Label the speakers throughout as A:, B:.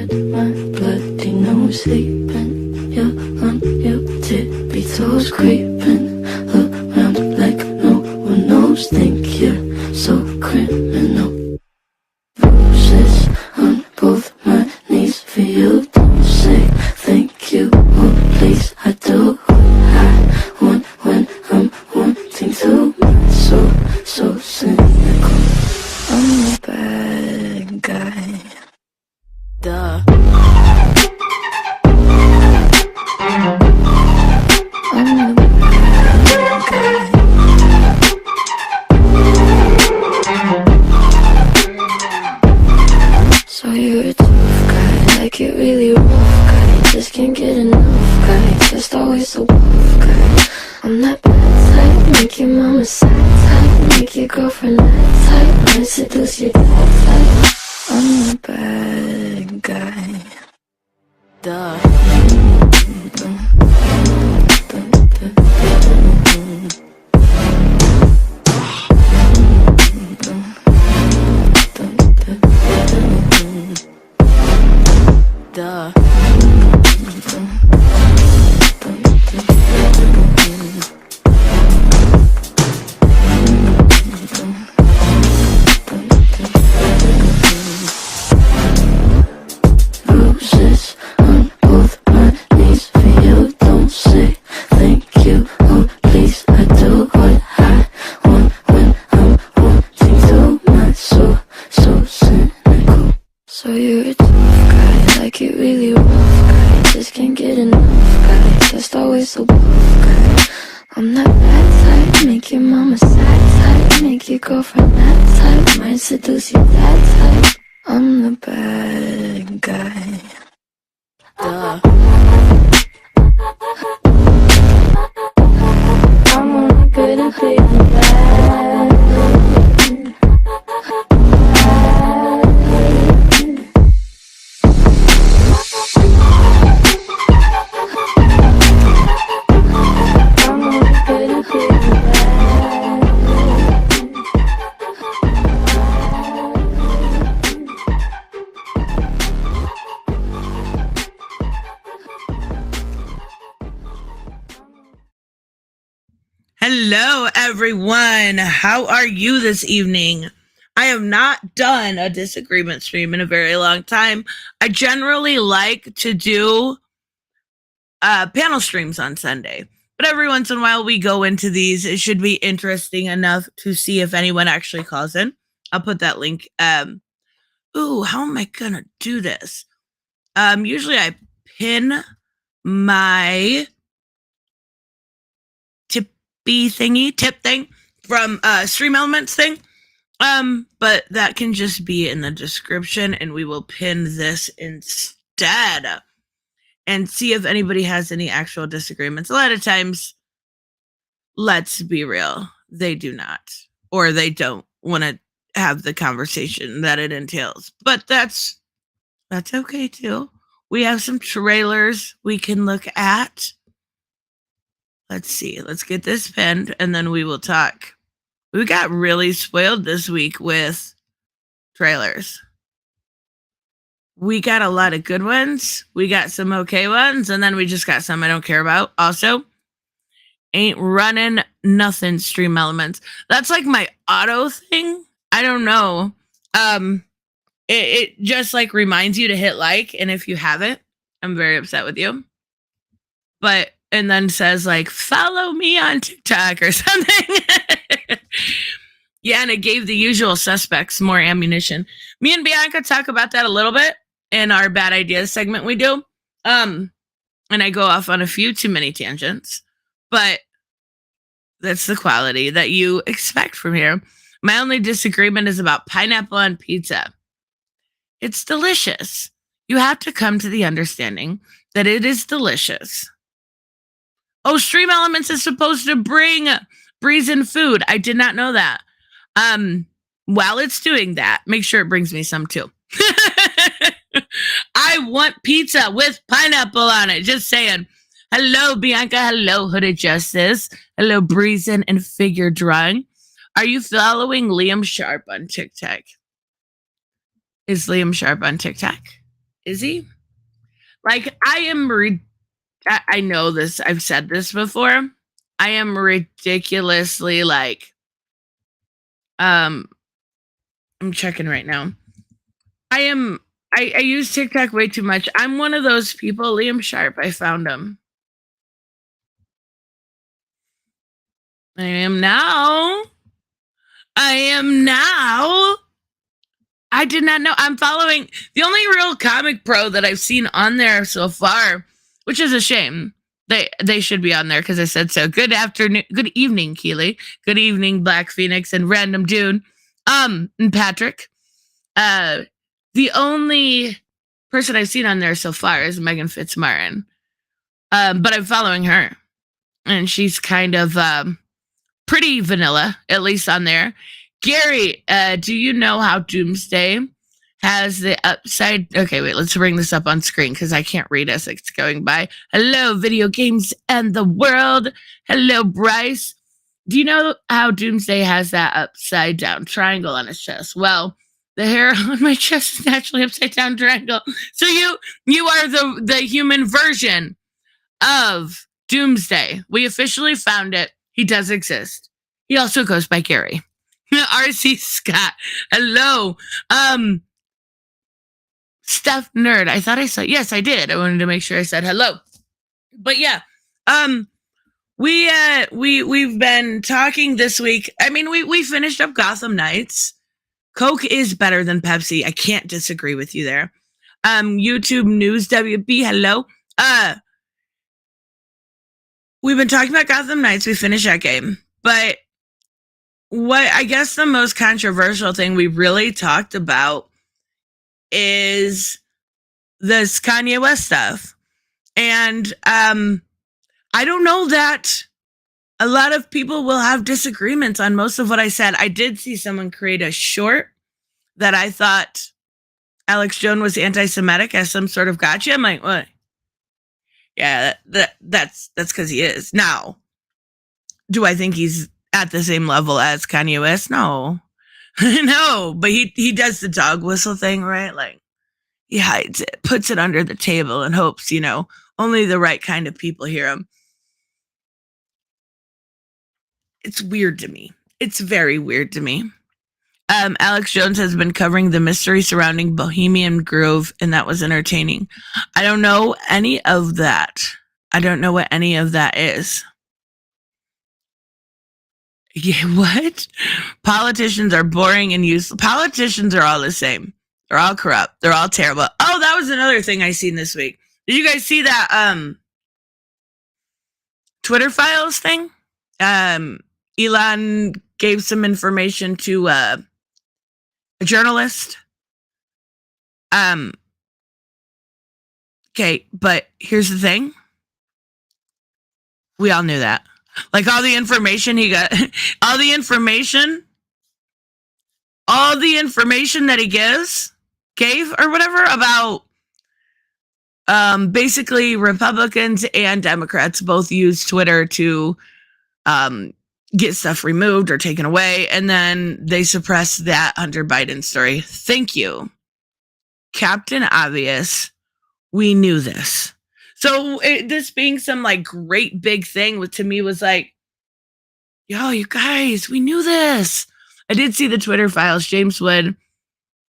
A: read my bloody nose sleeping. You're on your tippy toes creeping around like no one knows. Think you're so criminal. Bruises on both my knees for you. Don't say thank you, oh please. I do what I want when I'm wanting to. My soul so cynical. I'm a bad guy. Duh. I'm the bad guy. So you're a tough guy, like it really rough guy. Just can't get enough guy, just always so buff guy. I'm that bad type, make your mama sad type, make your girlfriend that type, might seduce your dad type. I'm the bad guy. Duh. Duh. Bruises on both my knees for you. Don't say thank you, oh please. I do what I want when I'm wanting to. My soul so cynical. So you're a tough guy, like it really rough guy. Just can't get enough guy, just always so buff guy. I'm that bad type, make your mama sad type, make your girlfriend that type, might seduce your dad type. I'm the bad guy. Duh. I'm only good at being bad. I'm only good at being bad.
B: Hello, everyone. How are you this evening? I have not done a disagreement stream in a very long time. I generally like to do panel streams on Sunday, but every once in a while we go into these. It should be interesting enough to see if anyone actually calls in. I'll put that link. Ooh, how am I gonna do this? Usually I pin my tip thing from Stream Elements thing. But that can just be in the description, and we will pin this instead and see if anybody has any actual disagreements. A lot of times, let's be real, they do not, or they don't want to have the conversation that it entails. But that's okay too. We have some trailers we can look at. Let's see. Let's get this pinned, and then we will talk. We got really spoiled this week with trailers. We got a lot of good ones. We got some okay ones, and then we just got some I don't care about. Also, ain't running nothing Stream Elements. That's like my auto thing. I don't know. It just like reminds you to hit like, and if you haven't, I'm very upset with you. But and then says like follow me on TikTok or something. Yeah, and it gave the usual suspects more ammunition. Me and Bianca talk about that a little bit in our bad ideas segment we do. And I go off on a few too many tangents, but that's the quality that you expect from here. My only disagreement is about pineapple on pizza. It's delicious. You have to come to the understanding that it is delicious. Oh, Stream Elements is supposed to bring Breezin' food. I did not know that. While it's doing that, make sure it brings me some too. I want pizza with pineapple on it. Just saying. Hello, Bianca. Hello, Hooded Justice. Hello, Breezin' and Figure Drawing. Are you following Liam Sharp on TikTok? Is Liam Sharp on TikTok? Is he? Like, I know this. I've said this before. I am ridiculously like, I'm checking right now. I use TikTok way too much. I'm one of those people. Liam Sharp, I found him. I am now. I did not know. I'm following the only real comic pro that I've seen on there so far, which is a shame. They should be on there because I said so. Good afternoon, good evening, Keely. Good evening, Black Phoenix and Random Dude. And Patrick. The only person I've seen on there so far is Megan Fitzmartin. But I'm following her, and she's kind of pretty vanilla, at least on there. Gary, do you know how Doomsday has the upside? Okay, wait, let's bring this up on screen because I can't read as it's going by. Hello, video games and the world. Hello, Bryce. Do you know how Doomsday has that upside down triangle on his chest? Well, the hair on my chest is naturally upside down triangle. So you are the human version of Doomsday. We officially found it. He does exist. He also goes by Gary. RC Scott. Hello. Steph Nerd. I thought I said yes, I did. I wanted to make sure I said hello. But yeah. We've been talking this week. I mean, we finished up Gotham Knights. Coke is better than Pepsi. I can't disagree with you there. YouTube News WB, hello. We've been talking about Gotham Knights. We finished that game. But what I guess the most controversial thing we really talked about is this Kanye West stuff. And I don't know that a lot of people will have disagreements on most of what I said. I did see someone create a short that I thought Alex Jones was anti-Semitic as some sort of gotcha. I'm like, what? Yeah, that's because he is. Now, do I think he's at the same level as Kanye West? No. No, but he does the dog whistle thing, right? Like, he hides it, puts it under the table and hopes, only the right kind of people hear him. It's weird to me. It's very weird to me. Alex Jones has been covering the mystery surrounding Bohemian Grove, and that was entertaining. I don't know any of that. I don't know what any of that is. Yeah, what? Politicians are boring and useless. Politicians are all the same. They're all corrupt. They're all terrible. Oh, that was another thing I seen this week. Did you guys see that Twitter files thing? Elon gave some information to a journalist. Okay, but here's the thing. We all knew that. Like, all the information he got, all the information that he gave or whatever about basically Republicans and Democrats both use Twitter to get stuff removed or taken away, and then they suppress that Hunter Biden story. Thank you, Captain Obvious. We knew this. So this being some like great big thing to me was like, yo, you guys, we knew this. I did see the Twitter files. James Wood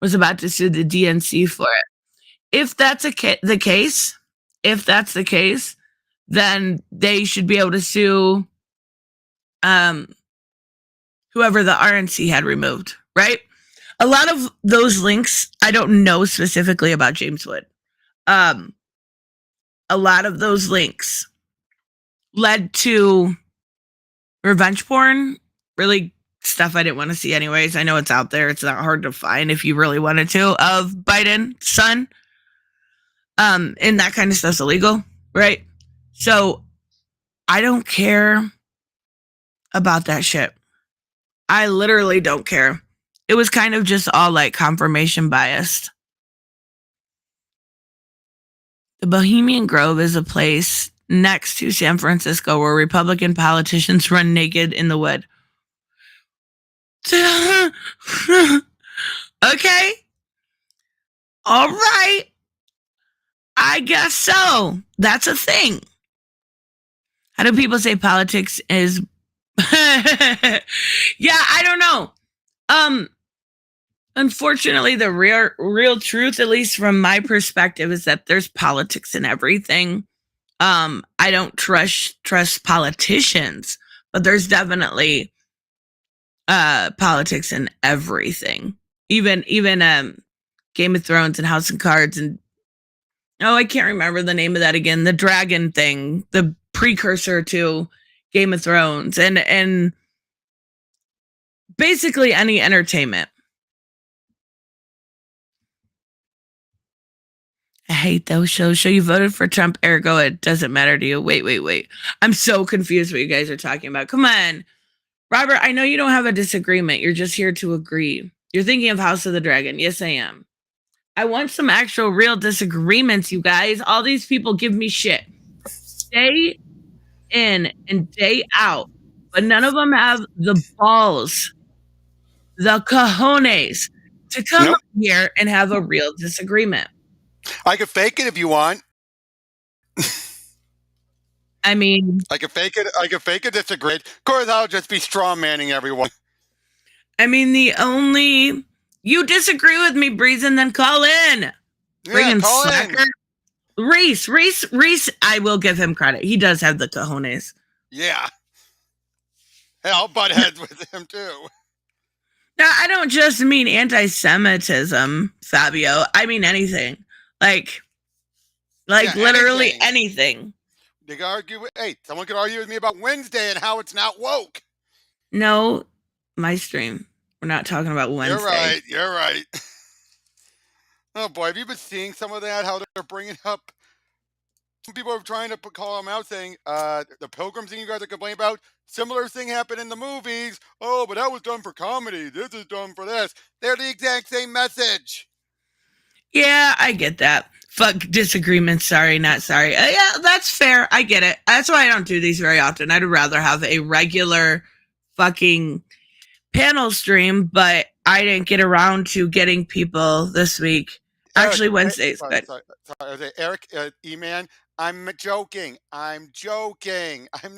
B: was about to sue the DNC for it. If that's the case, then they should be able to sue whoever the RNC had removed, right? A lot of those links, I don't know specifically about James Wood. A lot of those links led to revenge porn, really stuff I didn't want to see anyways. I know it's out there. It's not hard to find if you really wanted to, of Biden's son. And that kind of stuff's illegal, right? So I don't care about that shit. I literally don't care. It was kind of just all like confirmation biased. The Bohemian Grove is a place next to San Francisco where Republican politicians run naked in the wood. Okay. All right. I guess so. That's a thing. How do people say politics is? Yeah, I don't know. Unfortunately, the real truth, at least from my perspective, is that there's politics in everything. I don't trust politicians, but there's definitely politics in everything. Even Game of Thrones and House of Cards and I can't remember the name of that again. The dragon thing, the precursor to Game of Thrones, and basically any entertainment. I hate those shows. So you voted for Trump, ergo it doesn't matter to you. Wait. I'm so confused what you guys are talking about. Come on. Robert, I know you don't have a disagreement. You're just here to agree. You're thinking of House of the Dragon. Yes, I am. I want some actual real disagreements, you guys. All these people give me shit day in and day out, but none of them have the balls, the cojones to come
C: Nope.
B: up here and have a real disagreement.
C: I could fake it if you want.
B: I mean,
C: I could fake it. I could fake it. Disagree. Of course, I'll just be straw manning everyone.
B: the only you disagree with me, Breezen, then call in.
C: Yeah, call in.
B: Reese, I will give him credit. He does have the cojones.
C: Yeah. Hey, I'll butt heads with him too.
B: Now, I don't just mean anti-Semitism, Fabio. I mean anything. Like
C: Yeah,
B: literally anything.
C: They could argue. Hey, someone could argue with me about Wednesday and how it's not woke.
B: No, my stream. We're not talking about Wednesday.
C: You're right. Oh boy, have you been seeing some of that? How they're bringing up. Some people are trying to call them out, saying the Pilgrim thing you guys are complaining about. Similar thing happened in the movies. Oh, but that was done for comedy. This is done for this. They're the exact same message.
B: Yeah, I get that. Fuck disagreements. Sorry, not sorry. Yeah, that's fair. I get it. That's why I don't do these very often. I'd rather have a regular fucking panel stream, but I didn't get around to getting people this week.
C: Eric,
B: actually, Wednesdays.
C: Sorry, Eric, E-Man, I'm joking. I'm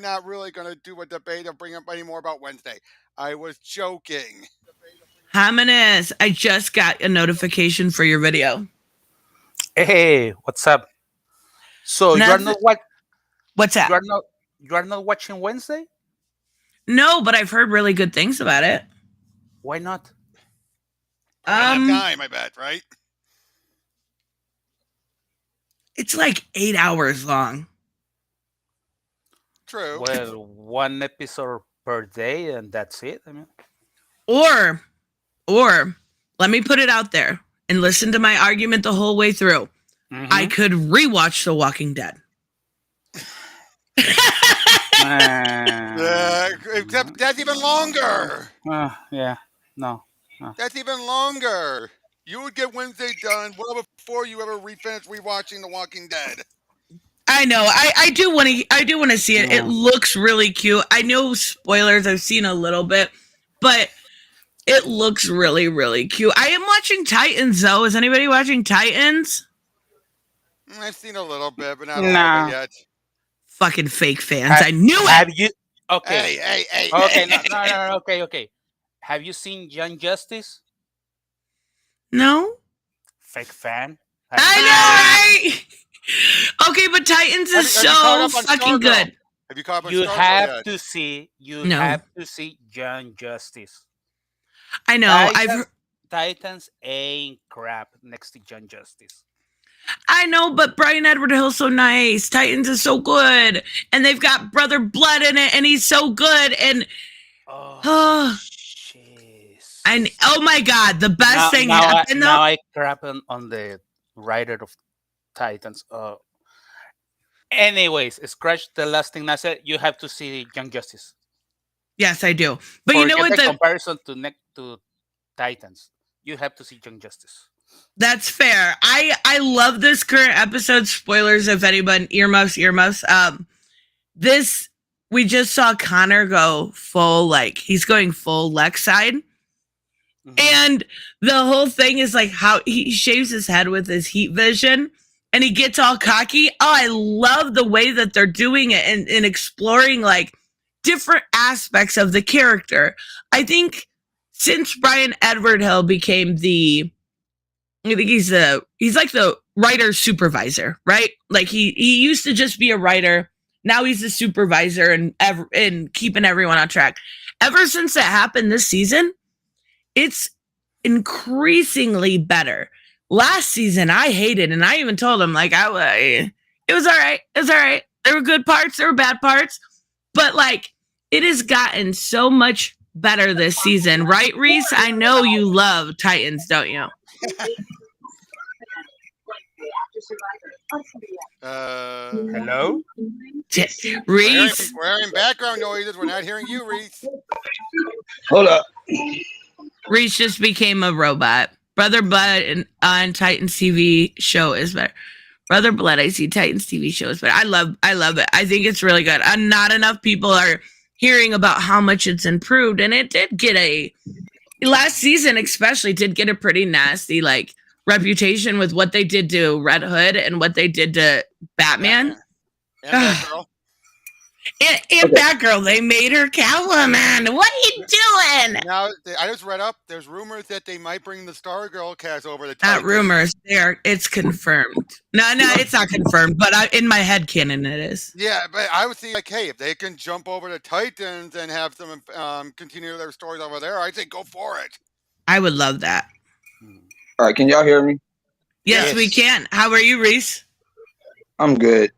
C: not really going to do a debate or bring up any more about Wednesday. I was joking.
B: Jimenez, I just got a notification for your video.
D: Hey, what's up? So
B: Nothing.
D: you are not what?
B: What's that?
D: You are not watching Wednesday?
B: No, but I've heard really good things about it.
D: Why not?
C: Time, I bet, right?
B: It's like 8 hours long.
C: True.
D: Well, one episode per day, and that's it. I mean,
B: or let me put it out there and listen to my argument the whole way through.
D: mm-hmm.
B: I could rewatch The Walking Dead.
C: Except that's even longer.
D: Yeah, no.
C: That's even longer. You would get Wednesday done well before you ever finish rewatching The Walking Dead.
B: I know. I do want to see it.
D: Yeah.
B: It looks really cute. I know spoilers. I've seen a little bit, but it looks really, really cute. I am watching Titans, though. Is anybody watching Titans?
C: I've seen a little bit, but not all of it yet.
B: Fucking fake fans. I knew it.
D: Have you? Okay.
C: Hey.
D: Okay. No. Okay. Have you seen Young Justice?
B: No.
D: Fake fan.
B: I know, right? Okay, but Titans is so fucking good.
C: Have you caught up on
D: You
C: Stargirl
D: have
C: yet?
D: to see.
B: No.
D: Have to see Young Justice.
B: I know.
D: Titans ain't crap next to Young Justice.
B: I know, but Brian Edward Hill's so nice. Titans is so good, and they've got Brother Blood in it, and he's so good. And
D: jeez.
B: And oh my God, the best thing happened though.
D: Now I crap on the writer of Titans. Anyways, scratch the last thing I said. You have to see Young Justice.
B: Yes, I do. But you know what?
D: The comparison to Titans, you have to see Young Justice.
B: That's fair. I love this current episode. Spoilers if anyone earmuffs. This we just saw Connor go full, like he's going full Lex side. Mm-hmm. And the whole thing is like how he shaves his head with his heat vision. and he gets all cocky. Oh, I love the way that they're doing it and exploring like different aspects of the character. I think since Brian Edward Hill became I think he's like the writer supervisor, right? Like he used to just be a writer. Now he's a supervisor and keeping everyone on track. Ever since that happened this season, it's increasingly better. Last season, I hated, and I even told him like it was all right. It was all right. There were good parts, there were bad parts, but like it has gotten so much better this season, right, Reese? I know you love Titans, don't you?
D: Hello?
B: Reese?
C: We're hearing background noises. We're not hearing you, Reese.
E: Hold up.
B: Reese just became a robot. Brother Blood on Titans TV show is better. Brother Blood, I see Titans TV show is better. I love it. I think it's really good. Not enough people are hearing about how much it's improved, and it did get last season especially did get a pretty nasty like reputation with what they did to Red Hood and what they did to Batman.
C: And Batgirl.
B: And Batgirl, they made her Catwoman. What are you doing?
C: Now, I just read up. There's rumors that they might bring the Stargirl cast over to
B: Not
C: Titans.
B: rumors. It's confirmed. No, it's not confirmed. But in my head canon, it is.
C: Yeah, but I would see like, hey, if they can jump over to Titans and have them continue their stories over there, I'd say go for it.
B: I would love that.
E: All right, can y'all hear me?
B: Yes, we can. How are you, Reese?
E: I'm good.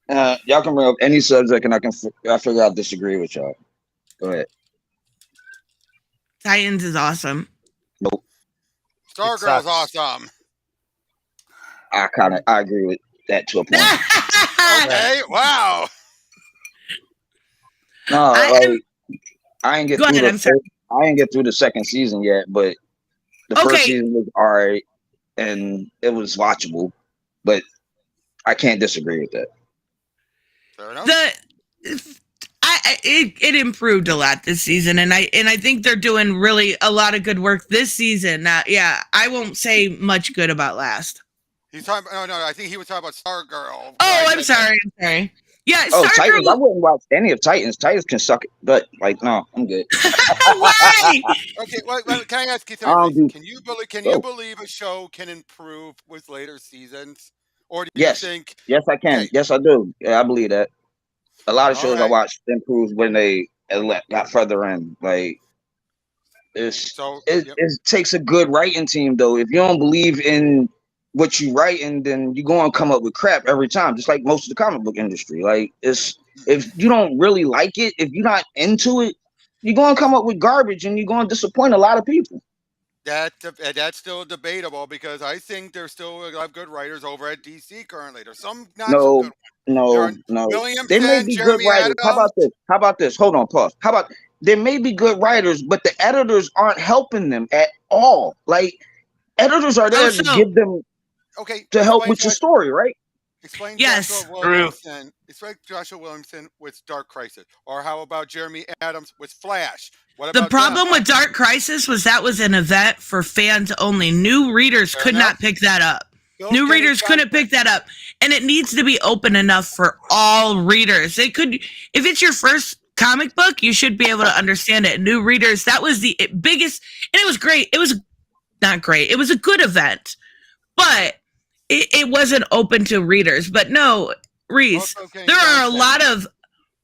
E: Y'all can bring up any subject, and I figure I'll disagree with y'all. Go ahead.
B: Titans is awesome.
E: Nope.
C: Stargirl's awesome.
E: I agree with that to a point.
C: Okay, wow.
E: No, I ain't get
B: Go
E: through
B: ahead, I'm sorry.
E: I ain't get through the second season yet, but the first season was alright and it was watchable, but I can't disagree with that.
C: Fair enough.
B: It improved a lot this season, and I think they're doing really a lot of good work this season. Yeah, I won't say much good about last.
C: He's talking. No, I think he was talking about Stargirl.
B: Oh, I'm sorry. Yeah,
E: Titans. I wouldn't watch any of Titans. Titans can suck it, but like, no, I'm good.
B: Why?
C: Okay, well, can I ask you something? Can you believe a show can improve with later seasons, or do you think?
E: Yes, I can.
C: Okay.
E: Yes, I do. Yeah, I believe that. A lot of shows I watched improved when they got further in. Like, it takes a good writing team, though. If you don't believe in what you writing, then you're going to come up with crap every time, just like most of the comic book industry. Like, if you don't really like it, if you're not into it, you're going to come up with garbage and you're going to disappoint a lot of people.
C: That's still debatable because I think there's still a lot of good writers over at DC currently. There's some not so good ones.
E: No.
C: Williamson,
E: They may be
C: Jeremy
E: good writers.
C: Adams.
E: How about this? Hold on, pause. How about there may be good writers, but the editors aren't helping them at all. Like, editors are there to give them to help with your story, right?
C: Explain
B: yes.
C: Joshua Williamson with Dark Crisis. Or how about Jeremy Adams with Flash?
B: The problem with Dark Crisis was an event for fans only. New readers could not pick that up. New readers couldn't pick that up. And it needs to be open enough for all readers. If it's your first comic book, you should be able to understand it. New readers, that was the biggest, and it was great. It was not great. It was a good event, but it wasn't open to readers. But no, Reese, there are a lot of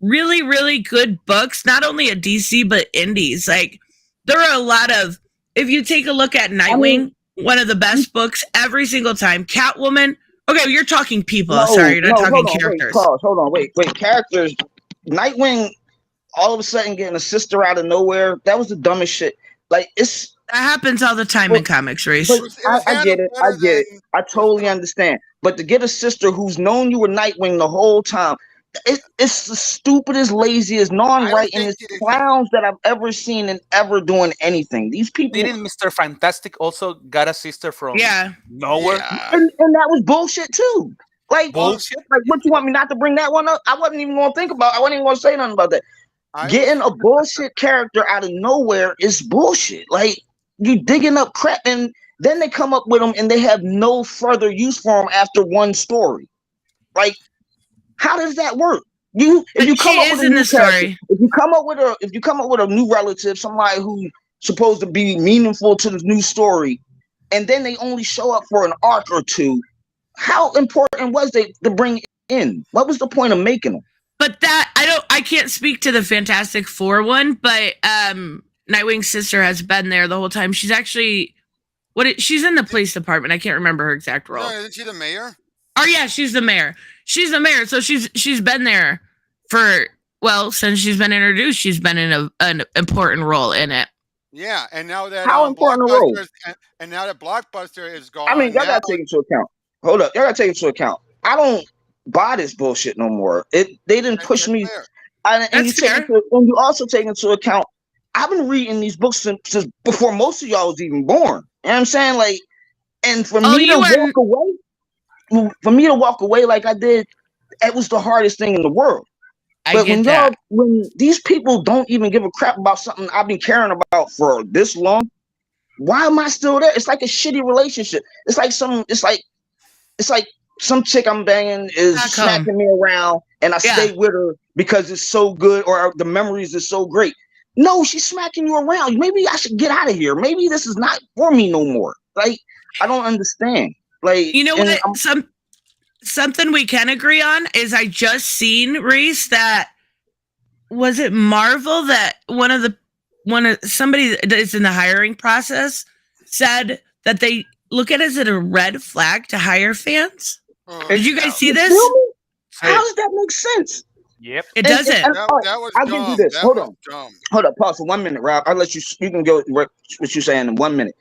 B: really, really good books, not only at DC, but indies. Like, there are a lot of, if you take a look at Nightwing, one of the best books every single time. Catwoman. Okay, you're talking people. Sorry, you're not talking characters.
E: Hold on, wait. Characters. Nightwing, all of a sudden getting a sister out of nowhere. That was the dumbest shit. Like, that
B: happens all the time in comics, Reese.
E: I get it. I totally understand. But to get a sister who's known you were Nightwing the whole time, it's the stupidest, laziest, non-writing clowns that I've ever seen and ever doing anything. These people.
D: Didn't Mr. Fantastic also got a sister from nowhere?
C: Yeah.
E: And that was bullshit too. Like,
D: bullshit?
E: Like, what, you want me not to bring that one up? I wasn't even going to think about. I wasn't even going to say nothing about that. Getting a bullshit character out of nowhere is bullshit. Like, you digging up crap, and Then they come up with them and they have no further use for them after one story. Like, how does that work? If
B: But
E: you
B: she
E: come up
B: is
E: with a
B: in
E: new
B: the
E: character,
B: story.
E: if you come up with a new relative, somebody who's supposed to be meaningful to the new story, and then they only show up for an arc or two, how important was they to bring in? What was the point of making them?
B: But that I can't speak to the Fantastic Four one, but Nightwing's sister has been there the whole time. She's actually she's in the police department. I can't remember her exact role.
C: No, isn't she the mayor?
B: Oh yeah, she's the mayor. She's the mayor, so she's been there for since she's been introduced. She's been in an important role in it.
C: Yeah, and now that
E: How important a role?
C: and now that Blockbuster is gone,
E: I mean, y'all
C: now
E: gotta take into account. Hold up, y'all gotta take into account. I don't buy this bullshit no more. They didn't push
C: that's
E: me.
C: fair.
E: And you also take into account. I've been reading these books since before most of y'all was even born. You know what I'm saying? Like, and for me to walk away like I did, it was the hardest thing in the world.
B: I get that.
E: When these people don't even give a crap about something I've been caring about for this long, why am I still there? It's like a shitty relationship. It's like some chick I'm banging is smacking me around, and I stay with her because it's so good or the memories are so great. No, she's smacking you around. Maybe I should get out of here. Maybe this is not for me no more. Like, I don't understand. Like,
B: you know what? Something we can agree on is I just seen, Reese, that was it Marvel that somebody that is in the hiring process said that they look at it as a red flag to hire fans. Did you guys see this?
E: How does that make sense?
D: Yep.
B: It doesn't.
C: That was
E: I'll
C: dumb.
E: give you this.
C: That
E: Hold
C: was
E: on.
C: dumb.
E: Hold up. Pause for 1 minute, Rob. I'll let you. You can go what you're saying in 1 minute.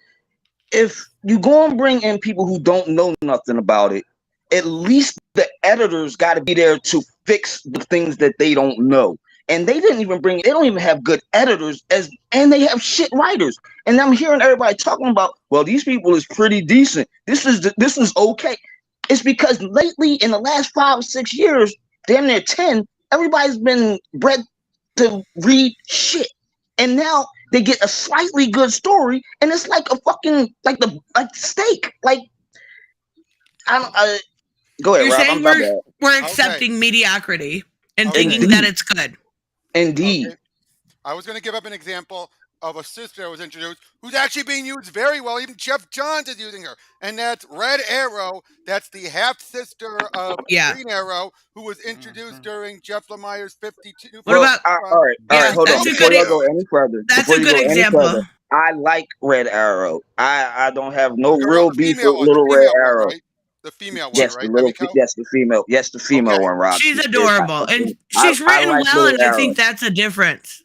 E: If you go and bring in people who don't know nothing about it, at least the editors got to be there to fix the things that they don't know. And they didn't even they don't even have good editors and they have shit writers. And I'm hearing everybody talking about, well, these people is pretty decent. This is okay. It's because lately in the last 5 or 6 years, damn near 10, everybody's been bred to read shit. And now they get a slightly good story, and it's like a fucking like steak. Like, go ahead,
B: You're
E: Rob.
B: saying we're accepting mediocrity and thinking that it's good.
E: Indeed.
C: Okay. I was going to give up an example of a sister that was introduced who's actually being used very well. Even Jeff Johns is using her. And that's Red Arrow. That's the half-sister of Green Arrow, who was introduced during Jeff Lemire's 52.
B: What about...
E: All right, hold on. Before y'all go any further.
B: That's a good example.
E: I like Red Arrow. I don't have no
C: You're
E: real beef with Little Red Arrow.
C: Right? The female
E: yes,
C: one, right?
E: Yes, the female one, Rob.
B: She's adorable. And she's written well, and I think that's a difference.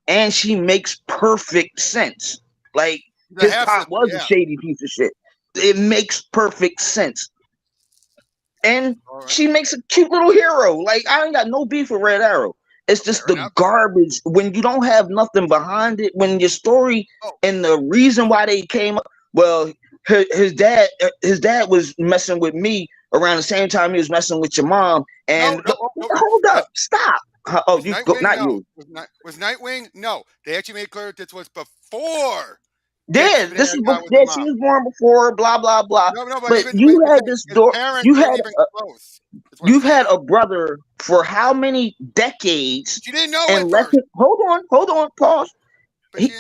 E: And she makes perfect sense. Like, his pop was a shady piece of shit. It makes perfect sense. And she makes a cute little hero. Like, I ain't got no beef with Red Arrow. It's just the garbage when you don't have nothing behind it. When your story and the reason why they came up, well, his dad was messing with me around the same time he was messing with your mom. And hold up, stop.
C: Was Nightwing? No, they actually made clear this was before.
E: Yeah, she was born before. Blah blah blah. No, but you had this door. You've had a brother for how many decades?
C: She didn't know
E: and
C: it first.
E: Hold on, pause.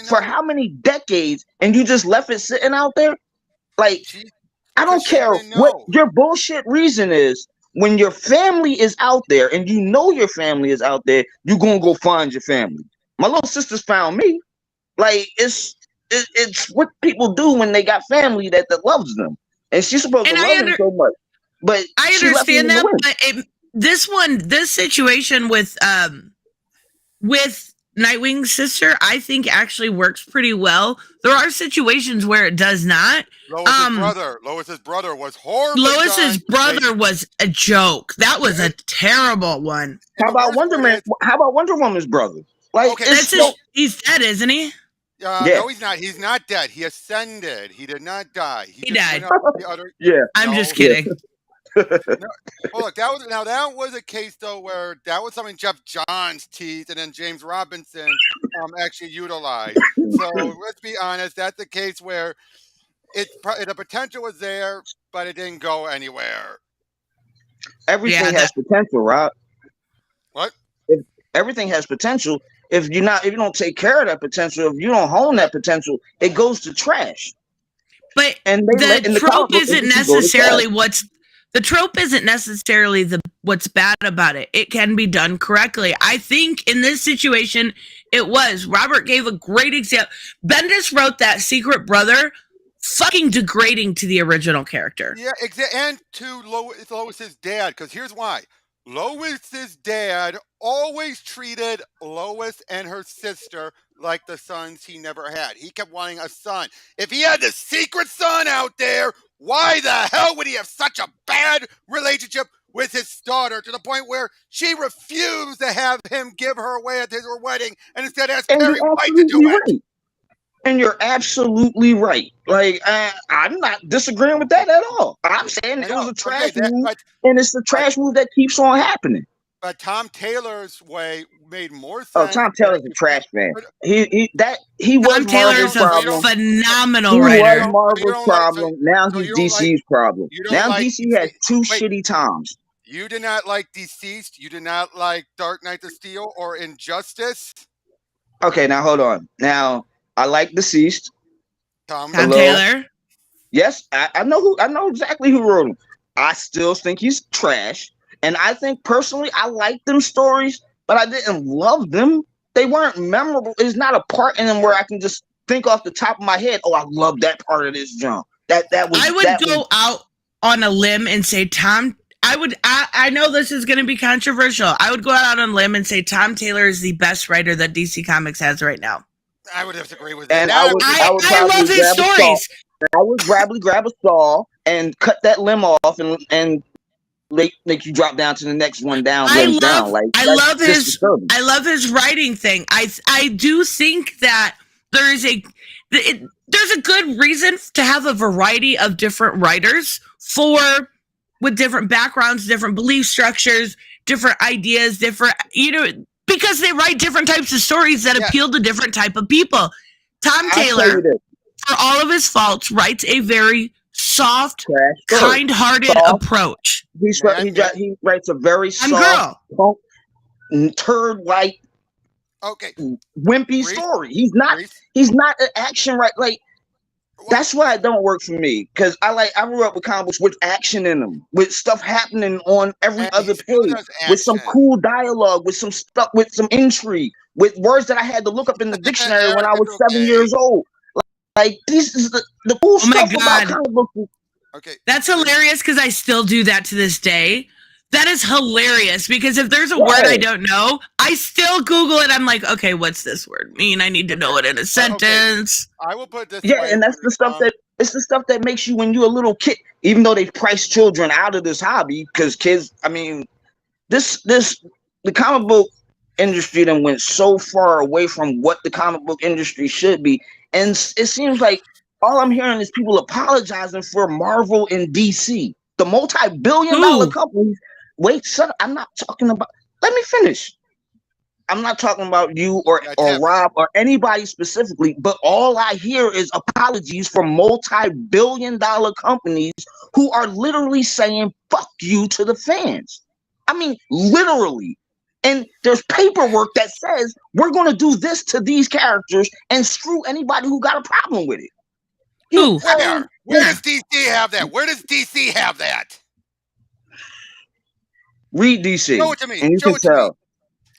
E: For how many decades? And you just left it sitting out there? Like, I don't care what your bullshit reason is. When your family is out there and you know your family is out there, you're gonna go find your family. My little sister's found me. Like, it's what people do when they got family that loves them, and she's supposed to love them so much. But
B: I understand that. But this situation with Nightwing's sister, I think actually works pretty well. There are situations where it does not.
C: Lois's brother was horrible.
B: Lois's brother was a joke. That was a terrible one.
E: How about Wonder Man? How about Wonder Woman's brother? Like,
B: he's dead, isn't he?
C: No, he's not. He's not dead. He ascended. He did not die.
B: He died.
E: I'm
B: just kidding.
C: Look, that was a case though where that was something Jeff Johns teased and then James Robinson actually utilized. So let's be honest, that's a case where the potential was there, but it didn't go anywhere.
E: Everything
B: Yeah,
E: has potential, Rob.
C: What?
E: If everything has potential, if you don't take care of that potential, if you don't hone that potential, it goes to trash.
B: but
E: And they
B: the
E: let in the comic
B: trope
E: book
B: isn't
E: industry go to trash.
B: necessarily the trope isn't necessarily what's bad about it. It can be done correctly. I think in this situation, it was. Robert gave a great example. Bendis wrote that secret brother fucking degrading to the original character.
C: Yeah, and to Lois's dad, because here's why. Lois's dad always treated Lois and her sister like the sons he never had. He kept wanting a son. If he had the secret son out there, why the hell would he have such a bad relationship with his daughter to the point where she refused to have him give her away at her wedding and instead asked
E: And
C: Perry
E: you're
C: White to do
E: absolutely
C: it?
E: right. And you're absolutely right. Like I'm not disagreeing with that at all. I'm saying it was a trash move, and it's the trash move that keeps on happening.
C: But Tom Taylor's way made more sense.
E: Oh, Tom Taylor's a trash man. He was
B: Tom Taylor's
E: Marvel's problem.
B: a phenomenal
E: He
B: writer.
E: was Marvel's problem. Now he's DC's problem. Now DC has two shitty Toms.
C: You did not like Deceased. You did not like Dark Knight of Steel or Injustice.
E: Okay, now hold on. Now I like Deceased.
B: Tom Taylor.
E: Yes, I know exactly who wrote him. I still think he's trash. And I think personally, I like them stories, but I didn't love them. They weren't memorable. There's not a part in them where I can just think off the top of my head, oh, I love that part of this jump. I would
B: go out on a limb and say I know this is going to be controversial. I would go out on a limb and say Tom Taylor is the best writer that DC Comics has right now.
C: I would disagree with that.
E: And I love his stories. I would probably grab a saw and cut that limb off and make you drop down to the next one down. I love
B: his writing thing. I do think that there's a good reason to have a variety of different writers with different backgrounds, different belief structures, different ideas, because they write different types of stories that appeal to different type of people. Tom Taylor, for all of his faults, writes a very soft, kind-hearted approach.
E: He writes a very soft, turd-like, wimpy story. He's not an action right. Like that's why it don't work for me. Because I grew up with comic books with action in them, with stuff happening on every other page, with some cool dialogue, with some stuff, with some intrigue, with words that I had to look up in the dictionary when I was 7 years old. Like this is the cool stuff about comic books.
C: Okay,
B: that's hilarious because I still do that to this day. That is hilarious because if there's a word I don't know, I still Google it. I'm like, okay, what's this word mean? I need to know it in a sentence.
C: Okay. I will put this.
E: Yeah, and that's the stuff that makes you when you're a little kid. Even though they price children out of this hobby, because kids, I mean, the comic book industry then went so far away from what the comic book industry should be, and it seems like all I'm hearing is people apologizing for Marvel and DC, the multi-billion-dollar companies. Wait, son, I'm not talking about. Let me finish. I'm not talking about you or Rob or anybody specifically, but all I hear is apologies from multi-billion-dollar companies who are literally saying "fuck you" to the fans. I mean, literally. And there's paperwork that says we're going to do this to these characters and screw anybody who got a problem with it.
C: Where does DC have that? Where does DC have that?
E: Read DC.
C: Show it to me.
E: And you can tell.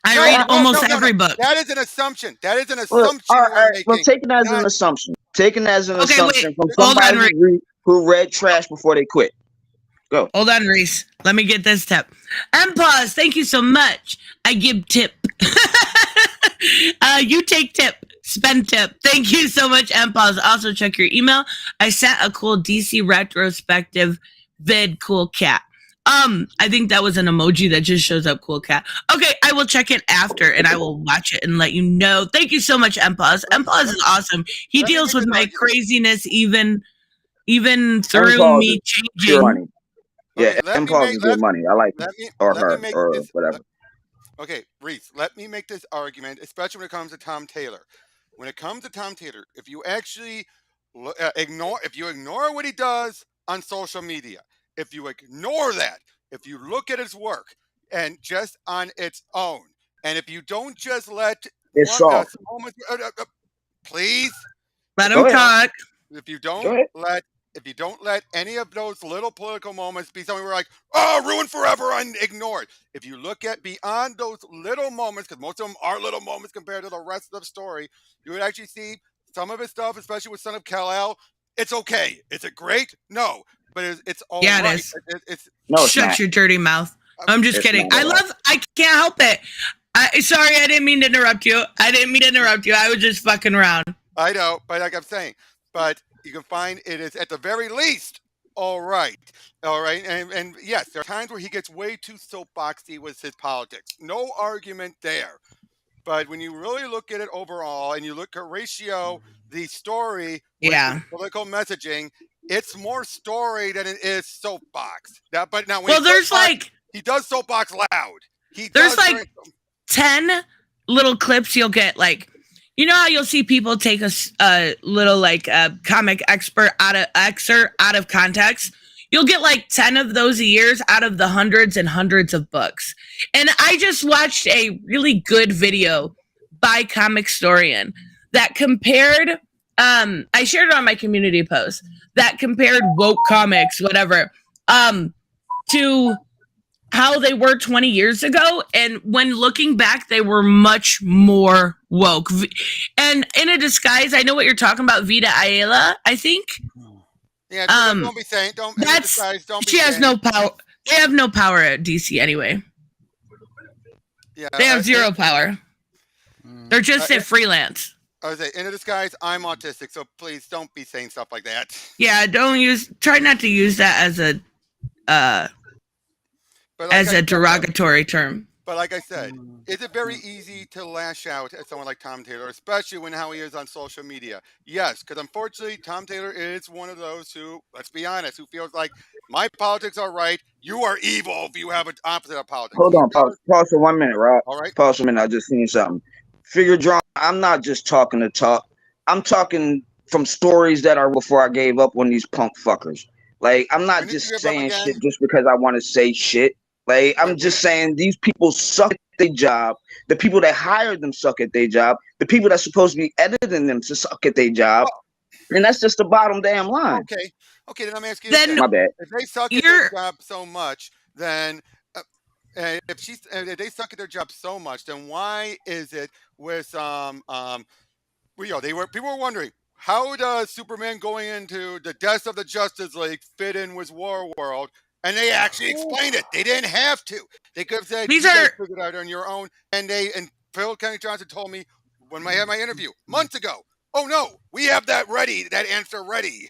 B: I read almost every book.
C: That is an assumption.
E: Well, take it as an assumption. Taken as an assumption from somebody who read trash before they quit. Go.
B: Hold on, Reese. Let me get this tip. Pause. Thank you so much. I give tip. You take tip. Spend tip. Thank you so much, Pause. Also, check your email. I sent a cool DC retrospective vid. Cool cat. I think that was an emoji that just shows up. Cool cat. Okay, I will check it after and I will watch it and let you know. Thank you so much, Pause. Pause is awesome. He deals with my craziness even through me changing.
E: Yeah, Pause is good money. I like it. Or her, or whatever.
C: Okay, Reese, let me make this argument, especially when it comes to Tom Taylor. When it comes to Tom Taylor, if you actually ignore if you ignore what he does on social media, if you ignore that, if you look at his work and just on its own, and if you don't just let
E: It's soft.
C: please,
B: Let
C: if
B: him
E: Go ahead.
B: talk.
C: if you
E: Go
C: don't
E: ahead.
C: let any of those little political moments be something we're like, oh, ruined forever and ignored. If you look at beyond those little moments, because most of them are little moments compared to the rest of the story, you would actually see some of his stuff, especially with Son of Kal-El. It's okay. Is it great? No, but it's all
B: Yeah, it
C: right.
B: is.
C: It's
E: No, it's
B: Shut
E: not.
B: your dirty mouth. I'm just
E: It's
B: kidding.
E: not at all.
B: I can't help it. Sorry, I didn't mean to interrupt you. I was just fucking around.
C: I know, but like I'm saying, but you can find it is at the very least all right. All right. And yes, there are times where he gets way too soapboxy with his politics. No argument there. But when you really look at it overall and you look at ratio the story with
B: Yeah.
C: the political messaging, it's more story than it is soapbox. But now when
B: Well, there's
C: he does soapbox loud. He
B: there's
C: does
B: like 10 little clips you'll get, like, you know how you'll see people take a little like a comic excerpt out of context. You'll get like 10 of those a year out of the hundreds and hundreds of books. And I just watched a really good video by Comic Storian that compared I shared it on my community post, that compared woke comics, whatever, to how they were 20 years ago. And when looking back, they were much more woke. And in a disguise, I know what you're talking about, Vita Ayala, I think.
C: Yeah, don't be saying, don't
B: she has no power. They have no power at DC anyway.
C: Yeah,
B: they have zero power. They're just at freelance.
C: I was saying, in a disguise, I'm autistic, so please don't be saying stuff like that.
B: Yeah, try not to use that as a derogatory term.
C: But like I said, is it very easy to lash out at someone like Tom Taylor, especially when how he is on social media? Yes, because unfortunately, Tom Taylor is one of those who, let's be honest, who feels like my politics are right, you are evil if you have an opposite of politics.
E: Hold on, pause for 1 minute, Rob.
C: All right.
E: Pause for a minute. I just seen something. Figure John, I'm not just talking to talk. I'm talking from stories that are before I gave up on these punk fuckers. Like, I'm not just saying shit just because I want to say shit. Like, I'm just saying these people suck at their job. The people that hired them suck at their job. The people that's supposed to be editing them to suck at their job. And that's just the bottom damn line.
C: Okay, then I'm asking you.
E: My bad.
C: If they suck at their job so much, then if they suck at their job so much, then why is it with people were wondering, how does Superman going into the deaths of the Justice League fit in with War World? And they actually explained it. They didn't have to. They could have said, you guys figured it out on your own. And Phil Kenny Johnson told me when I had my interview months ago, oh no, we have that answer ready.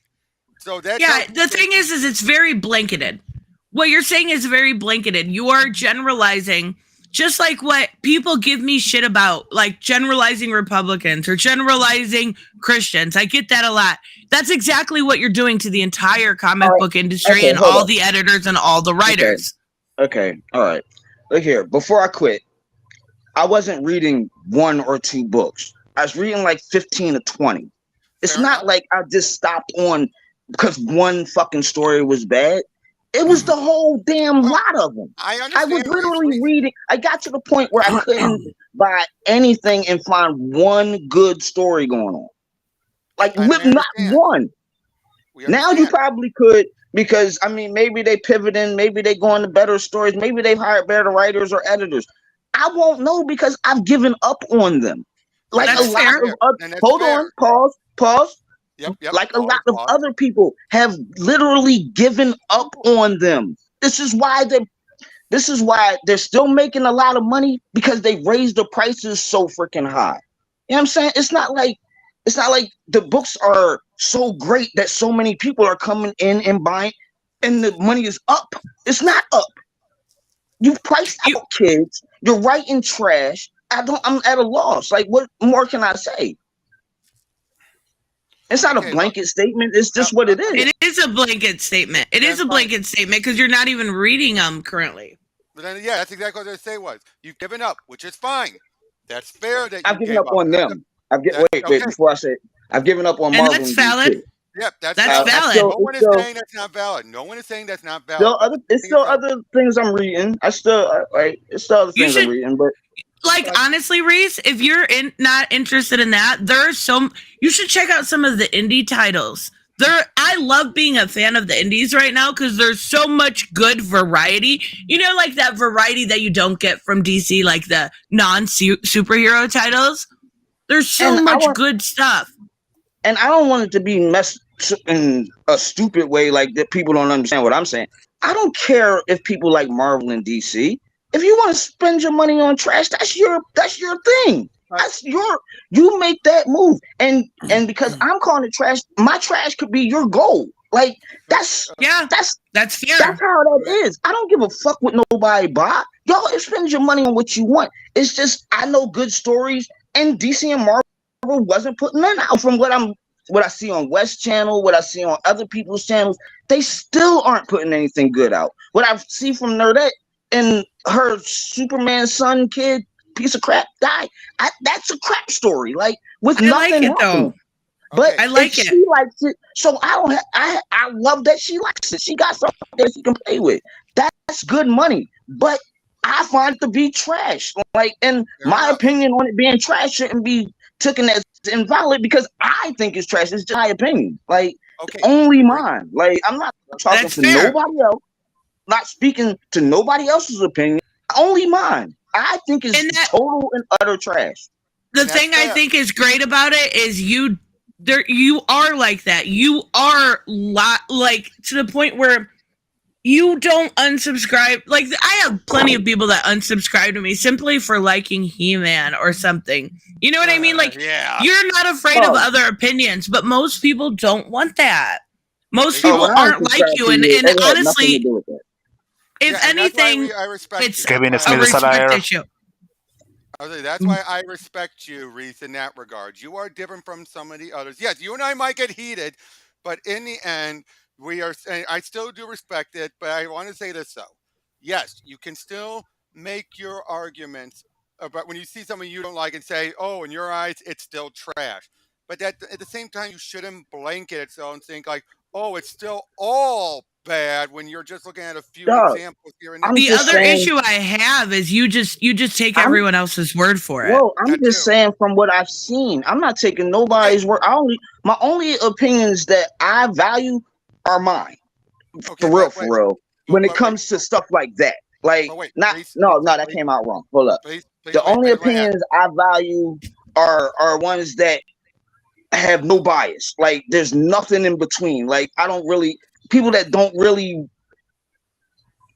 C: So that
B: the thing is it's very blanketed. What you're saying is very blanketed. You are generalizing, just like what people give me shit about, like generalizing Republicans or generalizing Christians. I get that a lot. That's exactly what you're doing to the entire comic book industry and all the editors and all the writers.
E: Okay. All right. Look here. Before I quit, I wasn't reading 1 or 2 books. I was reading like 15 or 20. It's not like I just stopped on because one fucking story was bad. It was the whole damn lot of them. I would literally read it. I got to the point where I couldn't buy anything and find one good story going on. Like, not one. Now you probably could, because, I mean, maybe they pivoting, maybe they going to better stories, maybe they've hired better writers or editors. I won't know because I've given up on them. Like a lot of other, hold on, pause.
C: Yep,
E: like a lot of other people have literally given up on them. This is why they're still making a lot of money, because they raised the prices so freaking high. You know what I'm saying? It's not like the books are so great that so many people are coming in and buying and the money is up. It's not up. You've priced out kids. You're writing trash. I'm at a loss. Like, what more can I say? It's not a blanket statement. It's just what it is.
B: It is a blanket statement. It is a blanket statement because you're not even reading them currently.
C: But then, yeah, that's exactly what I say was. You've given up, which is fine. That's fair. That
E: I've given up on them. Before I say it, I've given up on Marvel.
B: And that's valid.
C: Yep, that's
B: That's
C: valid.
B: valid.
C: No one is saying that's not valid. No one is saying that's not valid.
E: Still other, it's still other things I'm reading. It's still other
B: You
E: things I'm
B: should-
E: reading, but
B: Like honestly, Reese, if you're not interested in that, there's some. You should check out some of the indie titles. I love being a fan of the indies right now because there's so much good variety. You know, like that variety that you don't get from DC, like the non-superhero titles. There's so much good stuff.
E: And I don't want it to be messed in a stupid way, like that people don't understand what I'm saying. I don't care if people like Marvel and DC. If you want to spend your money on trash, that's your thing. That's you make that move. And because I'm calling it trash, my trash could be your goal. Like that's fair.
B: That's
E: how that is. I don't give a fuck what nobody buy. Y'all spend your money on what you want. It's just I know good stories, and DC and Marvel wasn't putting none out from what I see on West Channel, what I see on other people's channels. They still aren't putting anything good out. What I see from Nerdette and her Superman son kid piece of crap died. That's a crap story. Like with
B: I
E: nothing
B: like it
E: happening.
B: though.
E: But
B: I like it.
E: She likes it, so I love that she likes it. She got something that she can play with. That's good money. But I find it to be trash. Like, and my opinion on it being trash shouldn't be taken as invalid because I think it's trash. It's just my opinion. Like, only mine. Like, I'm not talking to nobody else. Not speaking to nobody else's opinion. Only mine. I think it's total and utter trash.
B: The thing I think is great about it is you are like that. You are like to the point where you don't unsubscribe. Like I have plenty of people that unsubscribe to me simply for liking He-Man or something. You know what I mean? Like you're not afraid of other opinions, but most people don't want that. Most people aren't like you, and honestly, if anything, it's
D: Kevin
B: a
D: Smith is a liar.
B: respect issue.
C: That's why I respect you, Reese, in that regard. You are different from some of the others. Yes, you and I might get heated, but in the end, we are. I still do respect it, but I want to say this though. Yes, you can still make your arguments about when you see something you don't like and say, "Oh, in your eyes, it's still trash." But that at the same time, you shouldn't blanket it so and think like, "Oh, it's still all bad," when you're just looking at a few examples here and there.
B: The other issue I have is you just take everyone else's word for it.
E: Well, I'm just saying from what I've seen. I'm not taking nobody's word. My only opinions that I value are mine. For real. When it comes to stuff like that. Like that came out wrong. Hold up. The only opinions I value are ones that have no bias. Like there's nothing in between. Like I don't really people that don't really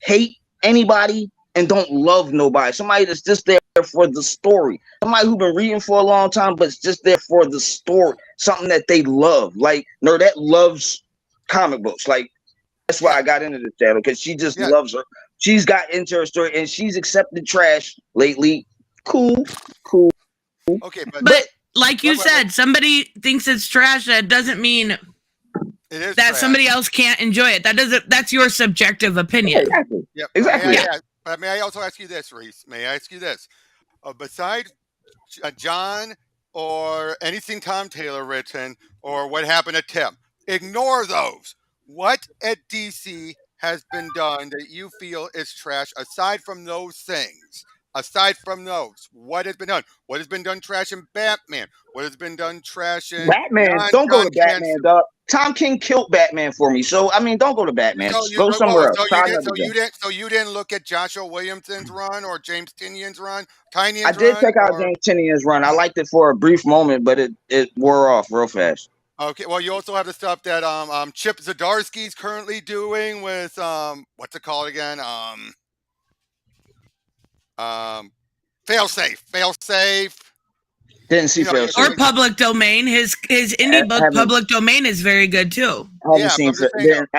E: hate anybody and don't love nobody. Somebody that's just there for the story. Somebody who's been reading for a long time, but it's just there for the story. Something that they love. Like Nerdette loves comic books. Like that's why I got into this channel because she just loves her. She's got into her story and she's accepted trash lately. Cool.
C: Okay,
B: but like you said, somebody thinks it's trash. That doesn't mean that trash. Somebody else can't enjoy it. That's your subjective opinion.
E: Yeah, exactly.
C: But may I also ask you this, Reese? May I ask you this? Besides John or anything Tom Taylor written or what happened to Tim, ignore those. What at DC has been done that you feel is trash aside from those things? Aside from those, what has been done? What has been done trash in Batman? What has been done trash in
E: Batman? Don't go to Batman, dog. Tom King killed Batman for me, so I mean, don't go to Batman. Go somewhere else.
C: So you didn't look at Joshua Williamson's run or James Tynion's run? I
E: did check out James Tynion's run. I liked it for a brief moment, but it wore off real fast.
C: Okay, well, you also have the stuff that Chip Zdarsky's currently doing with what's it called again? Failsafe.
E: Didn't see Failsafe.
B: Or Public Domain. His indie book Public Domain is very good too.
E: I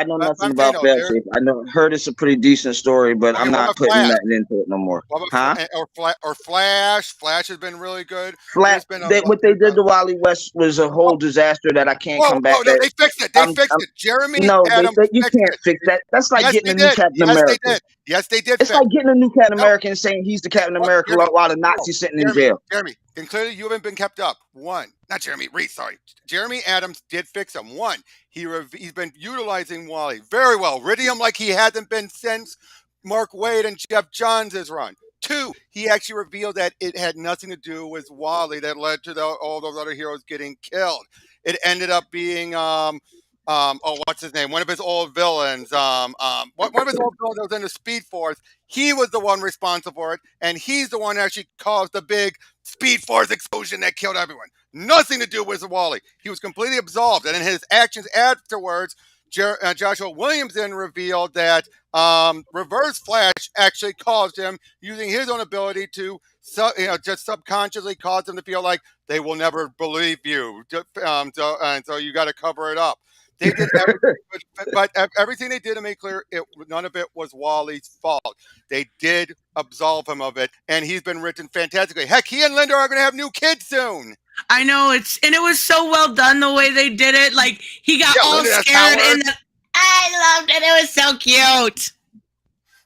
E: know nothing about Failsafe. Heard it's a pretty decent story, but I'm not putting nothing into it no more.
C: Or Flash. Flash has been really good.
E: Flash. What they did to Wally West was a whole disaster that I can't come back.
C: No, they fixed it. They fixed it. Jeremy.
E: No, you can't fix that. That's like getting a new Captain America.
C: Yes, they did.
E: It's like getting a new Captain America and saying he's the Captain America while the Nazi's sitting in jail.
C: Jeremy, and clearly you haven't been kept up. One, not Jeremy Reese, sorry. Jeremy Adams did fix him. One, he's been utilizing Wally very well, ridding him like he hasn't been since Mark Waid and Jeff Johns' run. Two, he actually revealed that it had nothing to do with Wally that led to all those other heroes getting killed. It ended up being what's his name? One of his old villains. One of his old villains that was in the Speed Force. He was the one responsible for it, and he's the one that actually caused the big Speed Force explosion that killed everyone. Nothing to do with Wally. He was completely absolved, and in his actions afterwards, Joshua Williams then revealed that Reverse Flash actually caused him, using his own ability to just subconsciously cause him to feel like they will never believe you. So you got to cover it up. They did everything, but everything they did to make clear, none of it was Wally's fault. They did absolve him of it, and he's been written fantastically. Heck, he and Linda are going to have new kids soon.
B: I know it was so well done the way they did it. Like he got all
C: Linda
B: scared, and I loved it. It was so cute.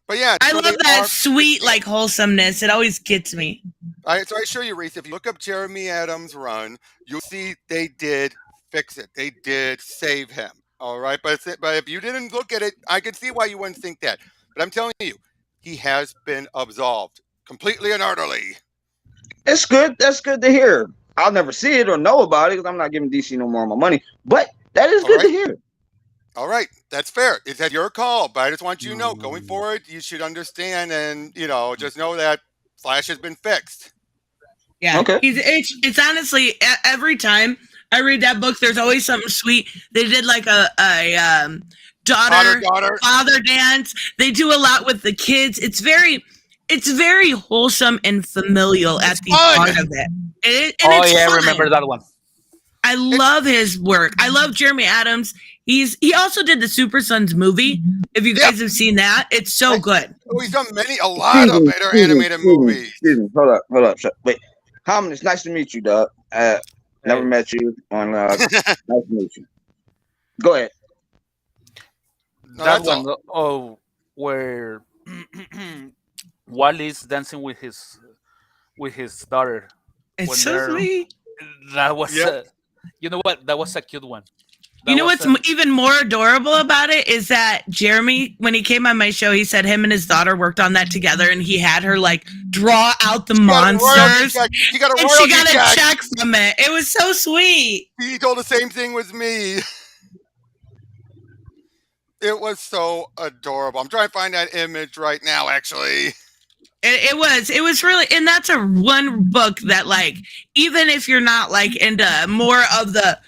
C: But yeah,
B: I love that sweet like wholesomeness. It always gets me.
C: So I assure you, Reese, if you look up Jeremy Adams' run, you'll see they did fix it. They did save him. All right, but if you didn't look at it, I can see why you wouldn't think that. But I'm telling you, he has been absolved completely and utterly.
E: It's good. That's good to hear. I'll never see it or know about it because I'm not giving DC no more of my money. But that is good to hear.
C: All right, that's fair. It's at your call, but I just want you to know, going forward, you should understand and just know that Flash has been fixed.
B: Yeah. Okay. It's honestly every time I read that book, there's always something sweet. They did like a father dance. They do a lot with the kids. It's very wholesome and familial at the heart of it. It's
D: I
B: fun.
D: remember that one.
B: I love his work. I love Jeremy Adams. He also did the Super Sons movie. If you guys have seen that, it's so good.
C: He's done a lot of better animated movies.
E: Excuse me. Hold up. Wait, Harmon, it's nice to meet you, dog. Never met you. Nice to meet you. Go ahead.
D: That one, where Wally's dancing with his daughter.
B: It's so sweet.
D: That was you know what? That was a cute one.
B: What's even more adorable about it is that Jeremy, when he came on my show, he said him and his daughter worked on that together, and he had her like draw out the monsters.
C: She got
B: a check from it. It was so sweet.
C: He told the same thing with me. It was so adorable. I'm trying to find that image right now, actually.
B: It was really, and that's one book that, like, even if you're not like into more of the,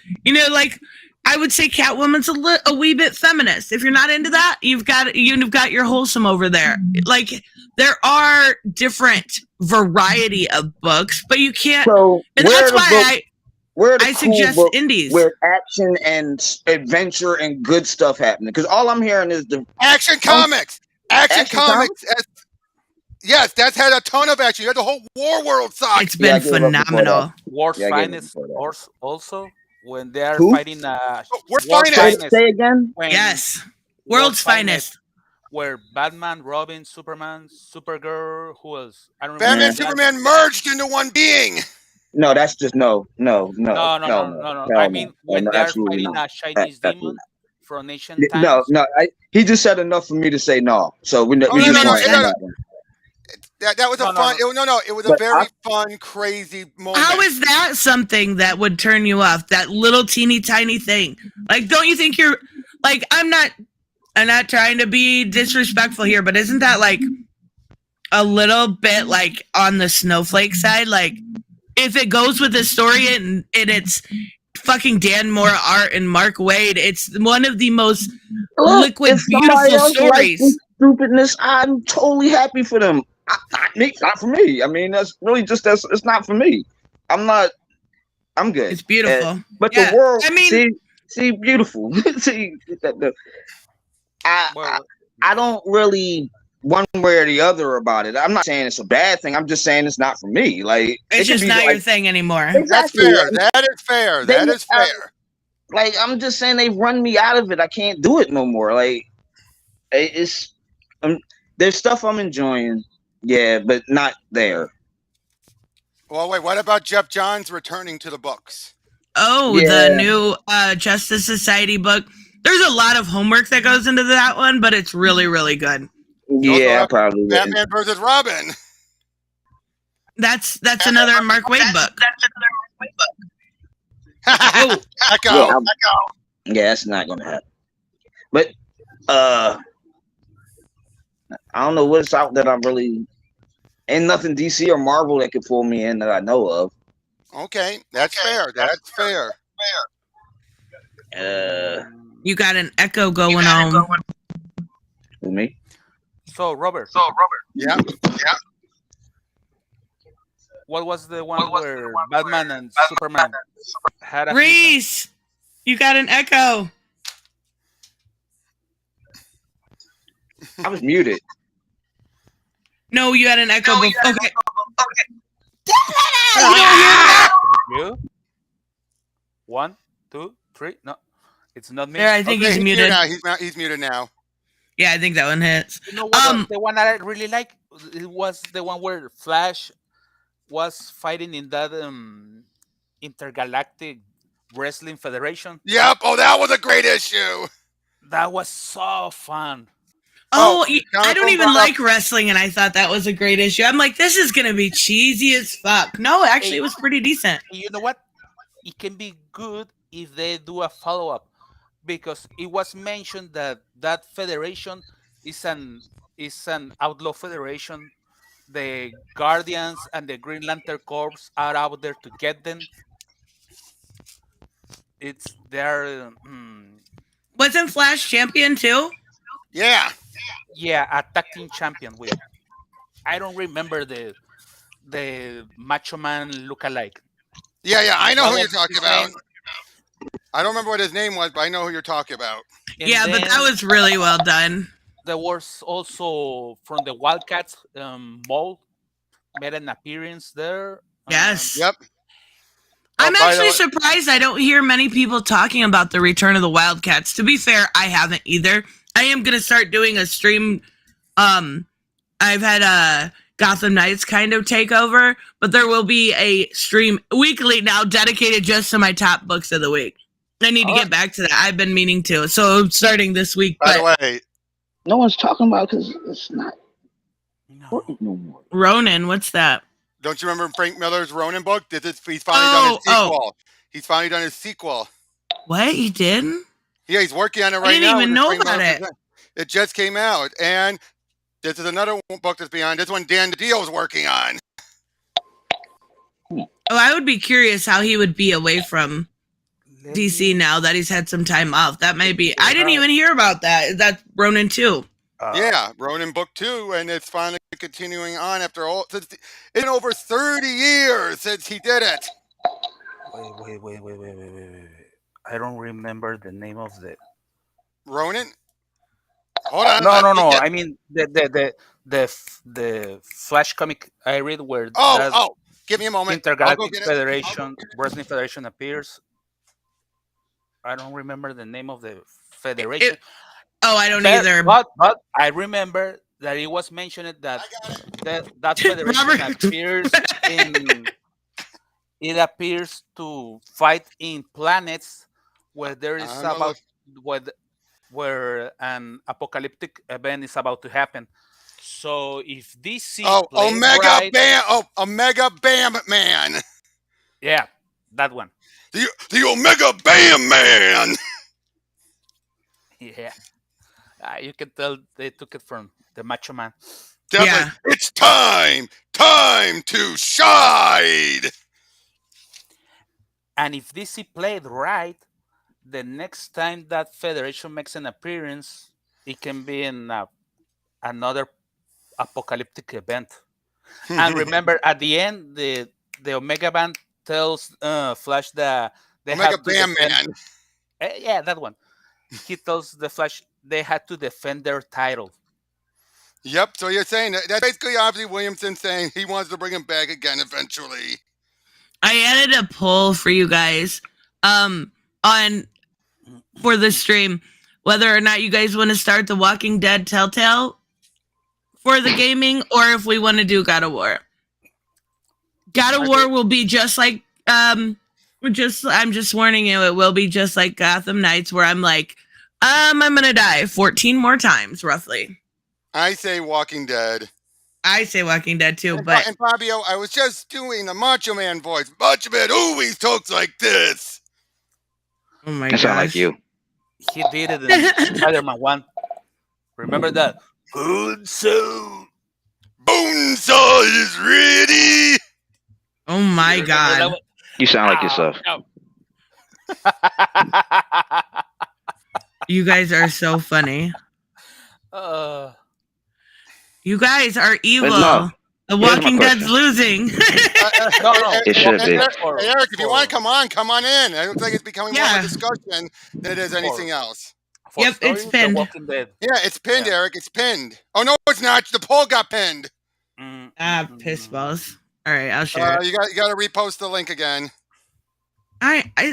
B: like, I would say Catwoman's a wee bit feminist. If you're not into that, you've got your wholesome over there. Like, there are different variety of books, but you can't.
E: So
B: and that's why
E: I
B: suggest indies
E: where action and adventure and good stuff happening. Because all I'm hearing is the
C: Action Comics. Action Comics. Yes, that's had a ton of action. You had the whole War World saga.
B: It's been phenomenal.
D: World's Finest also. When they are fighting
C: World's Finest.
E: Say again?
B: Yes. World's Finest.
D: Where Batman, Robin, Superman, Supergirl, who else? I don't remember.
C: Batman and Superman merged into one being.
E: No, that's just no.
D: I mean, when they're fighting a Chinese demon from ancient times.
E: No. He just said enough for me to say no. So we just
C: That was a fun. It was a very fun, crazy moment.
B: How is that something that would turn you off? That little teeny tiny thing. Like, don't you think you're like? I'm not trying to be disrespectful here, but isn't that like a little bit like on the snowflake side? Like, if it goes with the story and it's fucking Dan Moore art and Mark Waid, it's one of the most liquid, beautiful stories.
E: Like stupidness. I'm totally happy for them. Not for me. I mean, that's really it's not for me. I'm good.
B: It's beautiful.
E: But the world, I mean, see, beautiful. See, I don't really one way or the other about it. I'm not saying it's a bad thing. I'm just saying it's not for me. Like,
B: it's just not your thing anymore.
E: Exactly.
C: That is fair. That is fair.
E: Like, I'm just saying they've run me out of it. I can't do it no more. Like, it's there's stuff I'm enjoying. Yeah, but not there.
C: Well, wait. What about Jeff Johns returning to the books?
B: Oh,
E: Yeah.
B: the new Justice Society book. There's a lot of homework that goes into that one, but it's really, really good.
E: Yeah, I probably wouldn't.
C: Batman versus Robin.
B: That's another Mark Waid book.
C: Oh, Echo.
E: Yeah, that's not gonna happen. But I don't know what's out that I'm really ain't nothing DC or Marvel that could pull me in that I know of.
C: Okay, that's fair. That's fair.
B: You got an echo going on.
E: Who, me?
D: So Robert.
C: Yeah.
D: What was the one where Batman and Superman had a
B: Reese, you got an echo.
E: I was muted.
B: No, you had an echo. Okay.
D: You? 1, 2, 3. No, it's not me.
B: There, I think he's muted.
C: He's muted now.
B: Yeah, I think that one hits.
D: You know what? The one that I really like, it was the one where Flash was fighting in that intergalactic wrestling federation.
C: Yep. Oh, that was a great issue.
D: That was so fun.
B: Oh, I don't even like wrestling, and I thought that was a great issue. I'm like, this is gonna be cheesy as fuck. No, actually, it was pretty decent.
D: You know what? It can be good if they do a follow-up, because it was mentioned that that federation is an outlaw federation. The Guardians and the Green Lantern Corps are out there to get them. It's their.
B: Wasn't Flash champion too?
C: Yeah.
D: Yeah, a tag team champion with. I don't remember the Macho Man look-alike.
C: Yeah, I know who you're talking about. I don't remember what his name was, but I know who you're talking about.
B: And yeah, but that was really well done.
D: There was also from the Wildcats, Mold made an appearance there.
B: Yes.
C: Yep.
B: I'm actually surprised I don't hear many people talking about the return of the Wildcats. To be fair, I haven't either. I am going to start doing a stream. I've had a Gotham Knights kind of take over, but there will be a stream weekly now dedicated just to my top books of the week. I need to get back to that. I've been meaning to. So starting this week.
C: By the way,
E: no one's talking about because it's not important no more.
B: Ronin, what's that?
C: Don't you remember Frank Miller's Ronin book? He's finally done his sequel. He's finally done his sequel.
B: What? He did?
C: Yeah, he's working on it right now.
B: I didn't even know about it.
C: It just came out. And this is another book that's behind. This one Dan DiDio's working on.
B: Oh, I would be curious how he would be away from DC now that he's had some time off. That may be. I didn't even hear about that. That's Ronin 2.
C: Yeah, Ronin book 2, and it's finally continuing on after all. It's been over 30 years since he did it.
D: Wait. I don't remember the name of the
C: Ronin. Hold on.
D: No. I mean the Flash comic I read where
C: give me a moment.
D: Intergalactic Federation, Wrestling Federation appears. I don't remember the name of the federation.
B: I don't either.
D: But I remember that it was mentioned that federation appears in. It appears to fight in planets where there is where an apocalyptic event is about to happen. So if DC
C: Omega Bam Man.
D: Yeah, that one.
C: The Omega Bam Man.
D: Yeah. You can tell they took it from the Macho Man.
C: Definitely. Yeah. It's time to shine.
D: And if DC played right, the next time that Federation makes an appearance, it can be in another apocalyptic event. And remember, at the end, the Omega Band tells Flash that they
C: Omega
D: have to
C: Bam Man.
D: Yeah, that one. He tells the Flash they had to defend their title.
C: Yep. So you're saying that's basically obviously Williamson saying he wants to bring him back again eventually.
B: I added a poll for you guys for the stream, whether or not you guys want to start the Walking Dead Telltale for the gaming, or if we want to do God of War. God of War will be just like I'm just warning you, it will be just like Gotham Knights, where I'm like, I'm gonna die 14 more times, roughly.
C: I say Walking Dead.
B: I say Walking Dead too,
C: And,
B: but
C: and Fabio, I was just doing the Macho Man voice. Macho Man always talks like this.
B: oh my
E: It sound like
B: gosh.
E: you.
D: He did it in Spider-Man 1. Remember that? Bonesaw.
C: Bonesaw is ready.
B: Oh my
D: You remember that
B: god.
D: one?
E: You sound like yourself.
D: Ow.
B: You guys are so funny. You guys are evil.
E: no.
B: The
E: Here's my
B: Walking Dead's
E: question.
B: losing.
D: No, no.
E: It should be.
C: Eric, if you want to come on in. I don't think it's becoming more of
B: Yeah.
C: a discussion than it is anything else.
D: For
B: Yep, it's
D: stories, The
B: pinned.
D: Walking Dead.
C: Yeah, it's pinned,
D: Yeah.
C: Eric. It's pinned. Oh no, it's not. The poll got pinned.
B: Piss balls. All right, I'll share it.
C: You got to repost the link again.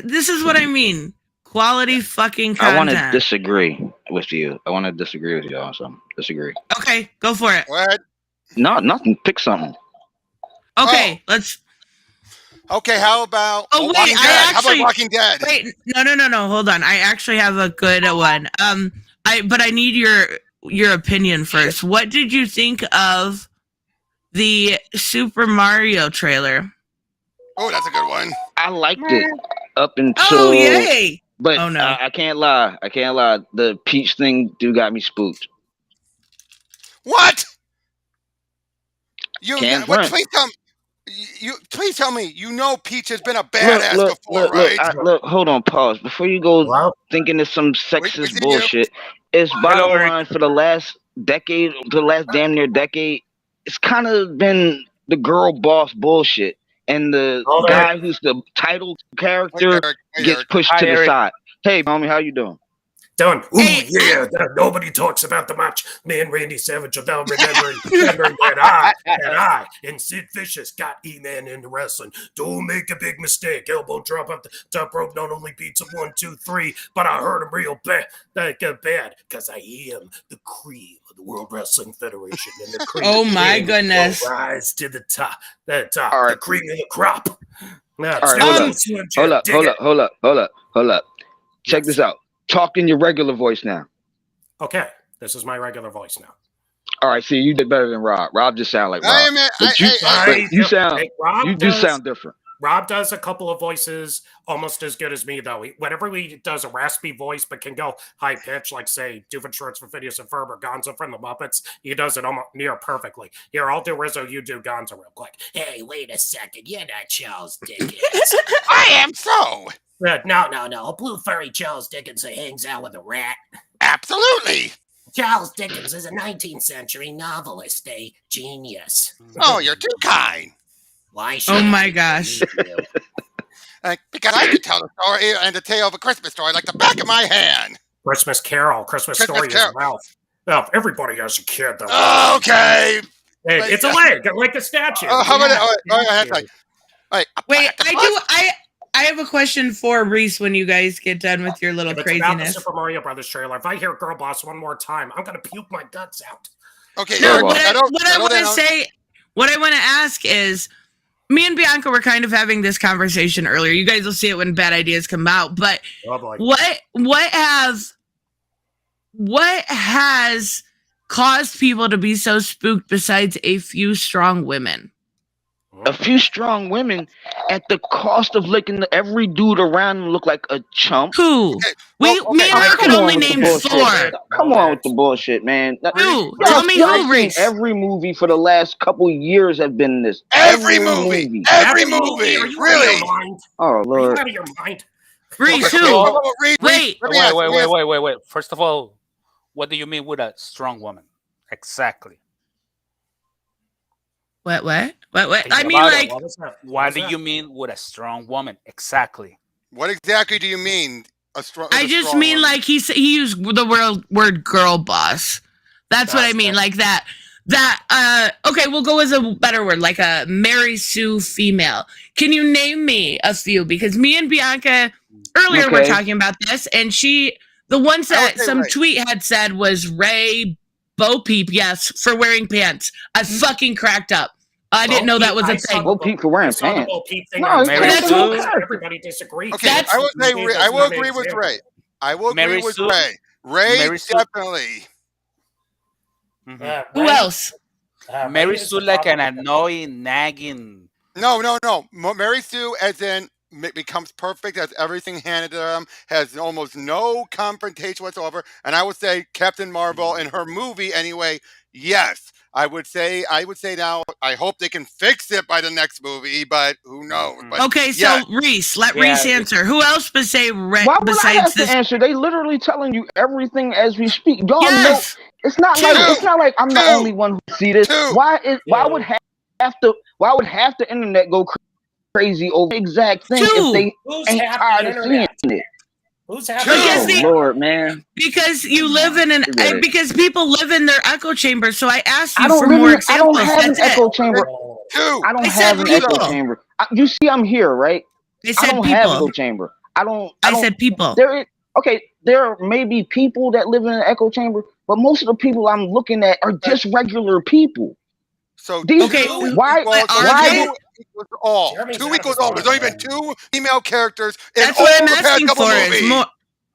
B: This is what I mean. Quality fucking
E: I want to
B: content.
E: disagree with you. I want to disagree with you on something. Disagree.
B: Okay, go for it.
C: Go ahead.
E: No, nothing. Pick something.
B: Okay, let's.
C: Okay, how about
B: Oh, wait,
C: Walking
B: I
C: Dead? How
B: actually-
C: about Walking Dead?
B: Wait, no. Hold on. I actually have a good one. But I need your opinion first. What did you think of the Super Mario trailer?
C: Oh, that's a good one.
E: I liked it up until.
B: Oh, yay!
E: But
B: Oh, no.
E: I can't lie. The Peach thing do got me spooked.
C: What? You
E: Can't
C: what,
E: front.
C: please tell me you know Peach has been a badass before, right?
E: Look, hold on, pause. Before you go
F: Well,
E: thinking it's some
C: Wait,
E: sexist
C: you.
E: bullshit, it's bottom
D: Eric.
E: line for the last decade, the last damn near decade, it's kind of been the girl boss bullshit. And the
F: Hold on.
E: guy who's the title character
C: Wait,
E: gets
C: Eric.
E: pushed
D: Hi,
E: to the
D: Eric.
E: side. Hey, homie, how you doing?
F: done. Ooh,
B: Hey,
F: yeah, nobody talks about the match. Me and Randy Savage without remembering that I and Sid Vicious got E-Man into wrestling. Don't make a big mistake. Elbow drop up the top rope not only beats him 1, 2, 3, but I hurt him real bad. Because I am the cream of the World Wrestling Federation. And the cream
B: Oh my
F: will
B: goodness.
F: rise to the top.
E: All right.
F: The cream of the crop. Now,
E: All right, hold up. Check this out. Talk in your regular voice now.
F: Okay, this is my regular voice now.
E: All right, see, you did better than Rob. Rob just sound like Rob. You do sound different.
F: Rob does a couple of voices almost as good as me, though. Whenever he does a raspy voice but can go high pitch, like, say, Doofenshmirtz from Phineas and Ferb or Gonzo from the Muppets, he does it almost near perfectly. Here, I'll do Rizzo, you do Gonzo real quick. Hey, wait a second. You're not Charles Dickens.
C: I am so.
F: No. Blue furry Charles Dickens that hangs out with a rat.
C: Absolutely.
F: Charles Dickens is a 19th century novelist, a genius.
C: Oh, you're too kind.
F: Why should
B: Oh
F: I
B: my gosh.
F: believe you?
C: Because I could tell the story and the tale of a Christmas story like the back of my hand.
F: Christmas Carol, Christmas Story
C: Carol.
F: is mouth. Oh, everybody has a kid, though.
C: Okay.
F: Hey,
C: but
F: it's a leg, like a statue.
C: How about
F: Yeah,
C: it?
B: Wait, I have a question for Reese when you guys get done with your little
F: If it's about the
B: craziness.
F: Super Mario Brothers trailer, if I hear Girl Boss one more time, I'm gonna puke my guts out.
C: Okay.
B: No,
C: Eric,
B: what I
C: settle
B: want to
C: down.
B: say, what I want to ask is, me and Bianca were kind of having this conversation earlier. You guys will see it when bad ideas come out. But
F: Oh boy.
B: what has caused people to be so spooked besides a few strong women?
E: A few strong women at the cost of making every dude around them look like a chump.
B: Who? Me and her could only name 4.
E: Come on with the bullshit, man.
B: Who? Tell me
E: I've
B: who,
E: seen
B: Reese.
E: every movie for the last couple years have been this.
C: Every movie. Every movie.
F: Are you
C: Really?
F: out of your mind?
E: Oh
F: Are you
E: Lord.
F: out of your mind?
B: Reese,
C: Okay,
B: who?
C: Reese,
B: Wait.
C: let me ask- let me ask-
D: Wait. First of all, what do you mean with a strong woman? Exactly.
B: What? I mean,
D: About it.
B: like,
D: What do you mean with a strong woman? Exactly.
C: What exactly do you mean?
B: I just mean like he used the word girl boss. That's what I mean. Like that. Okay, we'll go with a better word, like a Mary Sue female. Can you name me a few? Because me and Bianca earlier were talking about this, and the ones that some tweet had said was Ray Bo Peep, yes, for wearing pants. I fucking cracked up. I didn't know that was a thing.
E: Bo Peep could wear
F: I saw the
E: pants.
F: Bo Peep thing
E: No,
F: on
E: it's
D: Mary
F: Twitter.
D: Sue.
F: Everybody disagrees.
C: Okay,
B: That's-
C: I will say
F: Maybe
C: I will
F: that's
C: agree
F: an
C: with
F: example.
C: Ray. I will
D: Mary
C: agree with
D: Sue?
C: Ray. Ray
D: Mary Sue.
C: definitely.
B: Who else?
D: Mary
F: Ray is
D: Sue
F: the
D: like an
F: problem.
D: annoying, nagging.
C: No. Mary Sue, as in, becomes perfect, has everything handed to them, has almost no confrontation whatsoever. And I would say Captain Marvel in her movie, anyway. Yes, I would say now. I hope they can fix it by the next movie, but who knows? But
B: Okay, so
C: yeah.
B: Reese, let
D: Yeah,
B: Reese answer. Who else besides
E: Why would I
B: besides
E: have to
B: this?
E: answer? They literally telling you everything as we speak. Y'all know
B: Yes.
E: it's not like I'm the only one who see this. Why would half the internet go crazy over the exact thing if they
F: Who's
E: ain't
F: half
E: tired
F: the
E: of seeing
F: internet?
E: it?
F: Who's half
B: Because
F: the
E: Oh Lord, man.
B: Because you live in an
E: Forget it.
B: because people live in their echo chamber. So I asked
E: I
B: you
E: don't
B: for
E: live
B: more
E: in. I don't
B: examples.
E: have an
B: That's it.
E: echo chamber.
C: Two.
E: I don't
B: I said
E: have an echo
B: people.
E: chamber. You see, I'm here, right?
B: I
E: I
B: said
E: don't have an
B: people.
E: echo chamber. I don't.
B: I said people.
E: There may be people that live in an echo chamber, but most of the people I'm looking at are just regular people.
C: So
E: These,
B: Okay,
E: why?
B: but
E: Why?
C: two equals all.
F: Jeremy's
C: Two
F: out of
C: equals
F: his
C: all. There's only been
F: mind,
C: two female characters in
B: That's
C: all
B: what I'm
C: the past
B: asking
C: couple
B: for.
C: movies.
B: Is more.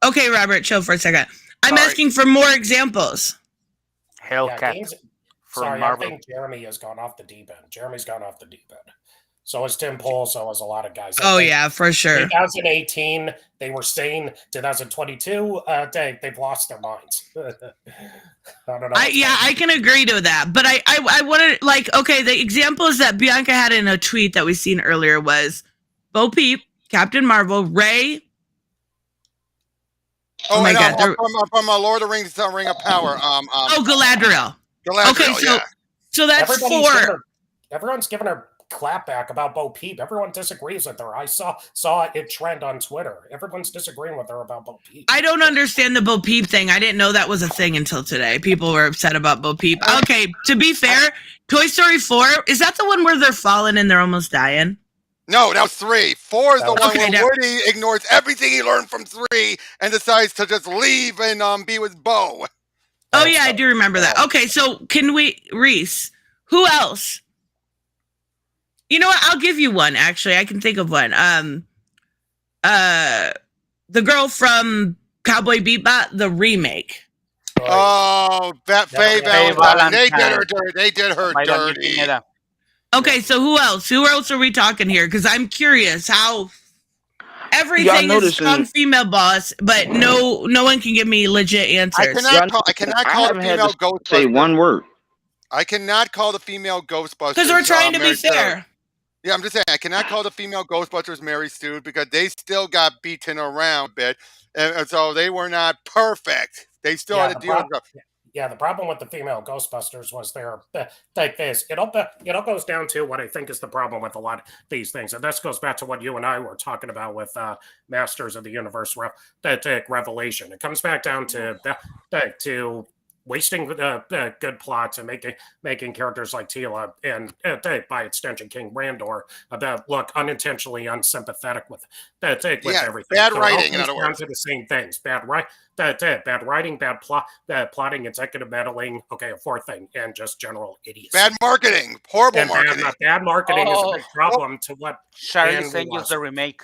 B: Okay, Robert, chill for a second. I'm
C: Sorry.
B: asking for more examples.
D: Hellcat for
F: Sorry,
D: Marvel.
F: I think Jeremy has gone off the deep end. Jeremy's gone off the deep end. So has Tim Pool, so has a lot of guys.
B: Oh yeah, for sure.
F: 2018, they were sane. 2022, they've lost their minds. I don't know.
B: I can agree to that, but I wanted the examples that Bianca had in a tweet that we seen earlier was Bo Peep, Captain Marvel, Ray.
C: Oh
B: my
C: and
B: God,
C: from Lord of the Rings, Ring of Power.
B: Galadriel. Okay, so that's four.
F: Everyone's giving her clap back about Bo Peep. Everyone disagrees with her. I saw it trend on Twitter. Everyone's disagreeing with her about Bo Peep.
B: I don't understand the Bo Peep thing. I didn't know that was a thing until today. People were upset about Bo Peep. Okay, to be fair, Toy Story 4, is that the one where they're falling and they're almost dying?
C: No, that was 3. 4 is the one where
B: now-
C: Woody ignores everything he learned from 3 and decides to just leave and be with Bo.
B: Oh yeah, I do remember that. Okay, so can we, Reese, who else? You know what? I'll give you one, actually. I can think of one. The girl from Cowboy Bebop, the remake.
C: Oh, that Faye Valentine. They did her dirty.
B: Okay, so who else? Who else are we talking here? Because I'm curious how everything is strong female boss, but no one can give me legit answers.
C: I cannot call the female Ghostbusters.
E: Say one word.
C: I cannot call the female Ghostbusters.
B: Because we're trying to be fair.
C: Yeah, I'm just saying, I cannot call the female Ghostbusters Mary Sue because they still got beaten around a bit. And so they were not perfect. They still had to deal with stuff.
F: Yeah, the problem with the female Ghostbusters was they're like this. It all goes down to what I think is the problem with a lot of these things. And this goes back to what you and I were talking about with Masters of the Universe Revelation. It comes back down to wasting good plots and making characters like Tila and by extension King Randor look unintentionally unsympathetic with everything.
C: Bad writing, in other words.
F: To the same things. Bad writing, bad plot, plotting, executive meddling. Okay, a fourth thing, and just general idiocy.
C: Bad marketing, horrible marketing.
F: Bad marketing is a big problem to what
D: Charlie's Angels the remake.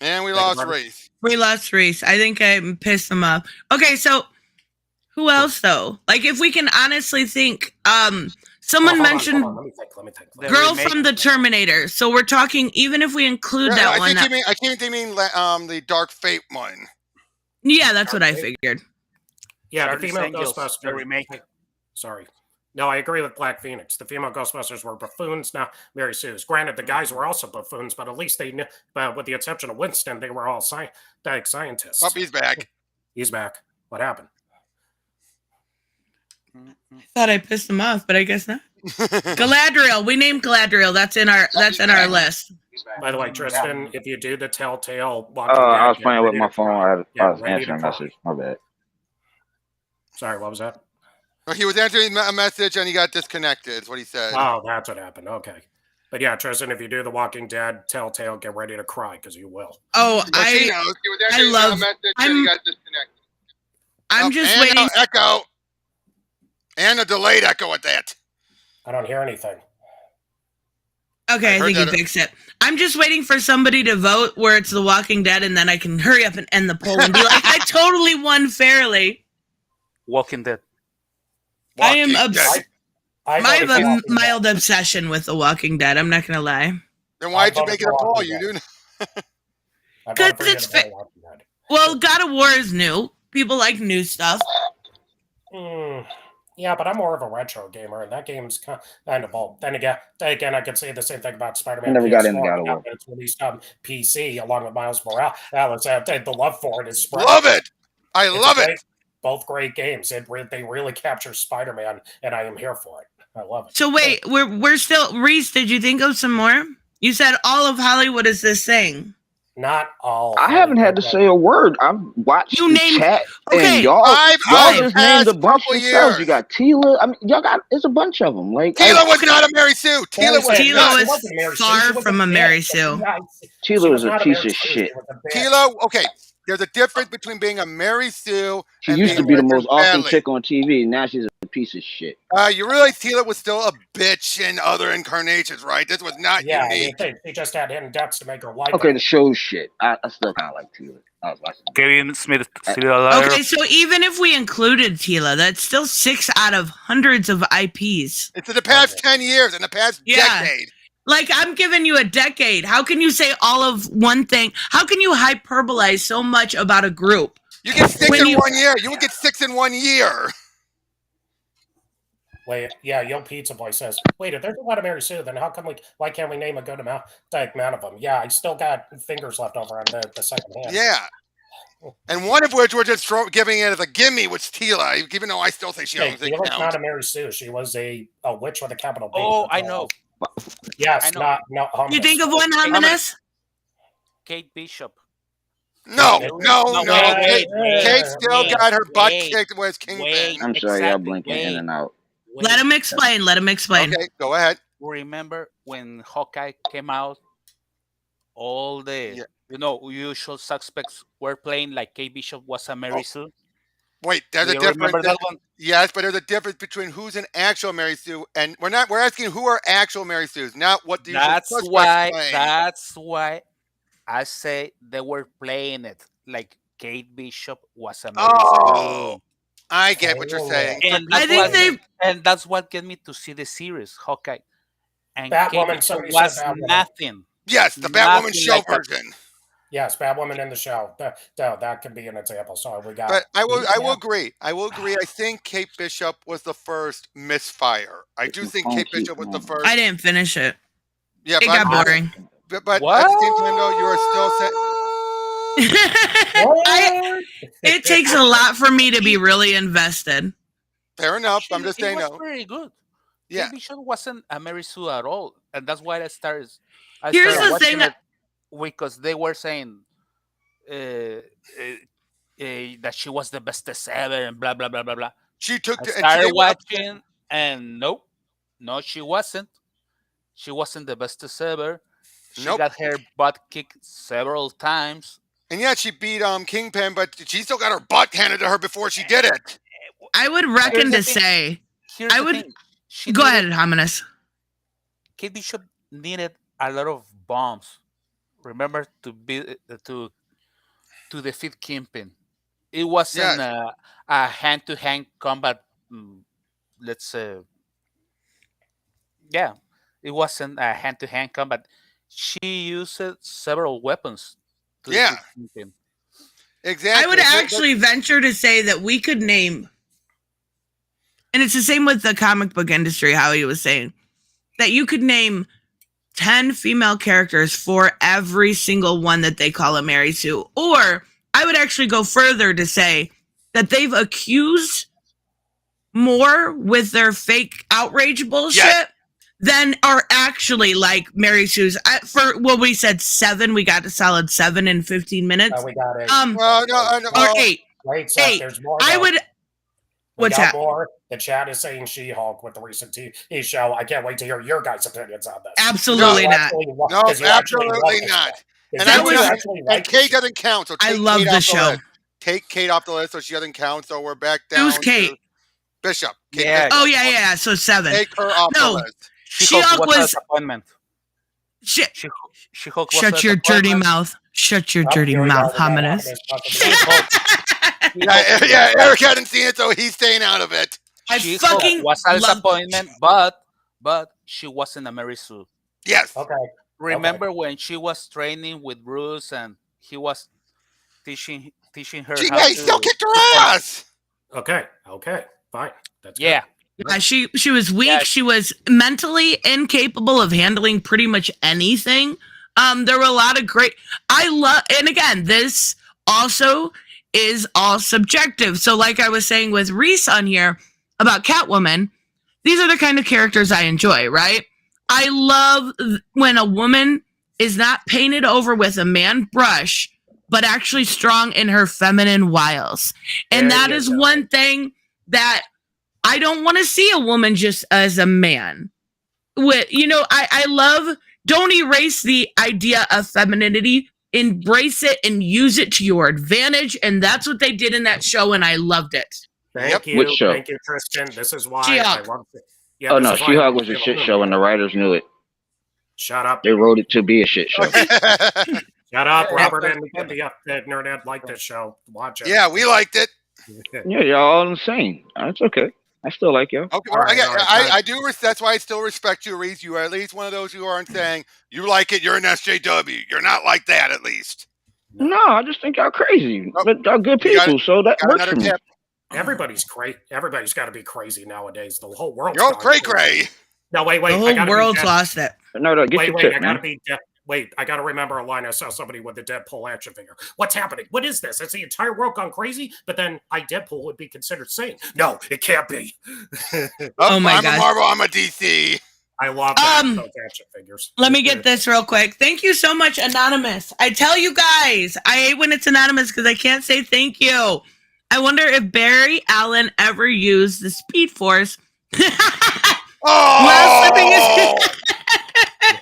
C: And we lost Reese.
B: We lost Reese. I think I pissed them off. Okay, so who else though? Like if we can honestly think, someone mentioned
F: Let me think.
B: Girl from the Terminator. So we're talking, even if we include that one.
C: I think they mean the Dark Fate one.
B: Yeah, that's what I figured.
F: Yeah, the female Ghostbusters
D: the remake.
F: Sorry. No, I agree with Black Phoenix. The female Ghostbusters were buffoons. Now, Mary Sue's. Granted, the guys were also buffoons, but at least they knew, with the exception of Winston, they were all scientists.
C: Oh, he's back.
F: He's back. What happened?
B: I thought I pissed him off, but I guess not. Galadriel. We named Galadriel. That's in our list.
F: By the way, Tristan, if you do the Telltale
E: I was playing with my phone. I was answering a message. My bad.
F: Sorry, what was that?
C: He was answering a message and he got disconnected, is what he said.
F: Oh, that's what happened. Okay. But yeah, Tristan, if you do The Walking Dead, Telltale, get ready to cry because you will.
B: Oh,
C: I love.
B: I'm just waiting.
C: Echo. And a delayed echo at that.
F: I don't hear anything.
B: Okay, I
C: heard
B: think he
C: that-
B: fixed it. I'm just waiting for somebody to vote where it's The Walking Dead, and then I can hurry up and end the poll and be like, I totally won fairly.
D: Walking Dead.
B: I am
C: Walking Dead.
B: I
G: voted
B: have
G: for
B: a
G: Walking Dead.
B: mild obsession with The Walking Dead. I'm not going to lie.
C: Then why'd you
G: voted
C: make it
G: for
C: a poll?
G: Walking
C: You
G: Dead.
C: do.
G: I
B: Because
G: voted for you
B: it's
G: to vote
B: fa-
G: Walking Dead.
B: Well, God of War is new. People like new stuff.
G: Yeah, but I'm more of a retro gamer, and that game's kind of old. Then again, I could say the same thing about Spider-Man.
E: I never got into
G: PS4,
E: God of
G: now
E: War.
G: that it's released on PC along with Miles Morales. The love for it is spread.
C: Love it. I
G: It's
C: love
G: great.
C: it.
G: Both great games. They really capture Spider-Man, and I am here for it. I love it.
B: So wait, we're still Reese. Did you think of some more? You said all of Hollywood is this thing.
G: Not all.
E: I haven't had to say a word. I've watched
B: You
E: the
B: named-
E: chat,
B: okay,
E: and y'all
C: I've
E: just named a
C: passed
E: bunch
C: couple
E: yourselves.
C: years.
E: You got Tila. I mean, y'all got it's a bunch of them. Like
C: Tila was not a Mary Sue. Tila was
B: Tila
C: not.
B: was
G: She wasn't Mary Sue.
B: far
G: She was
B: from a
G: bitch.
B: Mary Sue.
G: She
E: Tila was a
G: not
E: piece
G: Mary
E: of
G: Sue.
E: shit.
G: She was a bitch.
C: Tila, okay. There's a difference between being a Mary Sue
E: She
C: and
E: used
C: being
E: to be the
C: rendered
E: most awesome
C: badly.
E: chick on TV. Now she's a piece of shit.
C: You realize Tila was still a bitch in other incarnations, right? This was not
G: Yeah,
C: unique.
G: she just had hidden depths to make her like
E: Okay, the show's shit. I still kind of like Tila. I was watching.
D: Kevin Smith, still alive.
B: Okay, so even if we included Tila, that's still 6 out of hundreds of IPs.
C: It's in the past 10 years, in the past
B: Yeah.
C: decade.
B: Like, I'm giving you a decade. How can you say all of one thing? How can you hyperbolize so much about a group?
C: You get 6
B: When
C: in
B: you-
C: 1 year. You would get 6 in 1 year.
G: Wait, yeah, Yo Pizza Boy says, wait, if there's a lot of Mary Sue, then why can't we name a good amount of them? Yeah, I still got fingers left over on the second hand.
C: Yeah. And one of which we're just giving it as a gimme, which Tila, even though I still think she
G: Hey,
C: doesn't
G: Tila's
C: count.
G: not a Mary Sue. She was a witch with a capital B.
D: Oh,
G: That's
D: I
G: all.
D: know.
G: Yes,
D: I know.
G: not
B: You
G: hummus.
B: think of one, Hominus?
D: Kate Bishop.
C: No.
D: wait,
C: Kate still
D: wait,
C: got her butt
D: wait,
C: kicked with Kingpin.
D: wait.
E: I'm sorry, y'all blinking in and out.
B: Let him explain. Let him explain.
C: Okay, go ahead.
D: Remember when Hawkeye came out? All the usual suspects were playing like Kate Bishop was a Mary Sue.
C: Wait, there's
D: Do
C: a
D: you
C: difference.
D: remember that one?
C: Yes, but there's a difference between who's an actual Mary Sue and we're asking who are actual Mary Sues, not what the usual
D: That's
C: suspects
D: why.
C: claim.
D: That's why I say they were playing it like Kate Bishop was a Mary
C: Oh,
D: Sue.
C: I get what you're saying.
D: And
B: I think they've.
D: And that's what get me to see the series Hawkeye. And
G: Batwoman,
D: Kate Bishop
G: somebody said
D: was
G: Batwoman.
D: nothing.
C: Yes, the Batwoman
D: Nothing
C: show
D: like that.
C: version.
G: Yes, Batwoman in the show. That could be an example. So we got.
C: But I will agree. I think Kate Bishop was the first misfire. I do think Kate Bishop was the first.
B: I didn't finish it.
C: Yeah,
B: It
C: but,
B: got boring.
C: but at the same time, though, you are still saying.
B: It takes a lot for me to be really invested.
C: Fair enough. I'm just saying,
D: It was
C: no.
D: very good.
C: Yeah.
D: Kate Bishop wasn't a Mary Sue at all, and that's why I started
B: Here's the
D: watching
B: thing.
D: it because they were saying that she was the bestest ever and blah blah blah blah blah.
C: She took.
D: I
C: And
D: started
C: they were upset.
D: watching, and no, she wasn't. She wasn't the bestest ever. She
C: Nope.
D: got her butt kicked several times.
C: And yeah, she beat Kingpin, but she still got her butt handed to her before she did it.
B: I would reckon
D: Here's
B: to
D: the thing.
B: say.
D: Here's
B: I
D: the
B: would-
D: thing. She
B: Go
D: needed-
B: ahead, Hominus.
D: Kate Bishop needed a lot of bombs. Remember to be to defeat Kingpin. It wasn't a hand-to-hand combat. Let's say, yeah, it wasn't a hand-to-hand combat. She used several weapons. To
C: Yeah.
D: defeat Kingpin.
C: Exactly.
B: I would actually venture to say that we could name, and it's the same with the comic book industry, how he was saying, that you could name 10 female characters for every single one that they call a Mary Sue. Or I would actually go further to say that they've accused more with their fake outrage bullshit
C: Yes.
B: than are actually like Mary Sue's. For what we said, 7, we got a solid 7 in 15 minutes.
G: We got 8.
C: Well, no,
B: Or 8.
G: Wait, Seth,
B: 8.
G: there's more.
B: I
G: though.
B: would.
G: We
B: What's
G: got
B: that?
G: more. The chat is saying She-Hulk with the recent TV show. I can't wait to hear your guys' opinions on this.
B: Absolutely
G: You
B: not.
G: actually wa-
C: No,
G: 'cause you actually
C: absolutely
G: love this
C: not.
G: show. 'Cause
C: And
G: you
B: that was-
G: actually like
C: And
G: this
C: Kate
G: show.
C: doesn't count, so
B: I
C: take
B: love
C: Kate
B: the
C: off
B: show.
C: list. Take Kate off the list, so she doesn't count. So we're back down.
B: Who's Kate?
C: to Bishop. Kate
D: Yeah.
C: Bishop.
B: Oh, yeah. So 7.
C: Take her off
B: No.
C: the list.
B: She-Hulk
D: was a
B: was.
D: disappointment.
B: Shit.
D: She-Hulk was
B: Shut your dirty
D: disappointment.
B: mouth. Shut your
G: Oh,
B: dirty
G: here we go.
B: mouth,
G: We got
B: hominis.
G: Hominis talking
D: She-Hulk,
C: Yeah, yeah, Eric hadn't seen it, so he's staying out of it.
B: I
D: She-Hulk
B: fucking
D: was a
B: love
D: disappointment, but she wasn't a Mary Sue.
C: Yes.
G: Okay.
D: Remember when she was training with Bruce and he was teaching her
C: She,
D: how
C: yeah,
D: to
C: he still kicked her ass.
F: Okay, fine. That's
D: Yeah.
B: Yeah, she was weak.
D: Yeah.
B: She was mentally incapable of handling pretty much anything. There were a lot of great. I love, and again, this also is all subjective. So, like I was saying with Reese on here about Catwoman, these are the kind of characters I enjoy. Right? I love when a woman is not painted over with a man brush, but actually strong in her feminine wiles, and
F: There
B: that
F: you
B: is
F: go.
B: one thing that I don't want to see a woman just as a man. With I love, don't erase the idea of femininity, embrace it and use it to your advantage, and that's what they did in that show, and I loved it.
F: Thank you.
E: Which show?
F: Thank you, Tristan. This is why
B: She-Hulk.
F: I love it. Yeah,
E: Oh
F: this
E: no,
F: is why I
E: She-Hulk
F: love
E: was a
F: Taylor
E: shit
F: Moon.
E: show, and the writers knew it.
F: Shut up.
E: They wrote it to be a shit show.
F: Shut up,
D: Yeah,
F: Robert
D: yeah.
F: and the Nerdhead like this show. Watch it.
C: Yeah, we liked it.
E: Yeah, y'all all the same. It's okay. I still like y'all.
C: Okay,
F: All right,
C: I do. That's why I still respect you, Reese. You are at least one of those who aren't saying you like it. You're an SJW. You're not like that, at least.
E: No, I just think y'all crazy,
C: Nope.
E: but y'all good
C: You got
E: people, so that
C: Got
E: works
C: another
E: for me.
C: tip.
F: Everybody's crazy. Everybody's got to be crazy nowadays. The whole world's
C: You're all
F: gone
C: cray
F: crazy.
C: gray.
F: No, wait.
B: The
F: I
B: whole
F: gotta
B: world's
F: be
B: lost it.
E: No, get your
F: Wait,
E: tip,
F: I
E: man.
F: gotta be. Wait, I gotta remember a line I saw somebody with the Deadpool action figure. What's happening? What is this? Is the entire world gone crazy? But then Deadpool would be considered sane. No, it can't be.
B: Oh my
C: I'm
B: God.
C: a Marvel. I'm a DC.
F: I love that,
B: Um,
F: those action figures.
B: Let me get this real quick. Thank you so much, Anonymous. I tell you guys, I hate when it's anonymous because I can't say thank you. I wonder if Barry Allen ever used the Speed Force. While slipping
C: Oh,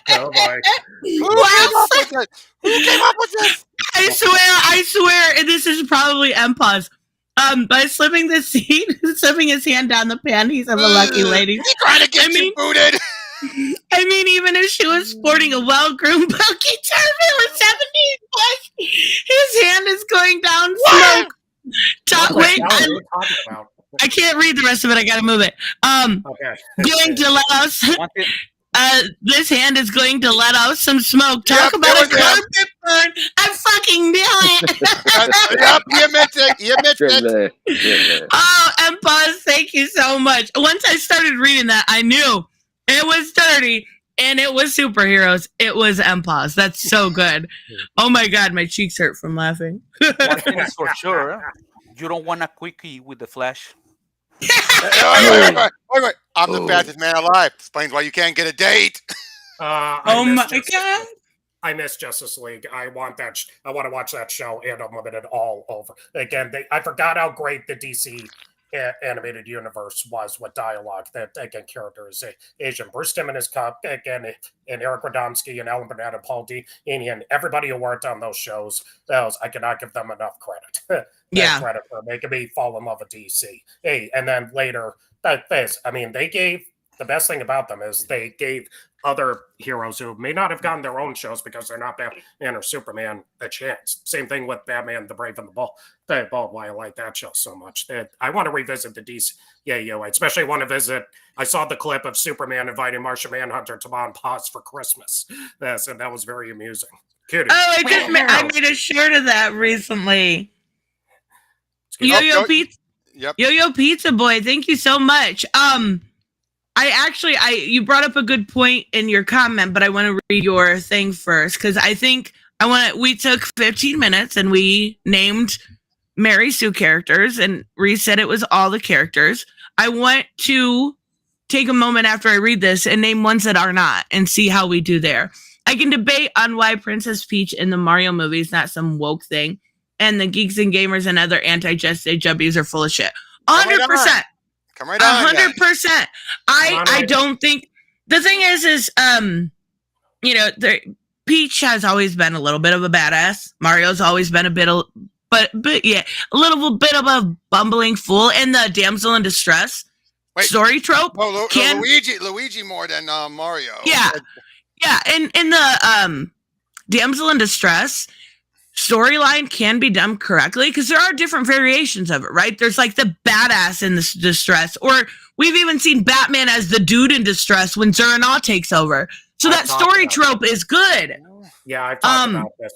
F: Oh boy.
C: who came up with it? Who came up with this?
B: I swear, and this is probably Empause. By slipping slipping his hand down the panties of a lucky lady.
C: He trying to get
B: I
C: you
B: mean-
C: booted.
B: I mean, even if she was sporting a well-groomed bulky turban with 70s plus, his hand is going down smoke. Wait,
F: What are you talking about?
B: I can't read the rest of it. I gotta move it.
F: Okay.
B: Going to let us.
D: One thing,
B: This hand is going to let out some smoke. Talk
C: Yep,
B: about a
C: it was him.
B: carpet burn. I fucking knew it.
C: Yep, he admits it. He admits
E: Good
C: it.
E: man. Good man.
B: Oh, Empause, thank you so much. Once I started reading that, I knew it was dirty and it was superheroes. It was Empause. That's so good. Oh my God, my cheeks hurt from laughing.
D: one thing is for sure, you don't want a quickie with the Flash.
C: Wait. I'm the
E: Oh.
C: fastest man alive. Explains why you can't get a date.
B: Oh my God.
F: I miss Justice League. I want that. I want to watch that show and Unlimited all over again. I forgot how great the DC animated universe was with dialogue. That again, character is Asian. Bruce Timm and his cop again, and Eric Radomski and Alan Burnett and Paul Dini and everybody who worked on those shows. I cannot give them enough credit.
B: Yeah.
F: Credit for making me fall in love with DC. Hey, and then later, they gave. The best thing about them is they gave other heroes who may not have gotten their own shows because they're not Batman or Superman a chance. Same thing with Batman, the Brave and the Bold. Why I like that show so much. I want to revisit the DC. Yeah, I especially want to visit. I saw the clip of Superman inviting Martian Manhunter to Monpause for Christmas. And that was very amusing. Cutie.
B: Oh, I made a shirt of that recently. Yo-Yo Pizza.
C: Yep.
B: Yo-Yo Pizza Boy, thank you so much. You brought up a good point in your comment, but I want to read your thing first because I think we took 15 minutes and we named Mary Sue characters and Reese said it was all the characters. I want to take a moment after I read this and name ones that are not and see how we do there. I can debate on why Princess Peach in the Mario movie is not some woke thing and the geeks and gamers and other anti-JWs are full of shit. 100%.
C: Come right on.
B: 100%. I don't think the thing is Peach has always been a little bit of a badass. Mario's always been a little bit of a bumbling fool, and the damsel in distress story trope.
C: Luigi more than Mario.
B: Yeah. Yeah, in the damsel in distress storyline can be done correctly because there are different variations of it, right? There's like the badass in this distress, or we've even seen Batman as the dude in distress when Zeranaw takes over. So that story trope is good.
G: Yeah, I've talked about this.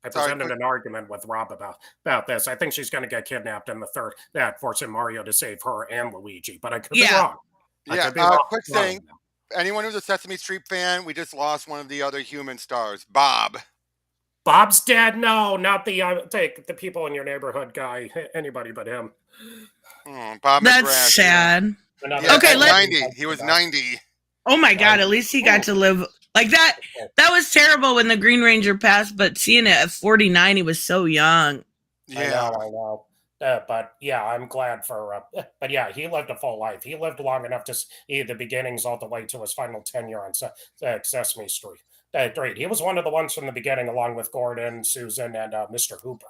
G: I presented an argument with Rob about this. I think she's going to get kidnapped in the third, that forcing Mario to save her and Luigi, but I could be wrong.
C: Quick thing. Anyone who's a Sesame Street fan, we just lost one of the other human stars, Bob.
G: Bob's dead? No, not the people in your neighborhood guy. Anybody but him.
C: Oh, Bob
B: That's
C: McGrath,
B: sad.
C: Yeah, okay, 90. He was 90.
B: Oh my God! At least he got to live like that. That was terrible when the Green Ranger passed, but seeing it at 49, he was so young.
G: Yeah, I know. But yeah, I'm glad for. But yeah, he lived a full life. He lived long enough to see the beginnings all the way to his final tenure on Sesame Street. Great. He was one of the ones from the beginning, along with Gordon, Susan, and Mr. Hooper.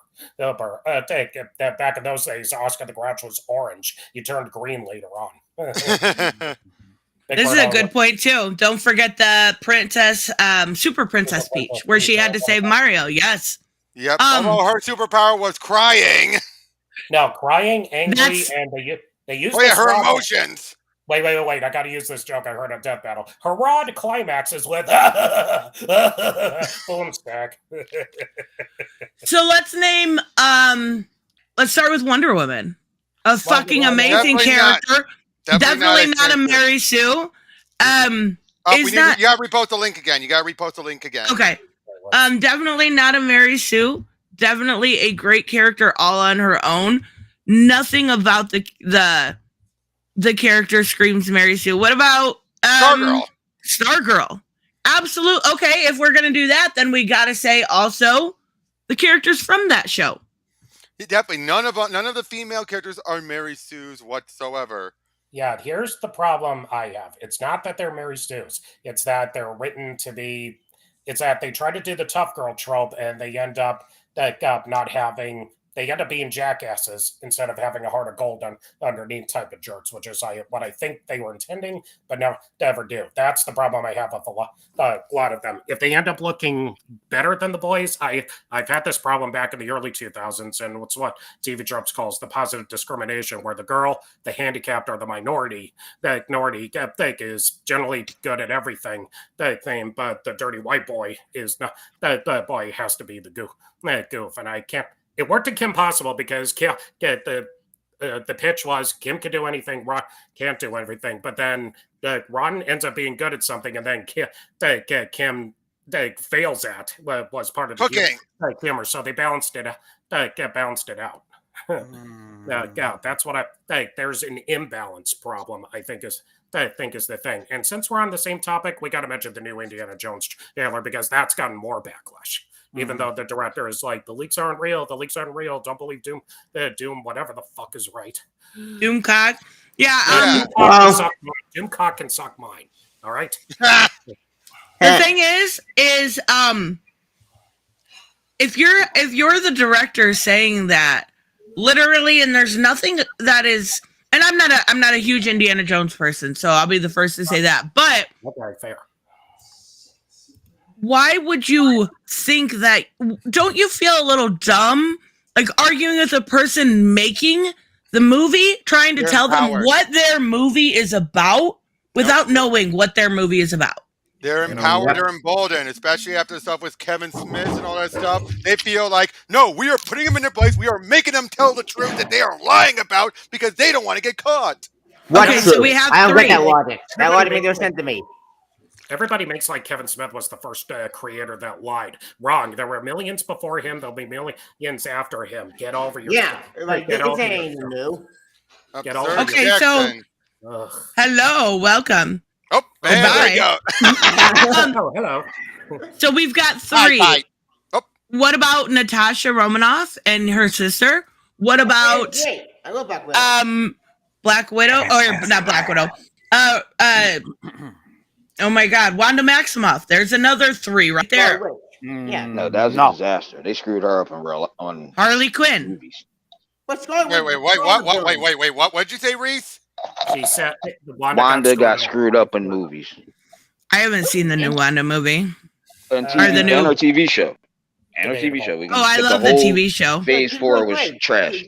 G: Back in those days, Oscar the Grouch was orange. He turned green later on.
B: This is a good point too. Don't forget the princess, super princess speech where she had to save Mario. Yes.
C: Yep. Although her superpower was crying.
G: No, crying, angry, and they used
C: her emotions.
G: Wait. I got to use this joke I heard on Death Battle. Her rod climaxes with boom stack.
B: So let's name, let's start with Wonder Woman. A fucking amazing character. Definitely not a Mary Sue.
C: You gotta repost the link again.
B: Okay. Definitely not a Mary Sue. Definitely a great character all on her own. Nothing about the character screams Mary Sue. What about Stargirl? Absolute. Okay, if we're gonna do that, then we gotta say also the characters from that show.
C: Definitely none of the female characters are Mary Sue's whatsoever.
G: Yeah, here's the problem I have. It's not that they're Mary Sue's. It's that they're written to be. It's that they try to do the tough girl trope, and they end up not having. They end up being jackasses instead of having a heart of gold underneath type of jerks, which is what I think they were intending, but never do. That's the problem I have with a lot of them. If they end up looking better than the boys, I've had this problem back in the early 2000s, and it's what TV tropes calls the positive discrimination, where the girl, the handicapped, or the minority, is generally good at everything, but the dirty white boy is not. The boy has to be the goof, and I can't. It worked in Kim Possible because the pitch was Kim can do anything, Ron can't do everything. But then Ron ends up being good at something, and then Kim fails at was part of the humor. So they balanced it out. Yeah, that's what I think. There's an imbalance problem, I think is the thing. And since we're on the same topic, we got to mention the new Indiana Jones trailer because that's gotten more backlash. Even though the director is like, the leaks aren't real. Don't believe Doom. Doom, whatever the fuck is right.
B: Doomcock. Yeah.
G: Doomcock can suck mine. All right.
B: The thing is if you're the director saying that literally, and there's nothing that is, and I'm not a huge Indiana Jones person, so I'll be the first to say that. But
G: okay, fair.
B: Why would you think that? Don't you feel a little dumb, like arguing with a person making the movie, trying to tell them what their movie is about without knowing what their movie is about?
C: They're empowered, they're emboldened, especially after the stuff with Kevin Smith and all that stuff. They feel like, no, we are putting them in their place. We are making them tell the truth that they are lying about because they don't want to get caught.
H: What's true? So we have I don't get that logic. That logic makes no sense to me.
G: Everybody makes like Kevin Smith was the first creator that lied. Wrong. There were millions before him. There'll be millions after him. Get over your
H: like this ain't new.
G: Get over
B: okay, so hello, welcome.
C: Oh, there you go.
G: Hello.
B: So we've got three.
C: Bye. Oh.
B: What about Natasha Romanoff and her sister? What about
H: I love Black Widow.
B: Black Widow, or not Black Widow? Oh my God, Wanda Maximoff. There's another three right there.
E: Yeah, no, that was a disaster. They screwed her up on
B: Harley Quinn.
E: Movies.
H: What's going on?
C: Wait, what? What did you say, Reese?
G: She said
E: Wanda got screwed up in movies.
B: I haven't seen the new Wanda movie.
E: And
B: Or the
E: TV
B: new-
E: and our TV show. And our TV
G: Debatable.
E: show. We can,
B: Oh, I
E: but
B: love
E: the
B: the
E: whole
B: TV show.
E: Phase 4 was trash.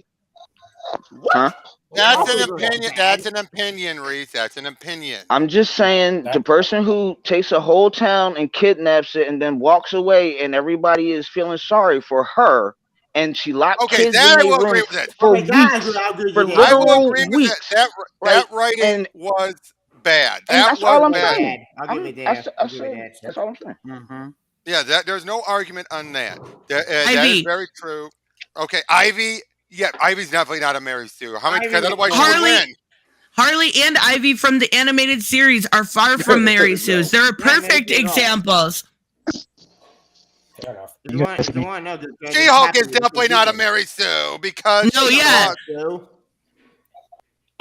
E: Huh?
C: That's
H: Okay,
C: an
H: well,
C: opinion.
H: bad.
C: That's an opinion, Reese. That's an opinion.
E: I'm just saying, the person who takes a whole town and kidnaps it and then walks away, and everybody is feeling sorry for her, and she locked
C: Okay,
E: kids
C: that
E: in
C: I
E: their
C: will agree
E: room
C: with it.
E: for
H: Okay, that
E: weeks,
H: I'll agree
E: for
H: with you.
C: I will
E: literal
C: agree with
E: weeks.
C: that. That
E: Like,
C: writing
E: and
C: was bad.
E: and
C: That
E: that's
C: was
E: all I'm
C: bad.
E: saying.
H: I'll give it there.
E: That's all I'm saying.
D: Mm-hmm.
C: Yeah, there's no argument on that. That is
B: Ivy.
C: very true. Okay, Ivy. Yeah, Ivy's definitely not a Mary Sue. How many? Because
H: Ivy-
C: otherwise she would
B: Harley-
C: win.
B: Harley and Ivy from the animated series are far from Mary Sue's. They're perfect
H: Mary Sue at all.
B: examples.
G: Fair enough.
H: If you want to know,
C: She-Hulk is definitely not a Mary Sue because
B: No,
C: she's
B: yeah.
C: lost.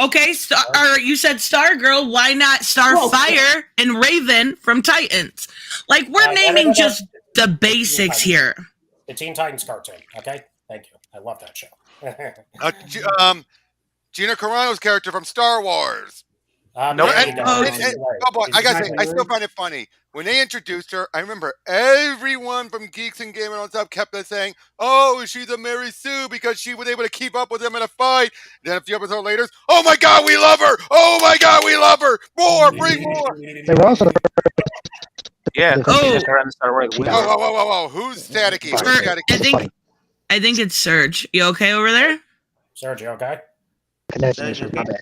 B: Okay, or you said Stargirl. Why not Starfire and Raven from Titans? Like, we're naming just the basics here.
G: The Teen Titans cartoon. Okay, thank you. I love that show.
C: Gina Carano's character from Star Wars.
D: Nope.
C: Oh boy, I gotta say, I still find it funny when they introduced her. I remember everyone from Geeks and Gaming on stuff kept on saying, "Oh, she's a Mary Sue because she was able to keep up with them in a fight." Then a few episodes later, "Oh my God, we love her! Oh my God, we love her! More, bring more!"
I: They were also
D: Yeah,
B: Oh.
D: Gina Carano's a right winner.
C: Whoa! Who's staticky? Who's
B: Sure.
C: staticky?
B: I think it's Serge. You okay over there?
G: Sergio, okay?
I: connection issues. My bad.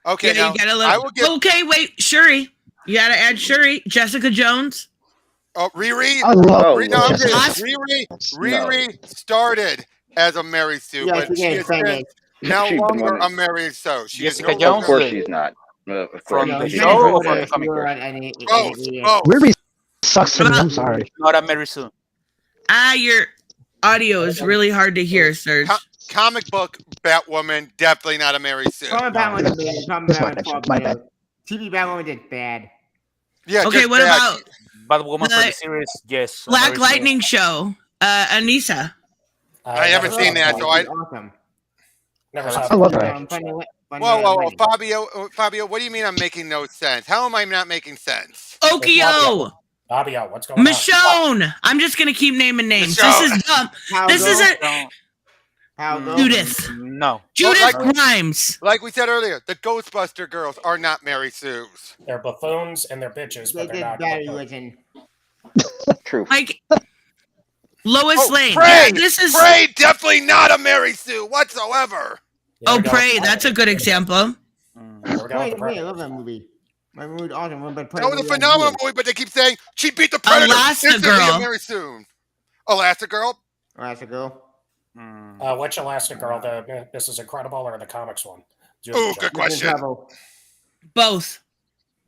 C: Okay,
B: Yeah,
C: now
B: you gotta
C: I will give.
B: Okay, wait, Shuri. You gotta add Shuri. Jessica Jones.
C: Oh, Riri.
I: I love
C: Riri, no, I'm
I: Jessica
C: kidding. Riri started as a Mary Sue,
H: Yeah,
C: but
H: she
C: she
H: is
C: is
H: famous.
C: now
E: She's
C: longer
E: one-
C: a Mary Sue. She is
D: Jessica
C: no
D: Jones?
C: longer.
E: Of course she's not. Of course
D: From
H: No,
D: the
H: she's
D: show
H: not
D: or
H: a
D: from the
H: Mary
D: comic
H: Sue
D: book?
H: or any-
C: Both.
I: Riri sucks to me. I'm sorry.
D: Not a Mary Sue.
B: Your audio is really hard to hear, Serge.
C: Comic book Batwoman, definitely not a Mary Sue.
H: Comic Batwoman is bad. Comic
I: This is my
H: Batwoman
I: connection.
H: fought
I: My
H: better.
I: bad.
H: TV Batwoman is bad.
C: Yeah.
B: Okay,
C: just
B: what
C: bad.
B: about
D: Batwoman for
B: The
D: the series, yes. a
B: Black
D: Mary Sue.
B: Lightning show? Anissa.
C: I haven't
G: never
C: seen
G: saw
C: that,
G: it.
C: so I.
H: Awesome.
G: Never saw
I: I love
G: it.
I: that.
C: Whoa, Fabio, what do you mean I'm making no sense? How am I not making sense?
B: Okio.
G: Fabio, what's going on?
B: Michonne. I'm just gonna keep naming names.
C: Michonne.
B: This is dumb.
H: How
B: This
H: go?
B: isn't
D: No,
H: How go?
B: Judith.
D: no.
B: Judith
C: like-
B: Grimes.
C: Like we said earlier, the Ghostbuster girls are not Mary Sues.
G: They're buffoons and they're bitches,
H: They
G: but they're
H: did
G: not.
H: bad
G: buffoons.
H: religion.
E: True.
B: Like Lois Lane.
C: Prey!
B: This is
C: Prey, definitely not a Mary Sue whatsoever.
G: Yeah,
B: Oh,
G: we go.
B: Prey. That's a good example.
G: Here we go with the
H: I
G: Prey.
H: love that movie. My movie awesome. But
C: That was a phenomenal movie, but they keep saying she beat the Predator. Instantly
B: Elastigirl.
C: a Mary Sue. Elastigirl?
H: Elastigirl.
G: Which Elastigirl? This is Incredible or the comics one?
C: Ooh, good question.
B: Both.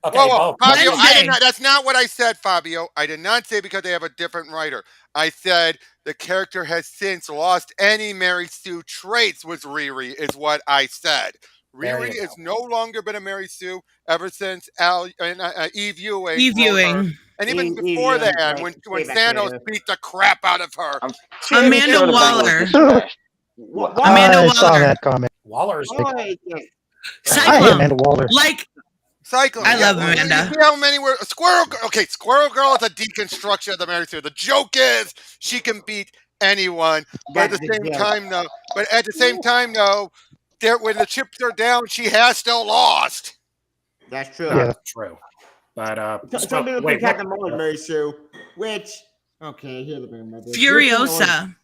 G: Okay,
C: Whoa,
G: both.
C: Fabio,
B: Wednesday.
C: that's not what I said, Fabio. I did not say because they have a different writer. I said the character has since lost any Mary Sue traits with Riri, is what I said.
G: There
C: Riri
G: you
C: has
G: go.
C: no longer been a Mary Sue ever since Eve Ewing.
B: Eve
C: wrote her.
B: Ewing.
C: And even
H: Eve
C: before
H: Ewing,
C: that,
H: right,
C: when
H: way back
C: Thanos
H: there.
C: beat the crap out of her.
B: Amanda Waller.
E: Amanda
B: Amanda
I: I saw
B: Waller.
I: that comment.
G: Waller's.
H: Oh, yes.
I: I hate Amanda
B: Cyclone.
I: Waller.
B: Like,
C: Cyclone.
B: I love
C: well,
B: Amanda.
C: You see how many were Squirrel Girl? Okay, Squirrel Girl is a deconstruction of the Mary Sue. The joke is she can beat anyone, but at
H: That's
C: the
H: the
C: same
H: joke.
C: time, though. But at the same time, though, when the chips are down, she has still lost.
H: That's true.
I: Yeah.
G: True. But
H: Some people
G: wait,
H: pick out the most Mary Sue, which okay, here the remember.
B: Furiosa.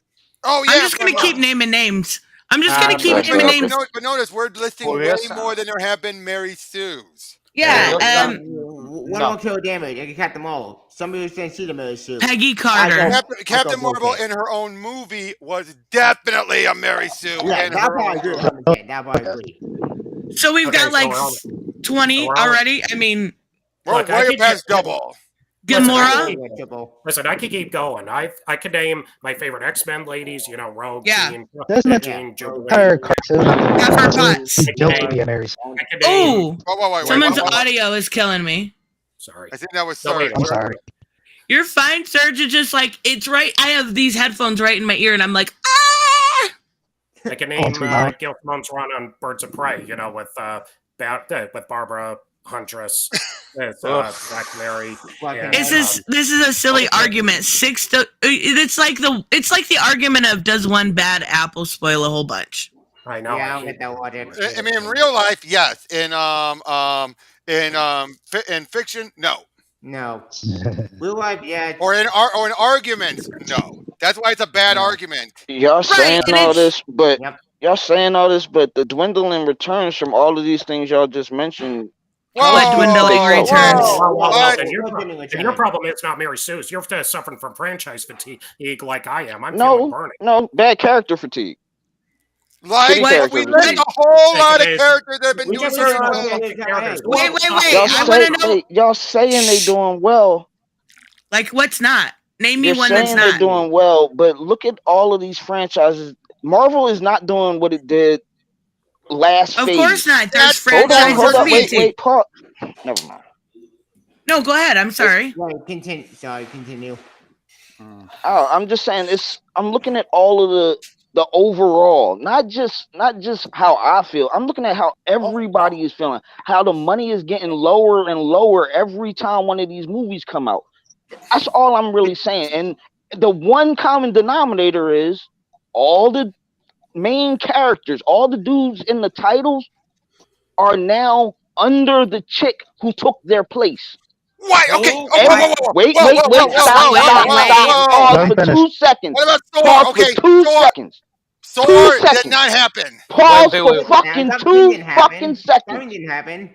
C: Oh yeah,
B: I'm just gonna keep naming names. I'm just gonna keep
D: but-
B: naming names.
C: But notice we're listing way
D: Furiosa.
C: more than there have been Mary Sues.
B: Yeah.
H: One
D: No.
H: won't kill damage. I can cut them all. Somebody who didn't see the Mary Sue.
B: Peggy Carter.
C: Captain
H: go
C: Marvel
H: bullshit.
C: in her own movie was definitely a Mary Sue.
H: Yeah,
C: in
H: that
C: her
H: part I
C: own
H: agree.
C: movie.
H: 100%. That part I agree.
B: So we've
G: Okay,
B: got like
G: so
B: 20
G: we're all-
B: already. I mean,
C: We're
G: Look, I
C: way
G: could
C: past
G: get-
C: double.
B: Gamora.
G: Listen, I could keep going. I could name my favorite X-Men ladies. You know, Rogue,
B: Yeah.
G: Jean,
I: Doesn't it-
G: Jean, Jubilee.
I: Entire cartoon.
B: Pepper Potts.
I: It's guilty to be a Mary Sue.
G: I could name.
B: Oh,
C: Wait,
B: someone's
C: what?
B: audio is killing me.
G: Sorry.
C: I think that was
G: No, wait,
C: Serge.
I: I'm sorry.
B: You're fine, Serge. It's just like, it's right. I have these headphones right in my ear, and I'm like, ah!
G: I can name
I: too loud.
G: Gil Simone's run on Birds of Prey. You know, with Barbara Huntress. It's
D: Ugh.
G: Black Mary.
H: Fucking
G: and,
B: This is a silly argument. It's like the argument of does one bad apple spoil a whole bunch?
G: I know.
H: Yeah, I
G: I
H: don't
G: hate
H: get that logic.
C: I mean, in real life, yes. In fiction, no.
H: No. Real life, yeah.
C: Or in arguments, no. That's why it's a bad argument.
E: Y'all saying
B: and
E: all
B: it's-
E: this, but
H: Yep.
E: y'all saying all this, but the dwindling returns from all of these things y'all just mentioned.
B: What dwindling returns?
G: Well, then
H: What?
G: your problem is not Mary Sue's. You're suffering from franchise fatigue like I am. I'm feeling burning.
E: No, bad character fatigue.
C: Like,
E: Shitty character
C: we
E: fatigue.
C: like a whole lot of characters that have been
H: We
C: doing
H: just
C: very
H: heard
C: well.
B: Wait.
E: Y'all
B: I want to know.
E: y'all saying they doing well.
B: Like, what's not? Name me
E: You're
B: one that's
E: saying they're
B: not.
E: doing well, but look at all of these franchises. Marvel is not doing what it did last
B: Of
E: phase.
B: course not. There's
E: Hold
B: franchises.
E: on. Wait, Paul. Never mind.
B: No, go ahead. I'm sorry.
H: Right, continue. Sorry, continue.
E: Oh, I'm just saying I'm looking at all of the overall, not just how I feel. I'm looking at how everybody is feeling, how the money is getting lower and lower every time one of these movies come out. That's all I'm really saying. And the one common denominator is all the main characters, all the dudes in the titles are now under the chick who took their place.
C: Why? Okay.
E: Wait,
C: Stop.
E: Pause for 2 seconds.
C: What about Thor?
E: Pause
C: Okay,
E: for 2 seconds.
C: Thor
E: 2
C: did
E: seconds.
C: not happen.
E: Pause
D: Wait,
E: for
D: wait.
E: fucking
H: That
E: 2
H: didn't happen.
E: fucking seconds.
H: That didn't happen.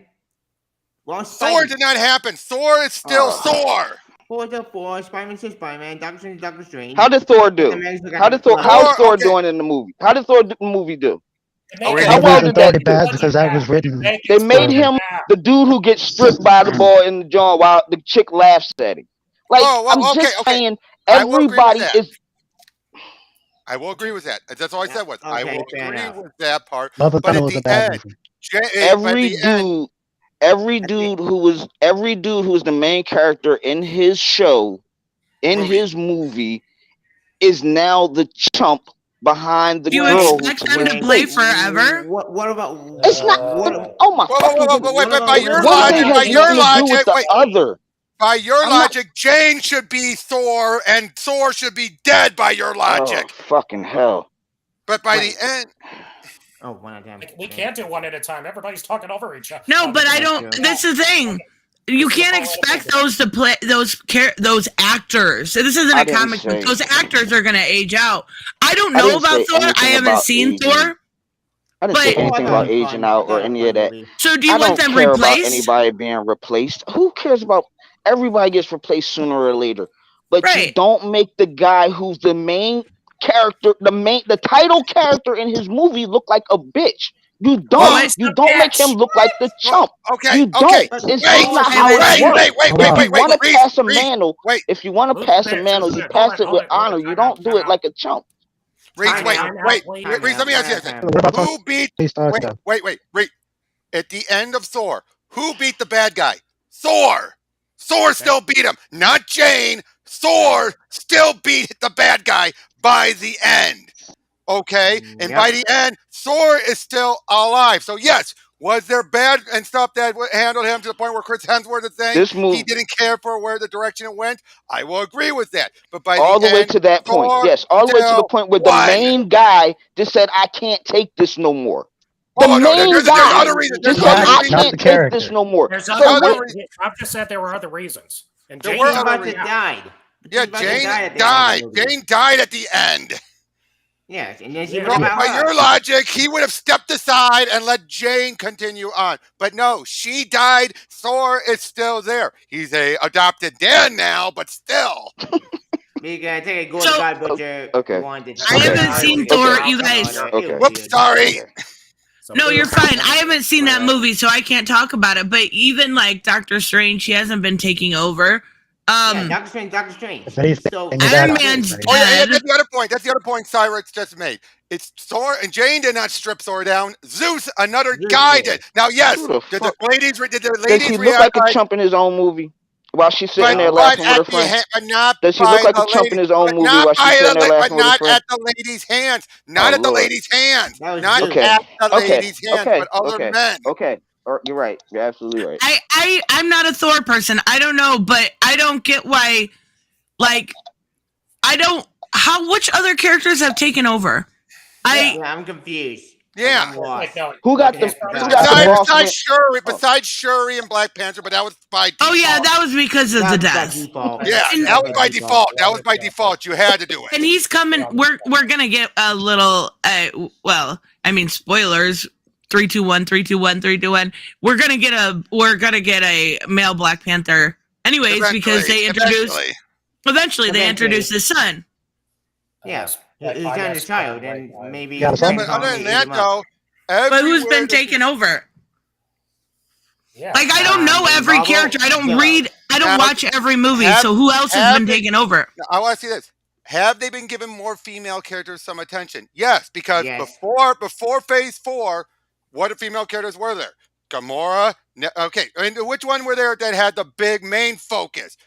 H: Well,
C: Thor did not happen. Thor is still Thor.
H: Four, Spider-Man to Spider-Man, Doctor Strange, Doctor Strange.
E: How did Thor do? How's Thor
C: okay.
E: doing in the movie? How did Thor movie do?
C: Okay.
E: How well did that
I: Thought it
E: do?
I: bad because that was written.
E: They made him the dude who gets stripped by the ball in the jaw while the chick laughs at him. Like, I'm just saying, everybody is.
C: I will agree with that. That's all I said was I will
H: fair
C: agree
H: enough.
C: with that part.
I: Love
C: But
I: Thunder
C: at
I: was a
C: the
I: bad
C: end,
I: movie.
E: Every dude who was the main character in his show, in his movie, is now the chump behind the
B: Do you
E: girl.
B: expect them to play forever?
H: What about?
E: It's not. Oh my fucking goodness.
C: Wait, but by your
E: One thing
C: logic,
E: has nothing to do with the other.
C: By your
E: I'm not-
C: logic, Jane should be Thor and Thor should be dead by your logic.
E: Oh, fucking hell.
C: But by the end,
H: Oh, one at a time.
G: We can't do one at a time. Everybody's talking over each other.
B: No, but I don't. That's the thing. You can't expect those to play those actors. This isn't
E: I
B: a
E: didn't
B: comic book.
E: say-
B: Those actors are gonna age out. I don't
E: I
B: know
E: didn't
B: about
E: say
B: Thor. I
E: anything
B: haven't
E: about
B: seen
E: aging.
B: Thor.
E: I didn't say
B: But-
E: anything about aging out or any of that.
B: So do you
E: I
B: want
E: don't
B: them
E: care about
B: replaced?
E: anybody being replaced. Who cares about everybody gets replaced sooner or later? But you
B: Right.
E: don't make the guy who's the main character, the title character in his movie look like a bitch. You don't.
B: Well, it's
E: you
B: a
E: don't make
B: bitch.
E: him look like the chump.
C: okay,
E: You don't.
C: okay.
E: It's
C: Wait,
E: not how it
B: wait,
E: works.
C: wait,
E: If you want to
C: Reese,
E: pass a
C: Reese,
E: mantle,
C: wait.
E: if you want to pass a mantle, you pass it with honor. You don't do it like a chump.
C: Reese,
H: Time
C: wait,
H: out,
C: wait,
H: time
C: Reese, let me
H: out,
C: ask you
H: time
C: this.
H: out.
I: What about
C: Who beat,
I: Tony Stark?
C: wait, Reese, at the end of Thor, who beat the bad guy? Thor. Thor still beat him, not Jane. Thor still beat the bad guy by the end. Okay? And by the end, Thor is still alive. So yes, was there bad and stuff that handled him to the point where Chris Hemsworth is saying he didn't care for where the direction it went? I will agree with that. But by
E: all the way
C: end,
E: to that point,
C: Thor
E: yes, all the way to the
C: still
E: point where the
C: won.
E: main guy just said, "I can't take this no more."
C: Oh,
E: The
C: no,
E: main
C: there's
E: guy
C: other reasons.
E: just
C: There's
E: said,
C: other
E: "I
C: reasons.
I: Not
E: can't
I: the
E: take
I: character.
E: this no more."
G: There's
E: So
G: other
E: what?
G: reasons. I've just said there were other reasons. And
C: There
G: Jane
C: were
H: He's
C: other
H: about to
C: reasons.
H: die.
C: Yeah,
H: He's about to
C: Jane
H: die at the end
C: died.
H: of the movie.
C: Jane died at the end.
H: Yes, and then she
G: Yeah.
H: went
C: So
H: about
C: by
H: her.
C: your logic, he would have stepped aside and let Jane continue on. But no, she died. Thor is still there. He's a adopted dad now, but still.
H: You gotta take a gold
B: So-
H: God butcher.
E: Okay.
B: I haven't seen Thor, you guys.
E: Okay.
C: Whoops, sorry.
B: No, you're fine. I haven't seen that movie, so I can't talk about it. But even like Doctor Strange, he hasn't been taking over.
H: Yeah, Doctor Strange.
I: If anything,
H: So
I: it's
B: Iron
I: bad.
B: Man's
C: Oh, yeah,
B: dead.
C: that's the other point. That's the other point Cyrus just made. It's Thor and Jane did not strip Thor down. Zeus, another
H: Zeus
C: guy
H: did.
C: did. Now, yes,
E: Who the
C: did the
E: fuck-
C: ladies
E: Does he look like a chump in his own movie while she's sitting there laughing with her friend? Does he look like a chump in his own movie while she's sitting there laughing with her
C: not
E: friend?
C: at the lady's hands. Not
E: Oh,
C: at the
E: Lord.
C: lady's hands.
H: That was
C: Not
H: Zeus.
E: Okay.
C: at the
E: Okay.
C: lady's hands,
E: Okay.
C: but other
E: Okay.
C: men.
E: Okay.
I: You're right. You're absolutely right.
B: I'm not a Thor person. I don't know, but I don't get why. Like, I don't. Which other characters have taken over?
H: Yeah, I'm confused.
C: Yeah.
I: Who got the
C: besides Shuri and Black Panther, but that was by default.
B: Oh yeah, that was because of the death.
C: Yeah, that was by default. That was by default. You had to do it.
B: And he's coming. We're gonna get a little. Well, I mean, spoilers. 3, 2, 1, 3, 2, 1, 3, 2, 1. We're gonna get a male Black Panther, anyways, because they introduced. Eventually, they introduced his son.
H: Yeah, he's got his child, and maybe.
I: Yeah,
C: but other than that, though,
B: but who's been taken over?
G: Yeah.
B: Like, I don't know every character. I don't read. I don't watch every movie. So who else has been taken over?
C: I want to see this. Have they been given more female characters some attention? Yes, because before Phase 4, what female characters were there? Gamora. Okay, and which one were there that had the big main focus?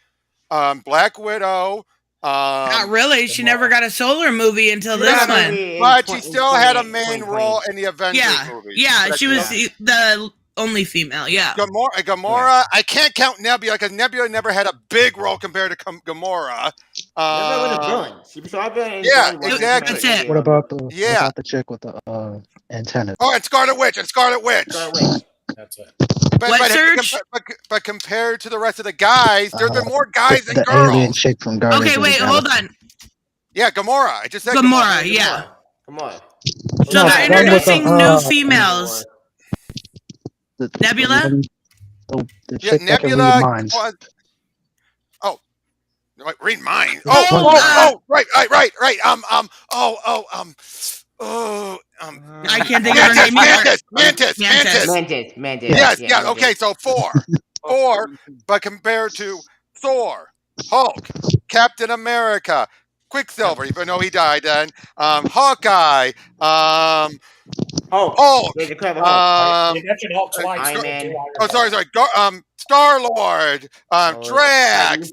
C: Black Widow.
B: Not really. She never got a solar movie until this one.
C: But she still had a main role in the Avengers movie.
B: Yeah, she was the only female. Yeah.
C: Gamora. I can't count Nebula because Nebula never had a big role compared to Gamora.
H: Nebula was a villain. She was a villain.
C: Yeah, exactly.
B: That's it.
I: What about the chick with the antenna?
C: Oh, and Scarlet Witch.
G: That's it.
C: But compared to the rest of the guys, there's been more guys than
I: the
C: girls.
I: Alien chick from Guardians.
B: Okay, wait, hold on.
C: Yeah, Gamora. I just said
B: Gamora. Yeah.
H: Gamora.
B: So they're introducing new females. Nebula.
I: The chick that can read minds.
C: Read minds. Right.
B: I can't think of her name either.
C: Mantis. Yes. Okay, so 4, but compared to Thor, Hulk, Captain America, Quicksilver, even though he died then, Hawkeye, Hulk.
G: You mentioned Hulk twice.
C: Sorry. Star-Lord, Drax,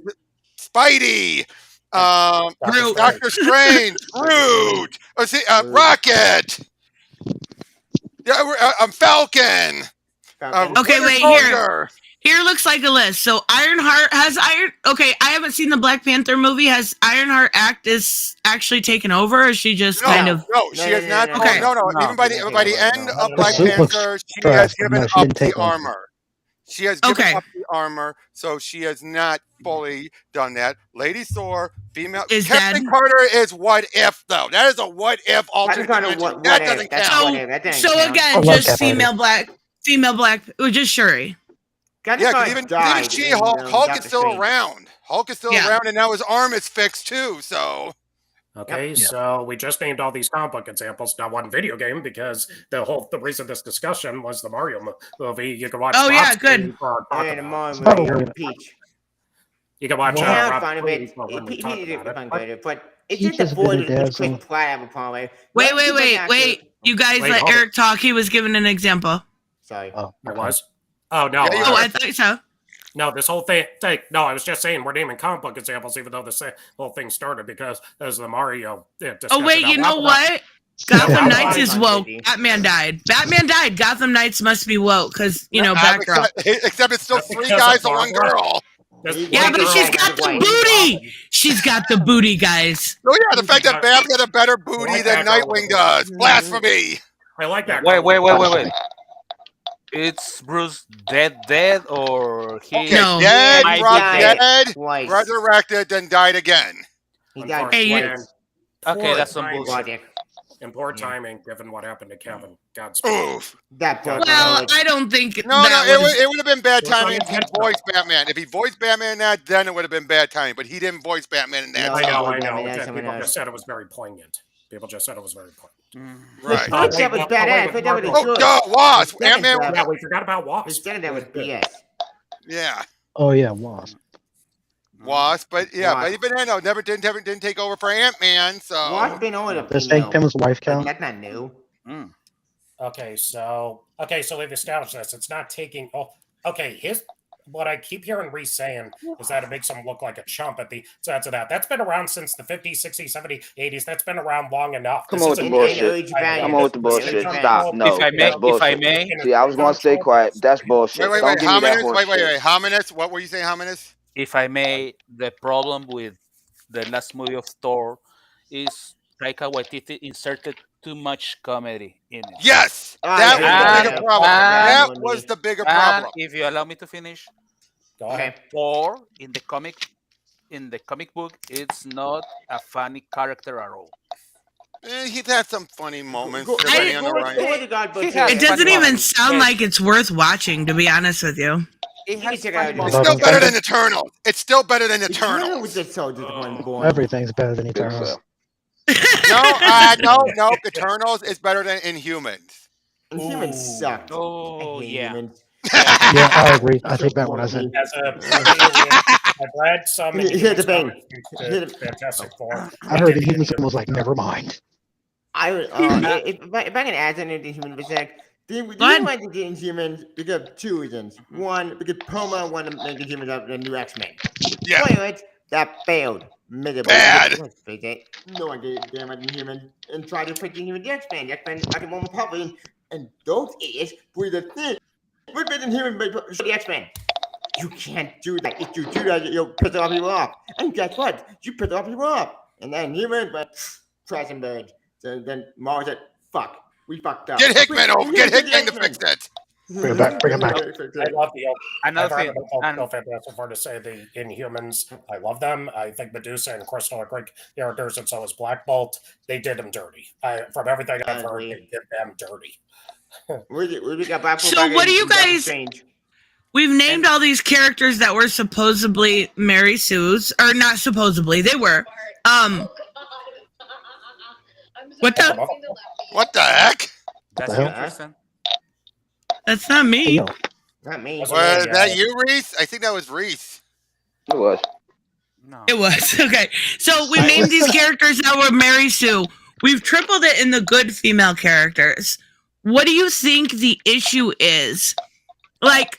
C: Spidey, Doctor Strange, Groot, Rocket, Falcon.
B: Okay, wait, here looks like a list. So Ironheart okay, I haven't seen the Black Panther movie. Has Ironheart actually taken over, or is she just kind of?
C: No, she has not. Okay. No. Even by the end of Black Panther, she has given up the armor. She has given up the armor, so she has not fully done that. Lady Thor, female. Captain Carter is what if, though. That is a what if alternate dimension. That doesn't count.
B: So again, just female black, just Shuri.
C: Yeah, even She-Hulk, Hulk is still around. And now his arm is fixed too. So.
G: Okay, so we just named all these comic book examples, not one video game, because the reason this discussion was the Mario movie. You can watch.
B: Oh yeah, good.
H: Peach.
G: You can watch.
H: But it's just a void with quick plot. I have a problem.
B: Wait. You guys let Eric talk. He was giving an example.
H: Sorry.
G: Oh, it was. Oh no.
B: I thought so.
G: No, this whole thing. No, I was just saying we're naming comic book examples, even though this whole thing started because there's the Mario discussion.
B: Oh wait, you know what? Gotham Knights is woke. Batman died. Gotham Knights must be woke because backdrop.
C: Except it's still 3 guys and 1 girl.
B: Yeah, but she's got the booty. She's got the booty, guys.
C: Oh yeah, the fact that Bat's got a better booty than Nightwing does. Blasphemy.
G: I like that.
D: Wait. It's Bruce dead, or he
C: dead, resurrected, then died again.
H: He died
B: twice.
D: Okay, that's some bullshit.
G: And poor timing, given what happened to Kevin.
C: Oof.
B: Well, I don't think.
C: No, it would have been bad timing if he voiced Batman. If he voiced Batman in that, then it would have been bad timing. But he didn't voice Batman in that.
G: I know. People just said it was very poignant.
C: Right.
H: That was badass.
C: Wasp.
G: Ant-Man. Yeah, we forgot about Wasp.
H: Instead that was BS.
C: Yeah.
I: Oh yeah, Wasp.
C: But even then, never didn't take over for Ant-Man. So
H: Wasp been over
I: Does Hank Pym's wife count?
H: That's not new.
G: Okay, so we've established this. It's not taking. Oh, okay. what I keep hearing Reese saying is that it makes him look like a chump at the sense of that. That's been around since the 50s, 60s, 70s, 80s. That's been around long enough.
E: Come on with the bullshit. Come on with the bullshit. Stop. No, that's bullshit. See, I was going to stay quiet. That's bullshit.
C: Wait,
E: Don't give me that
C: Hominus.
E: horse shit.
C: Hominus. What were you saying, Hominus?
D: If I may, the problem with the last movie of Thor is Taika Waititi inserted too much comedy in it.
C: Yes, that was the bigger problem. That was the bigger problem.
D: If you allow me to finish,
G: Go ahead.
D: Thor in the comic book, it's not a funny character at all.
C: He's had some funny moments.
B: It doesn't even sound like it's worth watching, to be honest with you.
C: It's still better than Eternals. It's still better than Eternals.
I: Everything's better than Eternals.
C: No. Eternals is better than Inhumans.
J: Inhumans suck.
D: Oh, yeah.
I: Yeah, I agree. I take back what I said.
G: I've read some. Fantastic Four.
I: I heard the human was like, never mind.
J: If I can add something to Human Berserk, the reason why they did Inhumans because of two reasons. One, because Poma wanted to make Inhumans up the new X-Men.
C: Yeah.
J: Spoilers, that failed miserably.
C: Bad.
J: Let's face it. No one gave a damn about Inhumans and tried to put Inhumans the X-Men. The X-Men are the more popular, and those idiots were the thing. We're better Inhumans for the X-Men. You can't do that. If you do that, you'll piss a lot of people off. And guess what? You piss a lot of people off. And then Humans went trash and birds. So then Mars said, fuck, we fucked up.
C: Get Hickman over. Get Hickman to fix it.
I: Bring it back. Bring it back.
G: I love the
D: Another thing.
G: Fantastic Four to say the Inhumans. I love them. I think Medusa and Crystal are great characters, and so is Black Bolt. They did them dirty. From everything I've heard, they did them dirty.
B: So what do you guys? We've named all these characters that were supposedly Mary Sue's, or not supposedly. They were. What
C: the heck?
D: That's your person.
B: That's not me.
J: Not me.
C: Was that you, Reese? I think that was Reese.
E: It was.
D: No.
B: It was. Okay. So we named these characters that were Mary Sue. We've tripled it in the good female characters. What do you think the issue is? Like,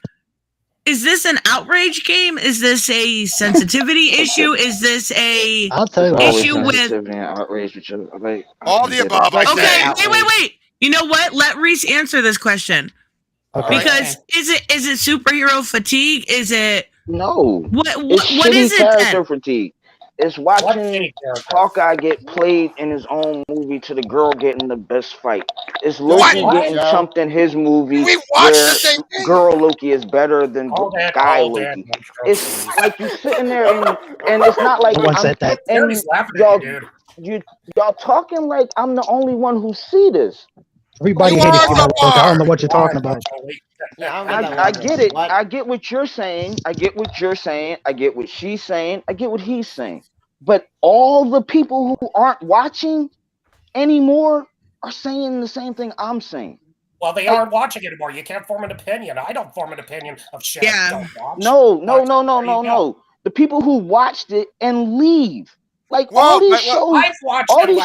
B: is this an outrage game? Is this a sensitivity issue? Is this a issue with
E: outrage?
C: All the above.
B: Okay, wait. You know what? Let Reese answer this question.
I: Okay.
B: Because is it superhero fatigue? Is it
E: no?
B: What is it?
E: Character fatigue. It's watching Hawkeye get played in his own movie to the girl getting the best fight. It's Loki getting chumped in his movie where girl Loki is better than guy Loki. It's like you sitting there and it's not like y'all talking like I'm the only one who see this.
I: Everybody hates I don't know what you're talking about.
E: I get it. I get what you're saying. I get what you're saying. I get what she's saying. I get what he's saying. But all the people who aren't watching anymore are saying the same thing I'm saying.
G: Well, they aren't watching anymore. You can't form an opinion. I don't form an opinion of shit.
B: Yeah.
E: No. The people who watched it and leave. Like all these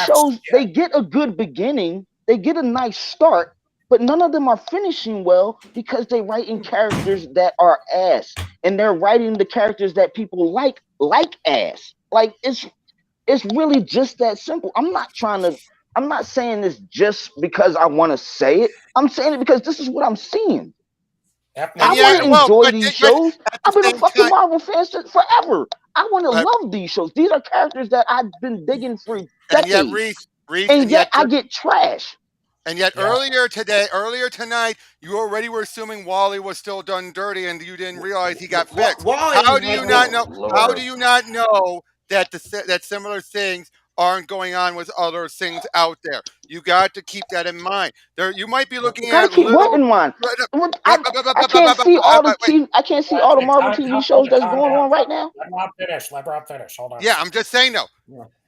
E: shows, they get a good beginning. They get a nice start. But none of them are finishing well because they writing characters that are ass, and they're writing the characters that people like ass. Like it's really just that simple. I'm not saying this just because I want to say it. I'm saying it because this is what I'm seeing. I want to enjoy these shows. I've been a fucking Marvel fan forever. I want to love these shows. These are characters that I've been digging for decades. And yet I get trash.
C: And yet earlier tonight, you already were assuming Wally was still done dirty, and you didn't realize he got fixed. How do you not know? How do you not know that that similar things aren't going on with other things out there? You got to keep that in mind. You might be looking at.
E: Keep what in mind? I can't see all the TV. I can't see all the Marvel TV shows that's going on right now.
G: Let Rob finish. Hold on.
C: Yeah, I'm just saying though.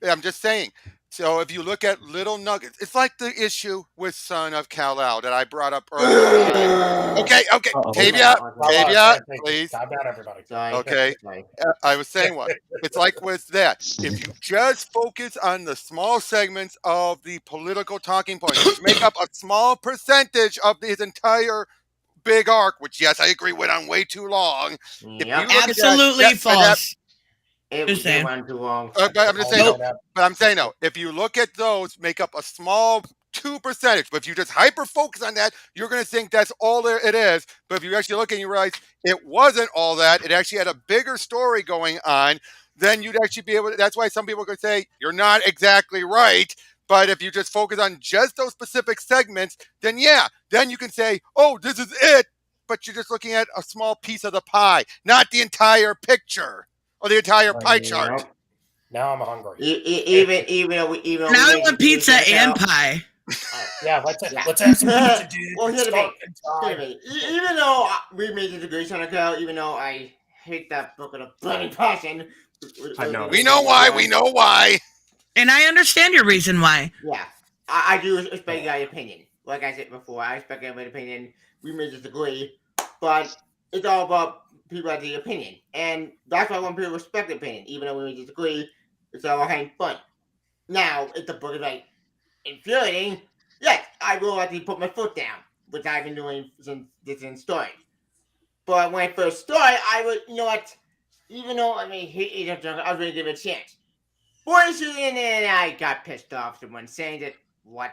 C: Yeah, I'm just saying. So if you look at little nuggets, it's like the issue with Son of Kal-El that I brought up earlier. Okay. Tavia, please.
G: Calm down, everybody.
C: Okay. I was saying what? It's like with that. If you just focus on the small segments of the political talking points, which make up a small percentage of his entire big arc, which yes, I agree went on way too long. If you
J: Yep.
C: look at
B: Absolutely
C: that,
B: false.
J: It
B: Just saying.
J: went too long.
C: but I'm just saying,
B: Nope.
C: but I'm saying no. If you look at those, make up a small 2%. But if you just hyper focus on that, you're going to think that's all it is. But if you actually look and you realize it wasn't all that, it actually had a bigger story going on, then you'd actually be able to. That's why some people could say you're not exactly right. But if you just focus on just those specific segments, then yeah, then you can say, oh, this is it. But you're just looking at a small piece of the pie, not the entire picture or the entire pie chart.
J: Yep.
G: Now I'm hungry.
J: Even
B: Now I want pizza and pie.
G: Yeah, let's have some pizza, dude.
J: Well, here's the thing.
G: Time.
J: Even though we made the degree on a even though I hate that book with a burning passion.
D: I know.
C: We know why. We know why.
B: And I understand your reason why.
J: Yeah, I do respect your opinion. Like I said before, I respect everybody's opinion. We may disagree, but it's all about people have the opinion, and that's why I want people to respect the opinion, even though we may disagree. It's all having fun. Now, if the book is like infuriating, yes, I will actually put my foot down, which I've been doing since this in story. But when I first started, I would, you know what? Even though I mean, I was going to give it a chance. Boys, and then I got pissed off when saying that. What?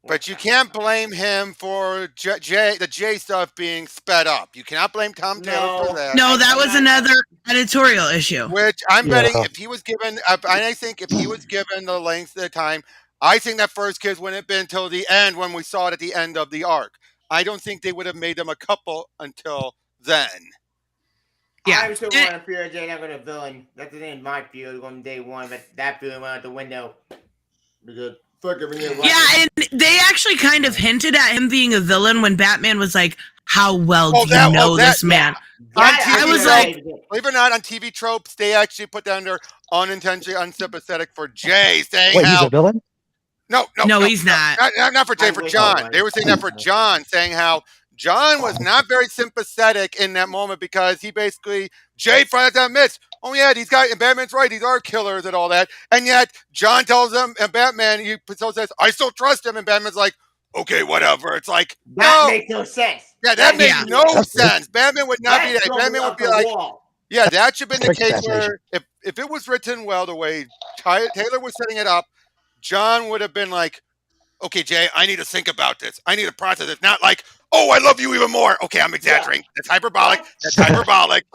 C: But you can't blame him for the J stuff being sped up. You cannot blame Tom Taylor for that.
B: No, that was another editorial issue.
C: Which I'm betting if he was given, I think if he was given the length of the time, I think that first kiss wouldn't have been until the end when we saw it at the end of the arc. I don't think they would have made them a couple until then.
B: Yeah.
J: I'm still going to fear Jay, not going to villain. That's the thing, my fear on day one, but that feeling went out the window. Because fuck it,
B: yeah, and they actually kind of hinted at him being a villain when Batman was like, how well do you know this man?
C: I
B: was like,
C: believe it or not, on TV tropes, they actually put down their unintentionally unsympathetic for Jay, saying
I: Wait,
C: how
I: he's a villain?
B: No, he's not.
C: Not for Jay, for John. They were saying that for John, saying how John was not very sympathetic in that moment because he basically, Jay finally admits, oh yeah, these guys, and Batman's right, these are killers and all that. And yet John tells him, and Batman, he still says, I still trust him. And Batman's like, okay, whatever. It's like,
J: that makes no sense.
C: Yeah, that makes no sense. Batman would not be that. Batman would be like, yeah, that should have been the case where if it was written well the way Taylor was setting it up, John would have been like, okay, Jay, I need to think about this. I need to process it. Not like, oh, I love you even more. Okay, I'm exaggerating. That's hyperbolic. That's hyperbolic.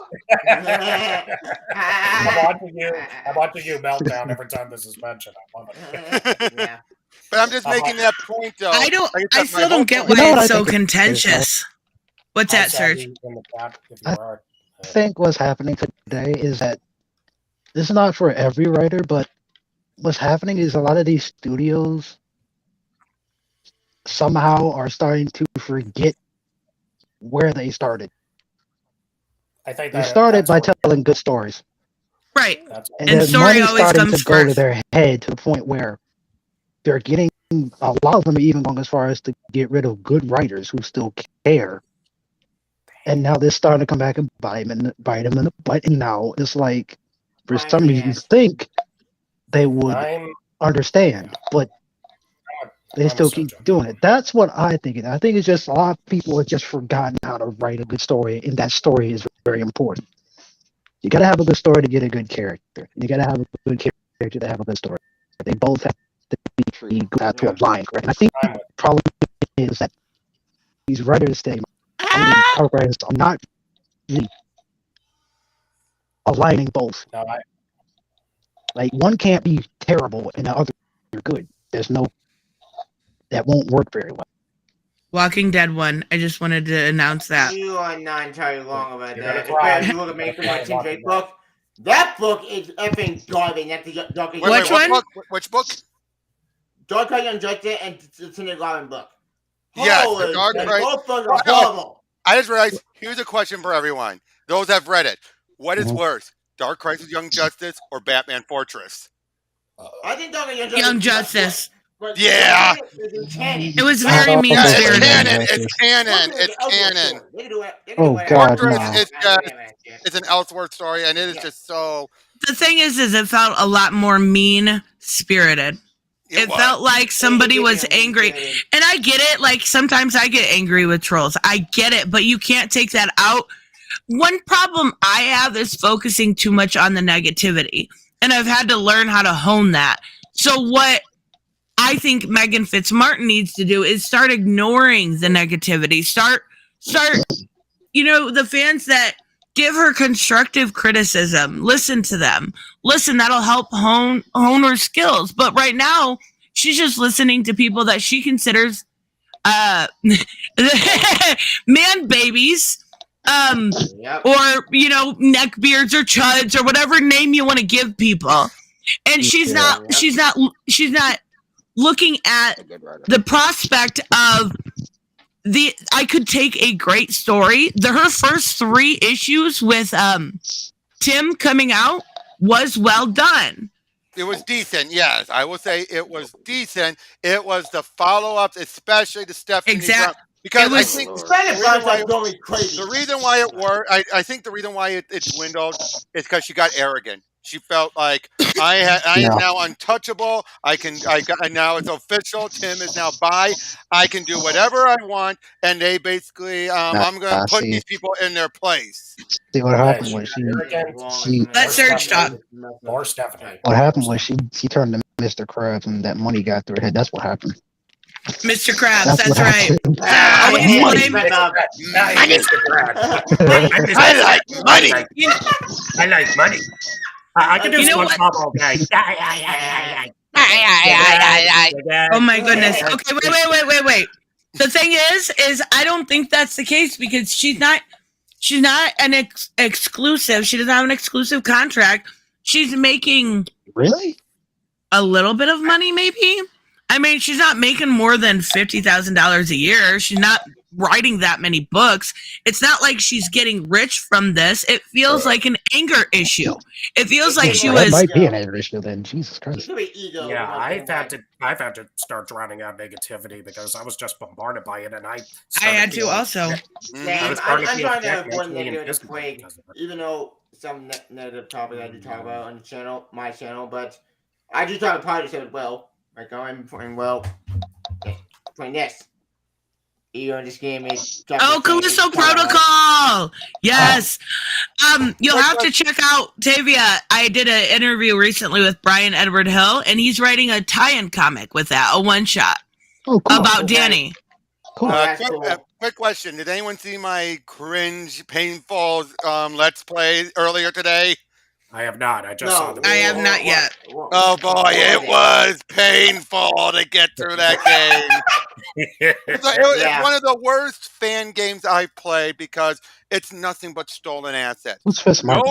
G: I'm watching you meltdown every time this is mentioned. I love it.
J: Yeah.
C: But I'm just making that point, though.
B: I still don't get why it's so contentious. What's that, Serge?
I: I think what's happening today is that this is not for every writer, but what's happening is a lot of these studios somehow are starting to forget where they started.
G: I think
I: they started by telling good stories.
B: Right.
I: And then
B: story
I: money's
B: always
I: starting
B: comes
I: to go to
B: first.
I: their head to the point where they're getting, a lot of them even going as far as to get rid of good writers who still care. And now they're starting to come back and bite them in the butt. And now it's like, for some reason, you think they would understand, but they still keep doing it. That's what I think. I think it's just a lot of people have just forgotten how to write a good story, and that story is very important. You got to have a good story to get a good character. You got to have a good character to have a good story. They both have to be to a line. And I think the problem is that these writers today, writers are not really aligning both. Like one can't be terrible and the other good. There's no, that won't work very well.
B: Walking Dead one. I just wanted to announce that.
J: You are not entirely wrong about that. If you look at Mason Martin's book, that book is effing garbage.
B: Which one?
C: Which book?
J: Dark Knight Unjustice and Cindy Garland book.
C: Yes,
J: Holy,
C: Dark Knight.
J: both books are horrible.
C: I just realized, here's a question for everyone. Those that have read it. What is worse, Dark Crisis Young Justice or Batman Fortress?
J: I think Dark Knight
B: Young Justice.
C: Yeah.
B: It was very mean-spirited.
C: It's canon. It's canon.
I: Oh, God,
C: Fortress it's an Elseworld story, and it is just so...
B: The thing is it felt a lot more mean-spirited. It felt like somebody was angry. And I get it. Like, sometimes I get angry with trolls. I get it. But you can't take that out. One problem I have is focusing too much on the negativity. And I've had to learn how to hone that. So what I think Megan Fitzmartin needs to do is start ignoring the negativity. Start, the fans that give her constructive criticism, listen to them. Listen, that'll help hone her skills. But right now, she's just listening to people that she considers man babies, or neckbeards or chuds or whatever name you want to give people. And she's not looking at the prospect of I could take a great story. Her first 3 issues with Tim coming out was well done.
C: It was decent, yes. I will say it was decent. It was the follow-ups, especially the Stephanie Brown. Because I think the reason why it worked, I think the reason why it dwindled is because she got arrogant. She felt like I am now untouchable. Now it's official. Tim is now bi. I can do whatever I want, and they basically I'm going to put these people in their place.
I: See what happened when she
B: let Serge talk.
G: More Stephanie.
I: What happened when she turned to Mr. Krabs and that money got through her head? That's what happened.
B: Mr. Krabs, that's right.
F: I like money. I like money. I can do one pop all day.
B: Oh my goodness. Okay, wait. The thing is I don't think that's the case because she's not an exclusive. She doesn't have an exclusive contract. She's making
I: really
B: a little bit of money, maybe. I mean, she's not making more than $50,000 a year. She's not writing that many books. It's not like she's getting rich from this. It feels like an anger issue. It feels like she was.
I: That might be an anger issue then. Jesus Christ.
G: Yeah, I've had to start drowning out negativity because I was just bombarded by it, and I
B: had to also.
J: I'm trying to avoid negative Quake, even though some negative topic I do talk about on the channel, my channel, but I do talk about politics as well. Like I'm playing this. You in this game is
B: Callisto Protocol. Yes. You'll have to check out Tavia. I did an interview recently with Brian Edward Hill, and he's writing a tie-in comic with that, a one-shot about Danny.
I: Cool.
C: Quick question: did anyone see my cringe, painful Let's Play earlier today?
G: I have not. I just saw the.
B: I have not yet.
C: Oh boy, it was painful to get through that game. It's one of the worst fan games I've played because it's nothing but stolen assets.
I: What's Fitzmartin?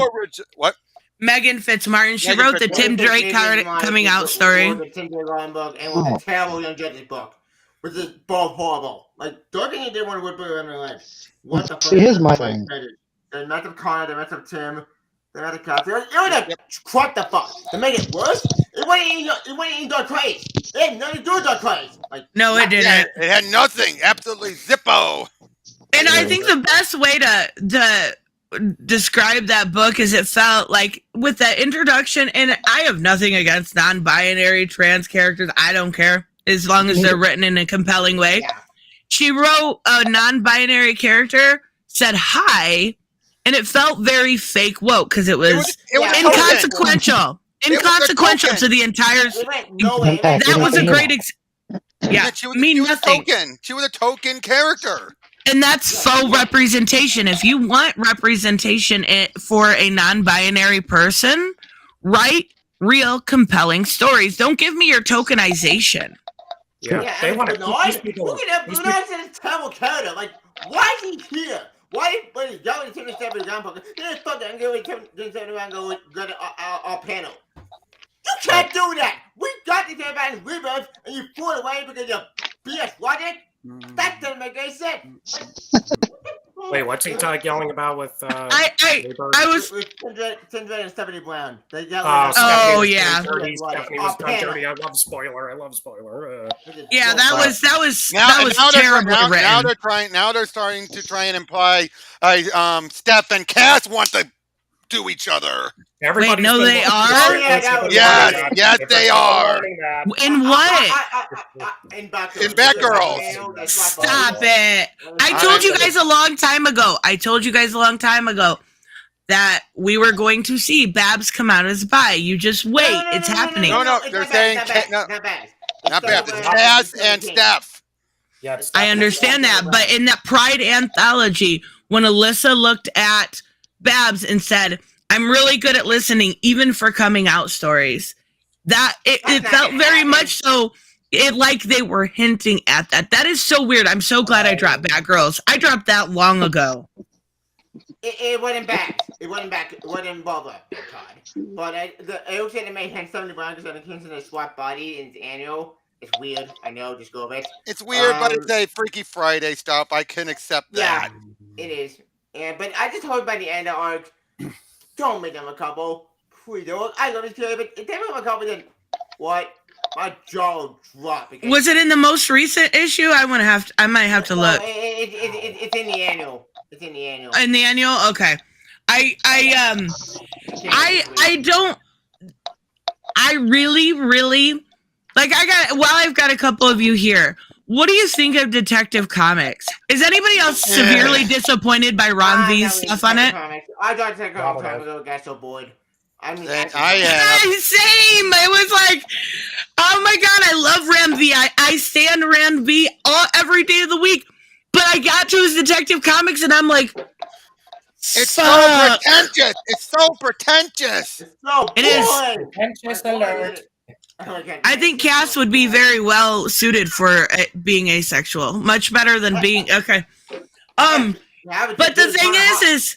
C: What?
B: Megan Fitzmartin. She wrote the Tim Drake coming out story.
J: The Tim Drake book and the terrible Young Justice book, which is both horrible. Like, don't think he did want to whip it in their legs. What the fuck?
I: See, here's my thing.
J: They met of Connor, they met of Tim. They had a cop. It would have what the fuck? To make it worse, it went in Dark Craze. It had nothing to do with Dark Craze. Like,
B: no, it didn't.
C: It had nothing. Absolutely zippo.
B: And I think the best way to describe that book is it felt like with that introduction, and I have nothing against non-binary trans characters. I don't care as long as they're written in a compelling way. Yeah. She wrote a non-binary character, said hi, and it felt very fake woke because it was inconsequential. Inconsequential to the entire. That was a great. She was
C: nothing. She was a token character.
B: And that's faux representation. If you want representation for a non-binary person, write real, compelling stories. Don't give me your tokenization.
G: Yeah, they want to keep these people.
J: Look at that. Lunar's in a terrible character. Like, why is he here? Why is Joey Tim the Seven Gun Poker? Then fucking go with Tim around go to our panel. You can't do that. We got to get back in rebirth and you threw it away because of BS logic. That doesn't make any sense.
G: Wait, what's he yelling about with?
B: I was
J: with Tindred and Stephanie Brown. They yelled
B: yeah.
G: Stephanie was done dirty. I love spoiler.
B: Yeah, that was terribly written.
C: Now they're starting to try and imply Steph and Cass want the outdo each other.
F: Everybody's
B: no,
F: been
B: they
F: watching
B: are?
F: the
J: Oh, yeah,
F: sequence
J: that
F: of
J: was-
F: the
C: Yes,
F: movie.
C: yes,
F: If
C: they
F: it's all
C: are.
F: learning that,
B: In what?
J: In Batgirls.
C: In Batgirls.
B: Stop it. I
C: I-
B: told you guys a long time ago. That we were going to see Babs come out as bi. You just wait. It's happening.
C: No, they're saying
J: not bad.
C: not bad. It's Cass and Steph.
G: Yeah, it's
B: I
G: definitely-
B: understand that. But in that Pride anthology, when Alyssa looked at Babs and said, I'm really good at listening, even for coming out stories, that it felt very much so like they were hinting at that. That is so weird. I'm so glad I dropped Bad Girls. I dropped that long ago.
J: It wasn't bad. It wasn't bother, Todd. But I also said it made sense something about because on the Kingston swap body in its annual. It's weird. I know. Just go with it.
C: It's weird, but it's a Freaky Friday stuff. I can accept that.
J: Yeah, it is. Yeah, but I just hope by the end of the arc, don't make them a couple. Please don't. I love this kid, but if they make them a couple, then what? My jaw will drop.
B: Was it in the most recent issue? I might have to look.
J: It's in the annual. It's in the annual.
B: In the annual? Okay. I really like I've got a couple of you here. What do you think of Detective Comics? Is anybody else severely disappointed by Ron V's stuff on it?
J: I got to time ago, got so bored. I mean,
B: Same. It was like, oh my god, I love Ram V. I stand Ram V every day of the week. But I got to his Detective Comics and I'm like,
C: it's so pretentious. It's so pretentious.
B: It is.
G: Pretentious alert.
B: I think Cass would be very well suited for being asexual, much better than being okay. But the thing is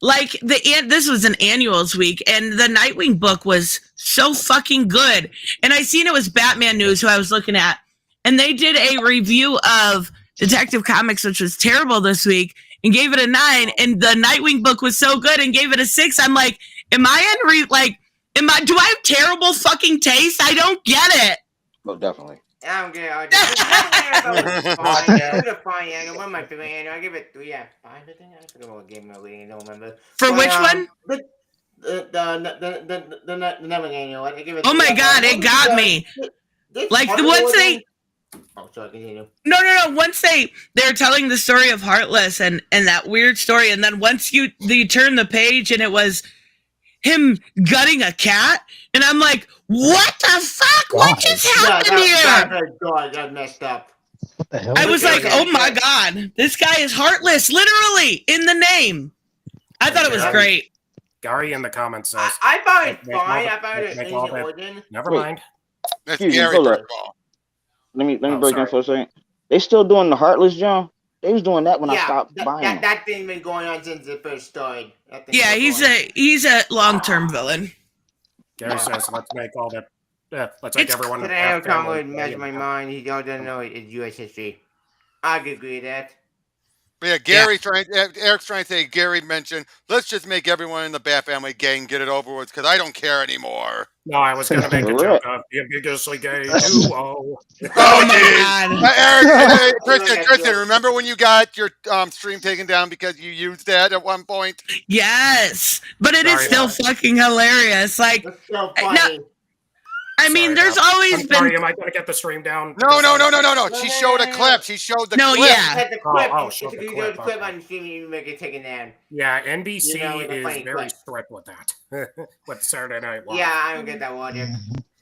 B: like this was an annuals week, and the Nightwing book was so fucking good. And I seen it was Batman News who I was looking at, and they did a review of Detective Comics, which was terrible this week, and gave it a 9. And the Nightwing book was so good and gave it a 6. I'm like, do I have terrible fucking taste? I don't get it.
E: Oh, definitely.
J: I don't get it. I give it a fine annual. One of my favorite annual. I give it 3 out of 5. I think I forgot what game I really don't remember.
B: For which one?
J: The Nightwing annual. I give it.
B: Oh my god, it got me. Like once they.
J: Oh, sorry, continue.
B: No. Once they're telling the story of Heartless and that weird story, and then once you turn the page and it was him gutting a cat, and I'm like, what the fuck? What just happened here?
J: That messed up.
I: What the hell?
B: I was like, oh my god, this guy is heartless, literally in the name. I thought it was great.
F: Gary in the comments says,
J: I found it fine. I found it in origin.
F: Never mind.
C: That's
E: Excuse me,
C: Gary,
E: hold
C: first
E: up.
C: of all.
E: Let me break
F: sorry.
E: in for a second. They still doing the Heartless, John? They was doing that when I stopped buying them.
J: That thing been going on since it first started.
B: Yeah, he's a long-term villain.
F: Gary says, let's make all the let's make everyone.
J: Today I'll come with measure my mind. He doesn't know it's U.S. history. I could agree with that.
C: But yeah, Eric's trying to say, Gary mentioned, let's just make everyone in the Bat Family gay and get it over with, because I don't care anymore.
F: No, I was going to make a joke of the ambiguously gay duo.
C: Oh my god. Eric, Tristan, remember when you got your stream taken down because you used that at one point?
B: Yes, but it is still fucking hilarious. Like,
J: That's so funny.
B: I mean, there's always been.
F: Sorry, am I going to get the stream down?
C: No. She showed a clip. She showed the clip.
B: Yeah.
J: The clip.
F: Show the
J: If you
F: clip.
J: do the clip on stream, you make it taken down.
F: Yeah, NBC
J: You know, it's a
F: is
J: funny
F: very
J: clip.
F: strict with that. With Saturday Night Live.
J: Yeah, I don't get that logic.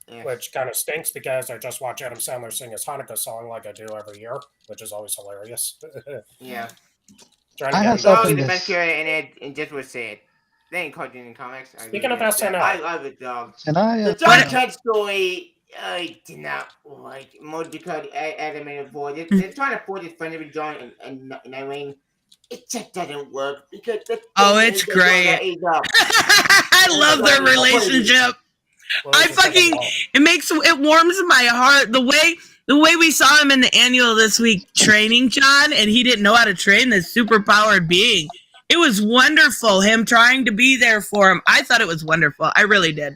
J: Yeah.
G: Which kind of stinks because I just watch Adam Sandler sing his Hanukkah song like I do every year, which is always hilarious.
J: Yeah.
G: Trying to
I: I
G: get
I: have
G: him-
J: Dog
I: something
J: is the
I: to
J: best character in it, and just was said. They ain't cartoon in comics.
G: Speaking of SNL.
J: I love it, dog.
I: And I
J: The John Ted story, I did not like. Multicolored animated voice. They're trying to force this friendly with John and Nightwing. It just doesn't work because
B: It's great. I love their relationship.
G: Well,
B: I
G: it's a second
B: fucking it warms my heart the way we saw him in the annual this week training John, and he didn't know how to train this superpowered being. It was wonderful, him trying to be there for him. I thought it was wonderful. I really did.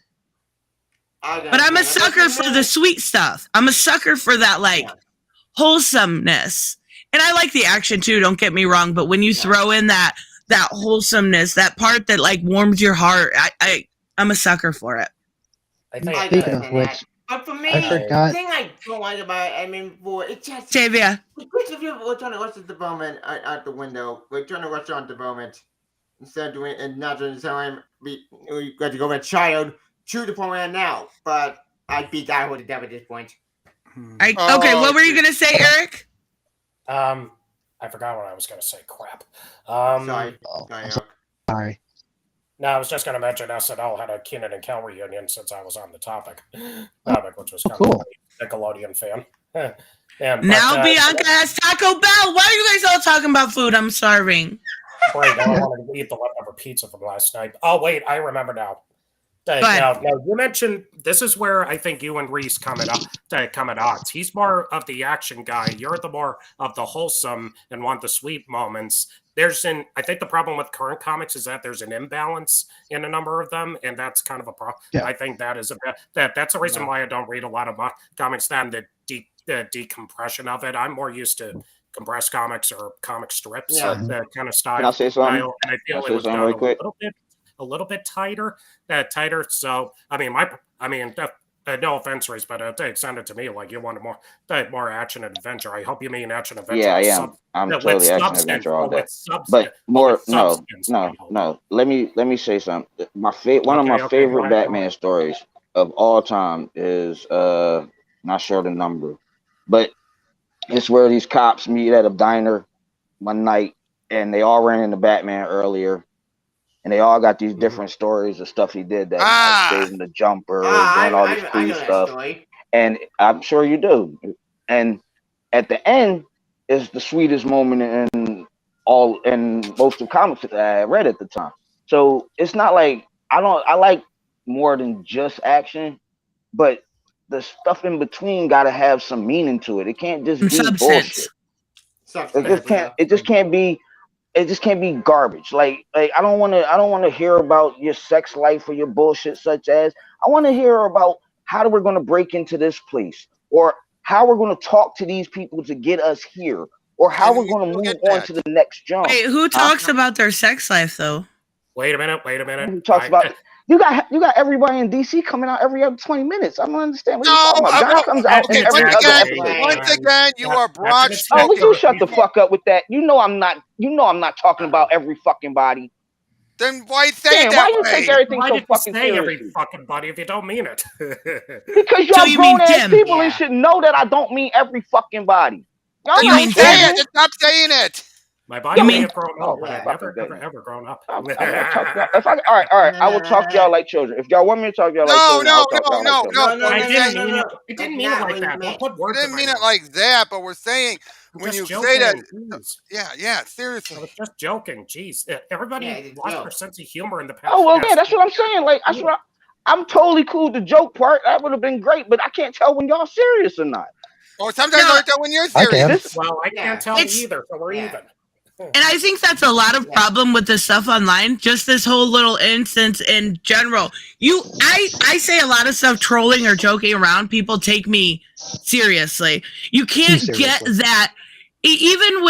B: But I'm a sucker for the sweet stuff. I'm a sucker for that, like, wholesomeness. And I like the action, too, don't get me wrong. But when you throw in that that wholesomeness, that part that like warms your heart. I'm a sucker for it.
G: I think
J: I
I: Speaking
J: understand
I: of which,
J: that. But for me,
I: I
G: I-
J: the
I: forgot.
J: thing I don't like about it, I mean, boy, it's just
B: Tavia,
J: because if we're trying to rush the development out the window, we're trying to rush on development instead of doing and not doing the time. We got to go with child to the point we're at now. But I'd be die with the devil at this point.
B: okay,
C: Oh,
B: what were you
C: dude.
B: gonna say, Eric?
G: I forgot what I was going to say. Crap.
J: Sorry,
I: Oh,
J: sorry,
I: I'm
J: Eric.
I: sorry.
G: No, I was just going to mention SNL had a Keenan and Kel reunion since I was on the topic, which was kind
I: cool.
G: of a Nickelodeon fan.
B: Now Bianca has Taco Bell. Why are you guys all talking about food? I'm starving.
G: Great, now I wanted to eat the leftover pizza from last night. Oh, wait, I remember now.
B: ahead.
G: Now, you mentioned this is where I think you and Reese come at odds. He's more of the action guy. You're the more of the wholesome and want the sweet moments. I think the problem with current comics is that there's an imbalance in a number of them, and that's kind of a problem.
I: Yeah.
G: I think that's the reason why I don't read a lot of comics. Than the decompression of it. I'm more used to compressed comics or comic strips,
J: Yeah.
G: that kind of style.
E: Can I say something?
G: And I feel
E: Can I
G: it was
E: say something
G: done
E: really quick?
G: a little bit tighter. So no offense, Reese, but it sounded to me like you wanted more action and adventure. I hope you mean action and adventure.
E: Yeah, I
G: with
E: am. I'm
G: with
E: totally action
G: substance,
E: adventure all
G: but
E: day.
G: with substance.
E: But more,
G: with
E: no,
G: substance, I
E: no,
G: hope.
E: no. Let me say something. One of my
G: Okay,
E: favorite
G: go ahead.
E: Batman stories of all time is not sure the number, but it's where these cops meet at a diner one night, and they all ran into Batman earlier, and they all got these different stories of stuff he did that night, saving the jumper, doing all this
J: I
E: free
J: know that
E: stuff.
J: story.
E: And I'm sure you do. And at the end is the sweetest moment in most of comics that I read at the time. So it's not like I like more than just action, but the stuff in between gotta have some meaning to it. It can't just
B: Some
E: be
B: substance.
E: bullshit. It just can't be garbage. Like I don't wanna hear about your sex life or your bullshit such as I wanna hear about how we're gonna break into this place, or how we're gonna talk to these people to get us here, or how
C: And
E: we're
C: we
E: gonna
C: still
E: move
C: get
E: on
C: that.
E: to the next jump.
B: Wait, who talks about their sex life though?
G: Wait a minute.
E: Who talks about you got everybody in DC coming out every other 20 minutes. I don't understand what you're talking about. John comes out
C: Okay,
E: in every other episode.
C: once again, you are broad
E: Oh, would you
C: stroking.
E: shut the fuck up with that? You know I'm not talking about every fucking body.
C: Then why say
E: Damn,
C: it
E: why
C: that
E: you
C: way?
E: take everything
G: Why
E: so
G: did you
E: fucking
G: say every
E: seriously?
G: fucking body if you don't mean it?
E: Because
B: So
E: y'all
B: you mean
E: grown ass
B: Tim?
E: people
J: Yeah.
E: and should know that I don't mean every fucking body. Y'all
C: Then
B: You
E: not
B: mean
C: don't say
B: Tim?
C: it. Then stop saying it.
G: My body
B: You
G: may
B: mean-
G: have grown up, but
J: yeah.
G: I've
E: Fucking
G: never,
E: goodness.
G: ever grown up.
E: I'm gonna talk to y'all. All right. I will talk to y'all like children. If y'all want me to talk to y'all like
C: No,
E: children,
C: no,
E: I'll talk to
C: no,
E: y'all like
C: no,
E: children.
C: no. What
G: I
C: we're
G: didn't
C: saying,
G: mean it. I didn't mean it like that. Don't put
C: we
G: words in
C: didn't
G: my
C: mean it
G: mouth.
C: like that, but we're saying
G: I'm
C: when
G: just
C: you say that,
G: Jeez.
C: yeah,
G: I
C: seriously.
G: was just joking. Jeez, everybody
J: Yeah, it's a
G: lost
J: joke.
G: their sense of humor in the past.
E: Oh well, yeah, that's what I'm saying. Like I'm totally cool with the joke part. That would have been great, but I can't tell when y'all serious or not.
C: Or sometimes
B: No,
C: I tell when you're
I: I can.
C: serious.
G: Well, I
J: Yeah.
G: can't tell
B: It's-
G: either, so we're even.
B: And I think that's a lot of
J: Yeah.
B: problem with this stuff online. Just this whole little instance in general. I say a lot of stuff trolling or joking around. People take me seriously. You can't get
I: seriously.
B: that. Even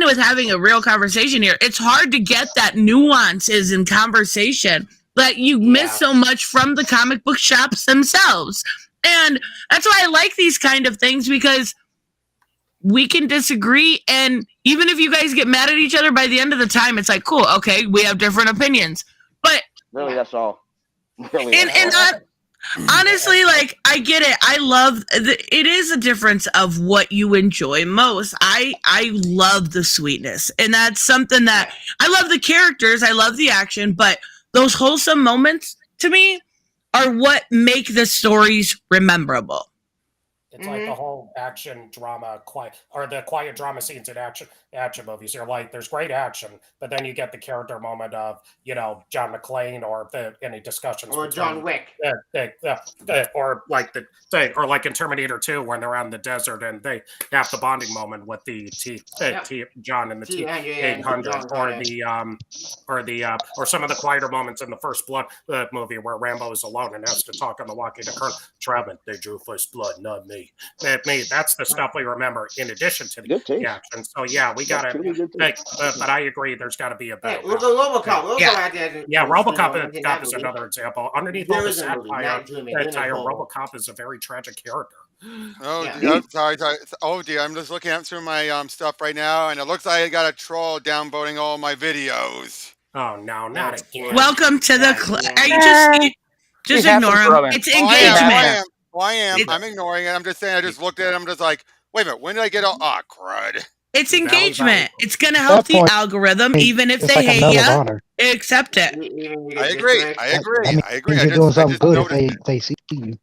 B: with having a real conversation here, it's hard to get that nuances in conversation that you miss
J: Yeah.
B: so much from the comic book shops themselves. And that's why I like these kind of things, because we can disagree, and even if you guys get mad at each other, by the end of the time it's like, cool, okay, we have different opinions. But
E: Really, that's all. Really,
B: and
E: that's all.
B: honestly, like, I get it. I love it is a difference of what you enjoy most. I love the sweetness, and that's something that I love. The characters, I love the action, but those wholesome moments to me are what make the stories rememberable.
G: It's like the whole action drama, the quiet drama scenes in action movies. You're like, there's great action, but then you get the character moment of, John McClane or any discussions
J: Or John Wick.
G: or like in Terminator 2 when they're out in the desert and they have the bonding moment with the John and the T-800, or some of the quieter moments in the First Blood movie where Rambo is alone and has to talk on the walkie to Colonel Trevin. They drew first blood, not me.
F: me. That's the stuff we remember in addition to the
E: Good taste.
F: action. So yeah, we
E: That's
F: gotta.
E: truly good taste.
F: But I agree. There's got to be a
J: Hey,
F: better.
J: look at RoboCop. RoboCop
B: Yeah.
J: out there.
F: Yeah,
J: was spent on
F: RoboCop
J: that
F: is
J: movie.
F: another example. Underneath
J: There
F: all the
J: is a movie,
F: satire,
J: not Jimmy, there is a movie.
F: RoboCop is a very tragic character.
C: Oh,
J: Yeah.
C: dear, sorry. Oh, dear. I'm just looking through my stuff right now, and it looks like I got a troll downvoting all my videos.
F: Oh no, not again.
B: Welcome to the. Just
D: It happens,
B: ignore him.
D: Robin.
B: It's
C: Oh, I am.
B: engagement.
C: I am.
B: It-
C: I'm ignoring it. I'm just saying. I just looked at it. I'm just like, wait a minute. When did I get all? Oh, crud.
B: It's
F: Valley,
B: engagement.
F: Valley.
B: It's gonna help
I: that
B: the
I: point,
B: algorithm, even if
I: It's
B: they
I: like a
B: hate
I: medal of
B: you.
I: honor.
B: Accept it.
C: I agree. I agree.
I: That
C: I agree.
I: means
C: I
I: you're doing
C: just
I: something good if
C: noticed.
I: they see you.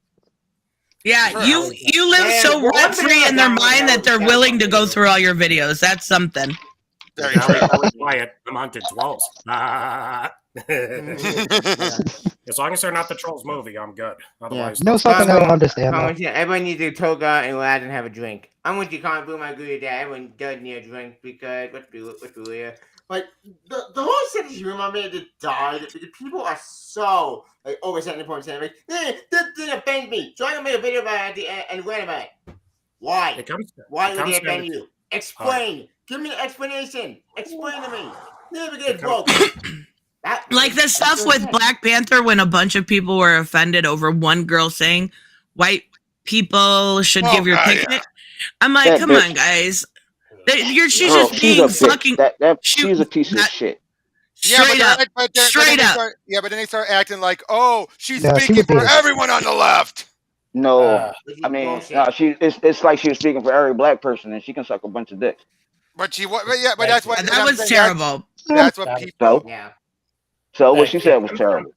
B: Yeah,
C: Sure.
B: you live
J: Man,
B: so
J: one
B: rent free
J: video
B: in their
J: download
B: mind
J: that
B: that they're
J: was
B: willing to go
J: downloaded.
B: through all your videos. That's something.
C: Very
F: Valley,
C: true.
F: Valley, quiet. I'm hunted trolls. As long as they're not the Trolls movie, I'm good. Otherwise,
I: You know something I don't understand, though?
J: Everyone needs to toga and lad and have a drink. I'm with you, Colin Boom. I agree with that. Everyone does need a drink because let's be real. Like the whole city humor made it died because people are so like oversetting the point saying like, hey, this didn't offend me. So I'm gonna make a video about it and rant about it. Why?
F: it comes.
J: Why
F: it
J: would
F: comes
J: they offend
F: down to-
J: you? Explain. Give me an explanation. Explain to me. Never
F: It
J: get
F: comes-
J: broke. That-
B: Like the
J: that's
B: stuff
J: so
B: with
J: sad.
B: Black Panther when a bunch of people were offended over one girl saying white people should
C: Oh,
B: give your
C: God,
B: picnic.
C: yeah.
B: I'm like,
E: That
B: come
E: bitch.
B: on, guys. She's
E: Girl,
B: just
E: she's
B: being
E: a bitch.
B: fucking
E: She's a piece of
B: that-
E: shit.
B: straight up. Straight up.
C: But then they start acting like, oh, she's
I: Yeah, she
C: speaking
I: was
C: for
I: being-
C: everyone on the left.
E: No,
J: This is
E: I mean,
J: bullshit.
E: no, it's like she was speaking for every black person, and she can suck a bunch of dicks.
C: But that's what
B: And
C: but
B: that
C: I'm
B: was
C: saying
B: terrible.
C: That's what
G: That-
C: people.
E: So,
J: Yeah.
E: so what
G: Hey,
E: she said
G: it
E: was
G: comes
E: terrible.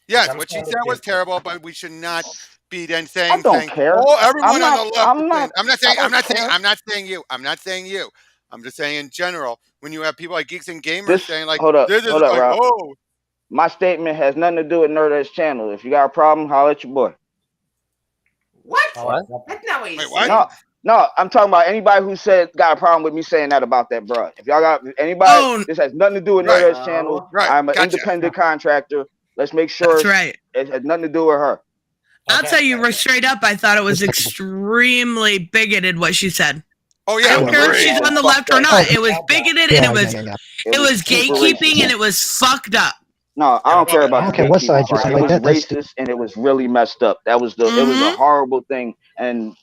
C: Yes,
G: comes
C: what she
G: down to
C: said was
G: this.
C: terrible, but we should not be then
E: I
C: saying,
E: don't care.
C: oh, everyone
E: I'm
C: on
E: not-
C: the left.
E: I'm
C: is
E: not-
C: saying, I'm not saying.
E: I
C: I'm
E: don't
C: not saying.
E: care.
C: I'm not saying you. I'm not saying you. I'm just saying in general. When you have people like geeks and gamers
E: This-
C: saying like,
E: hold up,
C: this is
E: hold up,
C: like,
E: Rob.
C: oh,
E: My statement has nothing to do with Nerd's channel. If you got a problem, holler at your boy.
J: What?
G: What?
J: That's not what he
C: Wait,
J: said.
C: what?
E: No, I'm talking about anybody who said got a problem with me saying that about that, bro. If y'all got anybody,
B: Oh.
E: this has nothing to do with
C: Right.
E: Nerd's channel.
C: Right,
E: I'm an
C: gotcha.
E: independent contractor. Let's make sure
B: That's right.
E: it has nothing to do with her.
B: I'll
G: Okay,
B: tell you
G: okay.
B: straight up, I thought it was extremely bigoted what she said.
C: Oh
B: I
C: yeah,
B: don't care if
C: agreed.
B: she's on the
E: Fuck
B: left or
E: that.
B: not. It was bigoted and
I: Yeah,
B: it was
I: yeah.
B: it was
E: super
B: gatekeeping
E: racist.
B: and it was fucked up.
E: No, I don't care about
I: I don't
E: the
I: care what
E: gatekeeping
I: side you
E: part.
I: say
E: It
I: like
E: was
I: that, that's
E: racist and it was really messed up. That was it was a
B: Mhm.
E: horrible thing, and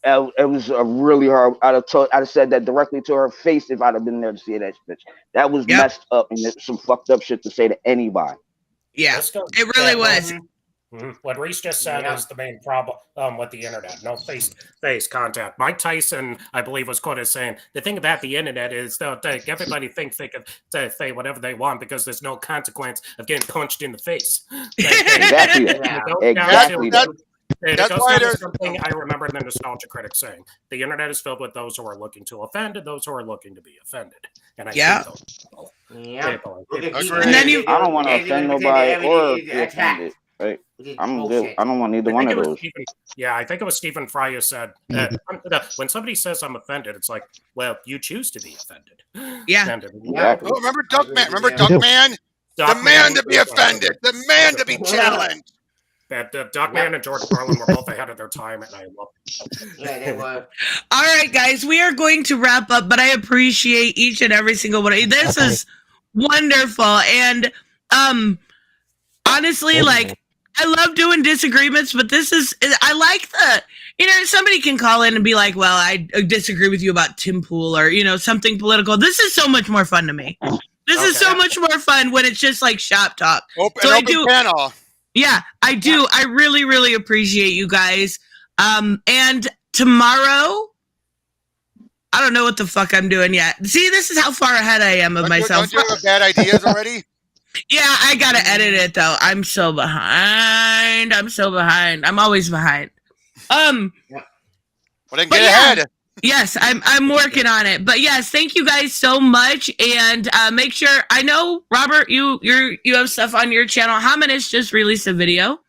E: it was a really hard. I'd have said that directly to her face if I'd have been there to see that bitch. That was
B: Yep.
E: messed up and it's some fucked up shit to say to anybody.
B: Yeah,
G: This goes-
B: it really
G: yeah,
B: was.
G: What Reese just said
J: Yeah.
G: is the main problem with the internet. No face contact. Mike Tyson, I believe, was quoted as saying, the thing about the internet is that everybody thinks they can say whatever they want because there's no consequence of getting punched in the face.
E: Exactly. Exactly.
C: That's
G: That's
C: why there's-
G: something I remember the nostalgia critic saying. The internet is filled with those who are looking to offend and those who are looking to be offended. And I
B: Yeah.
G: hate those people.
J: Yeah.
G: People-
J: Look at
C: Agreed.
J: people
B: And then
J: that
B: you-
J: do-
E: I don't want to
J: they do
E: offend
J: pretend
E: nobody
J: that
E: or
J: everything
E: be
J: is attacked,
E: offended. Right?
J: which is
E: I'm good.
J: bullshit.
E: I don't want either one of those.
F: I think it was Stephen Fry who said, when somebody says I'm offended, it's like, well, you choose to be offended.
B: Yeah.
F: Offended.
E: Exactly.
C: Oh, remember Duckman? Remember
J: Yeah.
C: Duckman? The
F: Duckman
C: man to be
F: was,
C: offended. The man to be challenged.
F: That Duckman and George Carlin were both ahead of their time, and I love it.
J: Yeah, they were.
B: All right, guys, we are going to wrap up, but I appreciate each and every single one of you. This is wonderful. And honestly, like, I love doing disagreements, but I like somebody can call in and be like, well, I disagree with you about Tim Pool or, something political. This is so much more fun to me. This is so much more fun when it's just like shop talk.
C: Open panel.
B: Yeah, I do. I really, really appreciate you guys. And tomorrow, I don't know what the fuck I'm doing yet. See, this is how far ahead I am of myself.
C: Don't you have bad ideas already?
B: Yeah, I gotta edit it though. I'm so behind. I'm always behind.
C: Well, then
B: But
C: get
B: yeah.
C: ahead.
B: Yes, I'm working on it. But yes, thank you guys so much. And make sure, I know, Robert, you have stuff on your channel. Hamanish just released a video.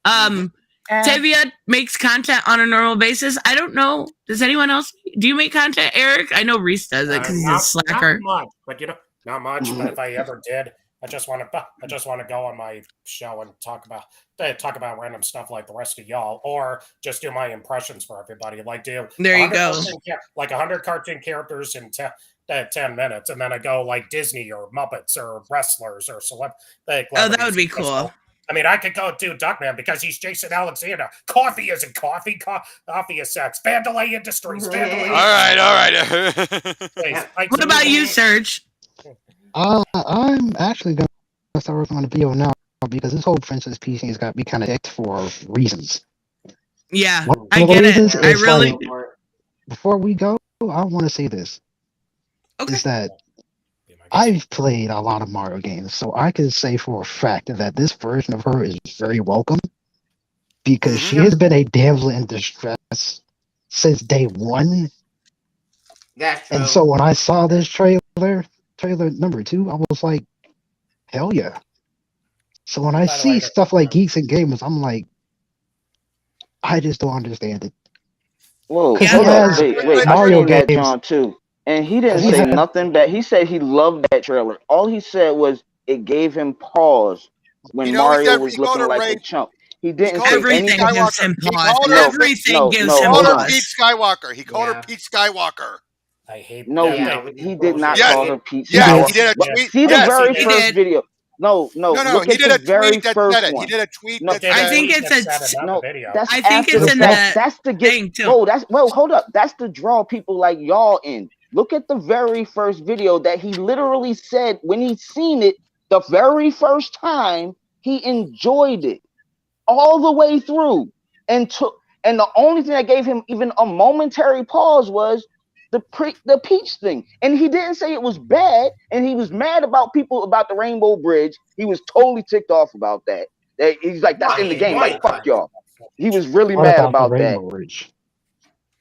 B: Tavia makes content on a normal basis. I don't know. Does anyone else? Do you make content, Eric? I know Reese does it because he's a slacker.
G: Not much, but not much. But if I ever did, I just want to go on my show and talk about random stuff like the rest of y'all, or just do my impressions for everybody. Like do
B: There you go.
G: 100 cartoon characters in 10 minutes, and then I go like Disney or Muppets or wrestlers or celebrities.
B: Oh, that would be cool.
G: I mean, I could go do Duckman because he's Jason Alexander. Coffee isn't coffee. Coffee is sex. Vandalay Industries. Vandalay.
C: All right.
B: What about you, Serge?
I: I'm actually going to start working on the video now because this whole Princess Peach thing has got me kind of icked for reasons.
B: Yeah,
I: One
B: I
I: of the
B: get it.
I: reasons
B: I
I: is,
B: really.
I: like, before we go, I want to say this.
B: Okay.
I: Is that I've played a lot of Mario games, so I can say for a fact that this version of her is very welcome because she has been a damsel in distress since day one.
J: That's true.
I: And so when I saw this trailer number 2, I was like, hell yeah. So when I see stuff like Geeks and Gamers, I'm like, I just don't understand it.
E: Whoa,
I: Because
E: hold up.
I: he has
E: Wait,
I: Mario
E: I seen that,
I: games.
E: John, too. And he didn't
I: He
E: say
I: had-
E: nothing bad. He said he loved that trailer. All he said was it gave him pause when Mario was looking like a chump. He didn't say
B: everything
E: anything.
B: gives him pause.
E: No,
B: Everything gives
C: He
B: him
C: called her
B: pause.
C: Pete Skywalker. He called her Pete Skywalker.
G: I hate.
E: No, he did not call her Pete
C: Yes,
E: Skywalker.
C: he did a tweet.
E: See the
C: Yes,
E: very
C: he
E: first
C: did.
E: video. No.
C: No,
E: Look
C: he
E: at
C: did
E: the
C: a
E: very
C: tweet that
E: first
C: said it.
E: one.
C: He did a tweet
E: No,
C: that said
B: I think it's
E: no, that's
B: I think
E: after
B: it's in
E: that's to get
B: thing, too.
E: hold up. That's to draw people like y'all in. Look at the very first video that he literally said when he seen it the very first time, he enjoyed it all the way through and the only thing that gave him even a momentary pause was the Peach thing. And he didn't say it was bad, and he was mad about the Rainbow Bridge. He was totally ticked off about that. He's like, that's in the game. Like, fuck y'all. He was really mad about
I: the
E: that.
I: Rainbow Bridge?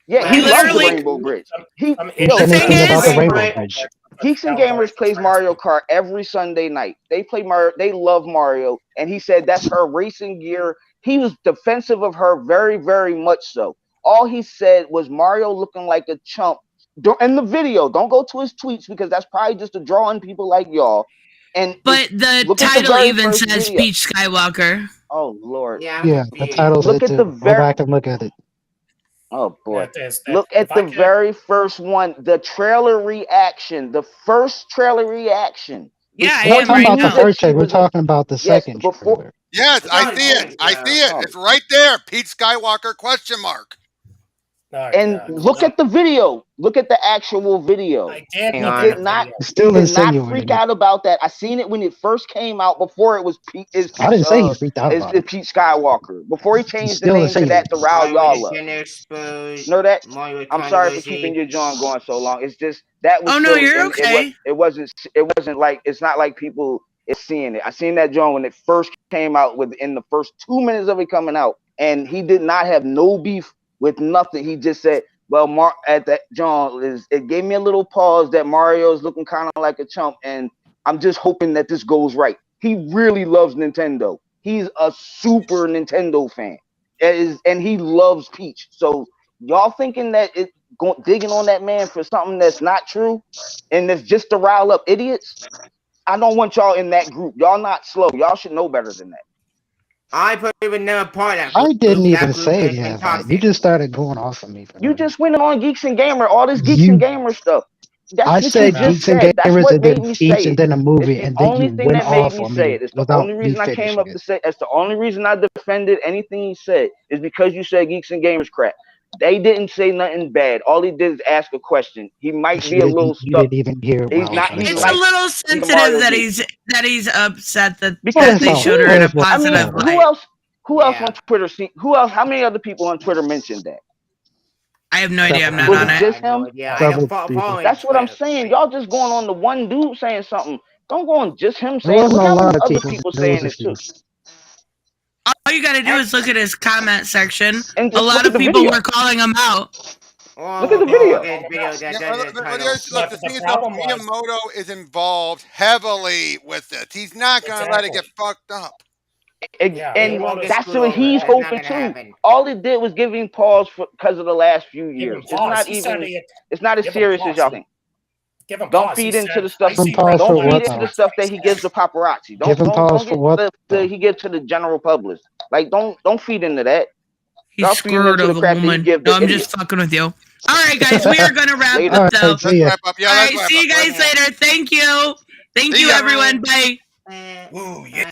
E: Yeah, he loves the Rainbow Bridge.
I: He said anything about the Rainbow Bridge.
E: Geeks and Gamers plays Mario Kart every Sunday night. They play Mario. They love Mario, and he said that's her racing gear. He was defensive of her very, very much so. All he said was Mario looking like a chump. In the video, don't go to his tweets because that's probably just to draw in people like y'all.
B: But the title even says Peach Skywalker.
E: Oh Lord.
I: Yeah, the title
E: Look
I: said
E: at
I: to
E: the
I: go back and look at it.
E: Oh boy. Look at the very first one, the trailer reaction, the first trailer reaction.
B: Yeah,
I: We're not talking about the first trailer, we're talking about the second trailer.
C: Yes, I see it. I see it. It's right there. Pete Skywalker question mark.
E: And look at the video. Look at the actual video.
G: I did.
E: He did not freak out about that. I seen it when it first came out before it was Pete.
I: I didn't say he freaked out about it.
E: Pete Skywalker. Before he changed the name to that to rile y'all up. No, that I'm sorry for keeping your John going so long. It's just that was.
B: Oh no, you're okay.
E: It wasn't like it's not like people is seeing it. I seen that John when it first came out within the first 2 minutes of it coming out, and he did not have no beef with nothing. He just said, well, it gave me a little pause that Mario's looking kind of like a chump, and I'm just hoping that this goes right. He really loves Nintendo. He's a super Nintendo fan, and he loves Peach. So y'all thinking that digging on that man for something that's not true, and that's just to rile up idiots? I don't want y'all in that group. Y'all not slow. Y'all should know better than that.
J: I probably would never part of that.
I: I didn't even say it yet, man. You just started going off on me.
E: You just went on Geeks and Gamer, all this Geeks and Gamer stuff. That's
I: I said Geeks and Gamers and then Peach and then a movie, and then you went off on me
E: It's the only reason I came up to say. That's the only reason I defended anything he said is because you said Geeks and Gamers crap. They didn't say nothing bad. All he did is ask a question. He might be a little stuck.
I: You didn't even hear.
E: He's not.
B: It's a little sensitive that he's upset that they showed her in a positive light.
E: Who else on Twitter? Who else? How many other people on Twitter mentioned that?
B: I have no idea. I'm not on it.
E: Just him? That's what I'm saying. Y'all just going on the one dude saying something. Don't go on just him saying. Look how many other people saying it too.
B: All you gotta do is look at his comment section. A lot of people were calling him out.
E: Look at the video.
C: Look, the thing is, Miyamoto is involved heavily with this. He's not going to let it get fucked up.
E: And that's what he's hoping too. All it did was give him pause because of the last few years. It's not as serious as y'all think.
G: Give him
E: Don't
G: pause.
E: feed
G: He
E: into
G: said,
E: the stuff.
G: "I see
I: pause
E: Don't
I: for
E: feed
I: what,
E: into the
I: though?
E: stuff that he gives the paparazzi.
I: Give him pause for
E: get
I: what,
E: the
I: though?
E: he gives to the general public. Like don't feed into that.
B: He
E: Stop feeding
B: scared
E: into the
B: of a
E: crap that he
B: woman.
E: give
B: No,
E: the
B: I'm
E: idiots.
B: just fucking with you. All right, guys, we are gonna wrap
E: Later.
B: up
I: All
B: though.
I: right, see
C: Let's
I: ya.
C: wrap up. Yeah,
B: All
C: let's
B: right,
C: wrap
B: see
C: up.
B: you guys later. Thank you. Thank
C: See
B: you,
C: ya.
B: everyone. Bye.
J: Uh,
F: Ooh, yeah.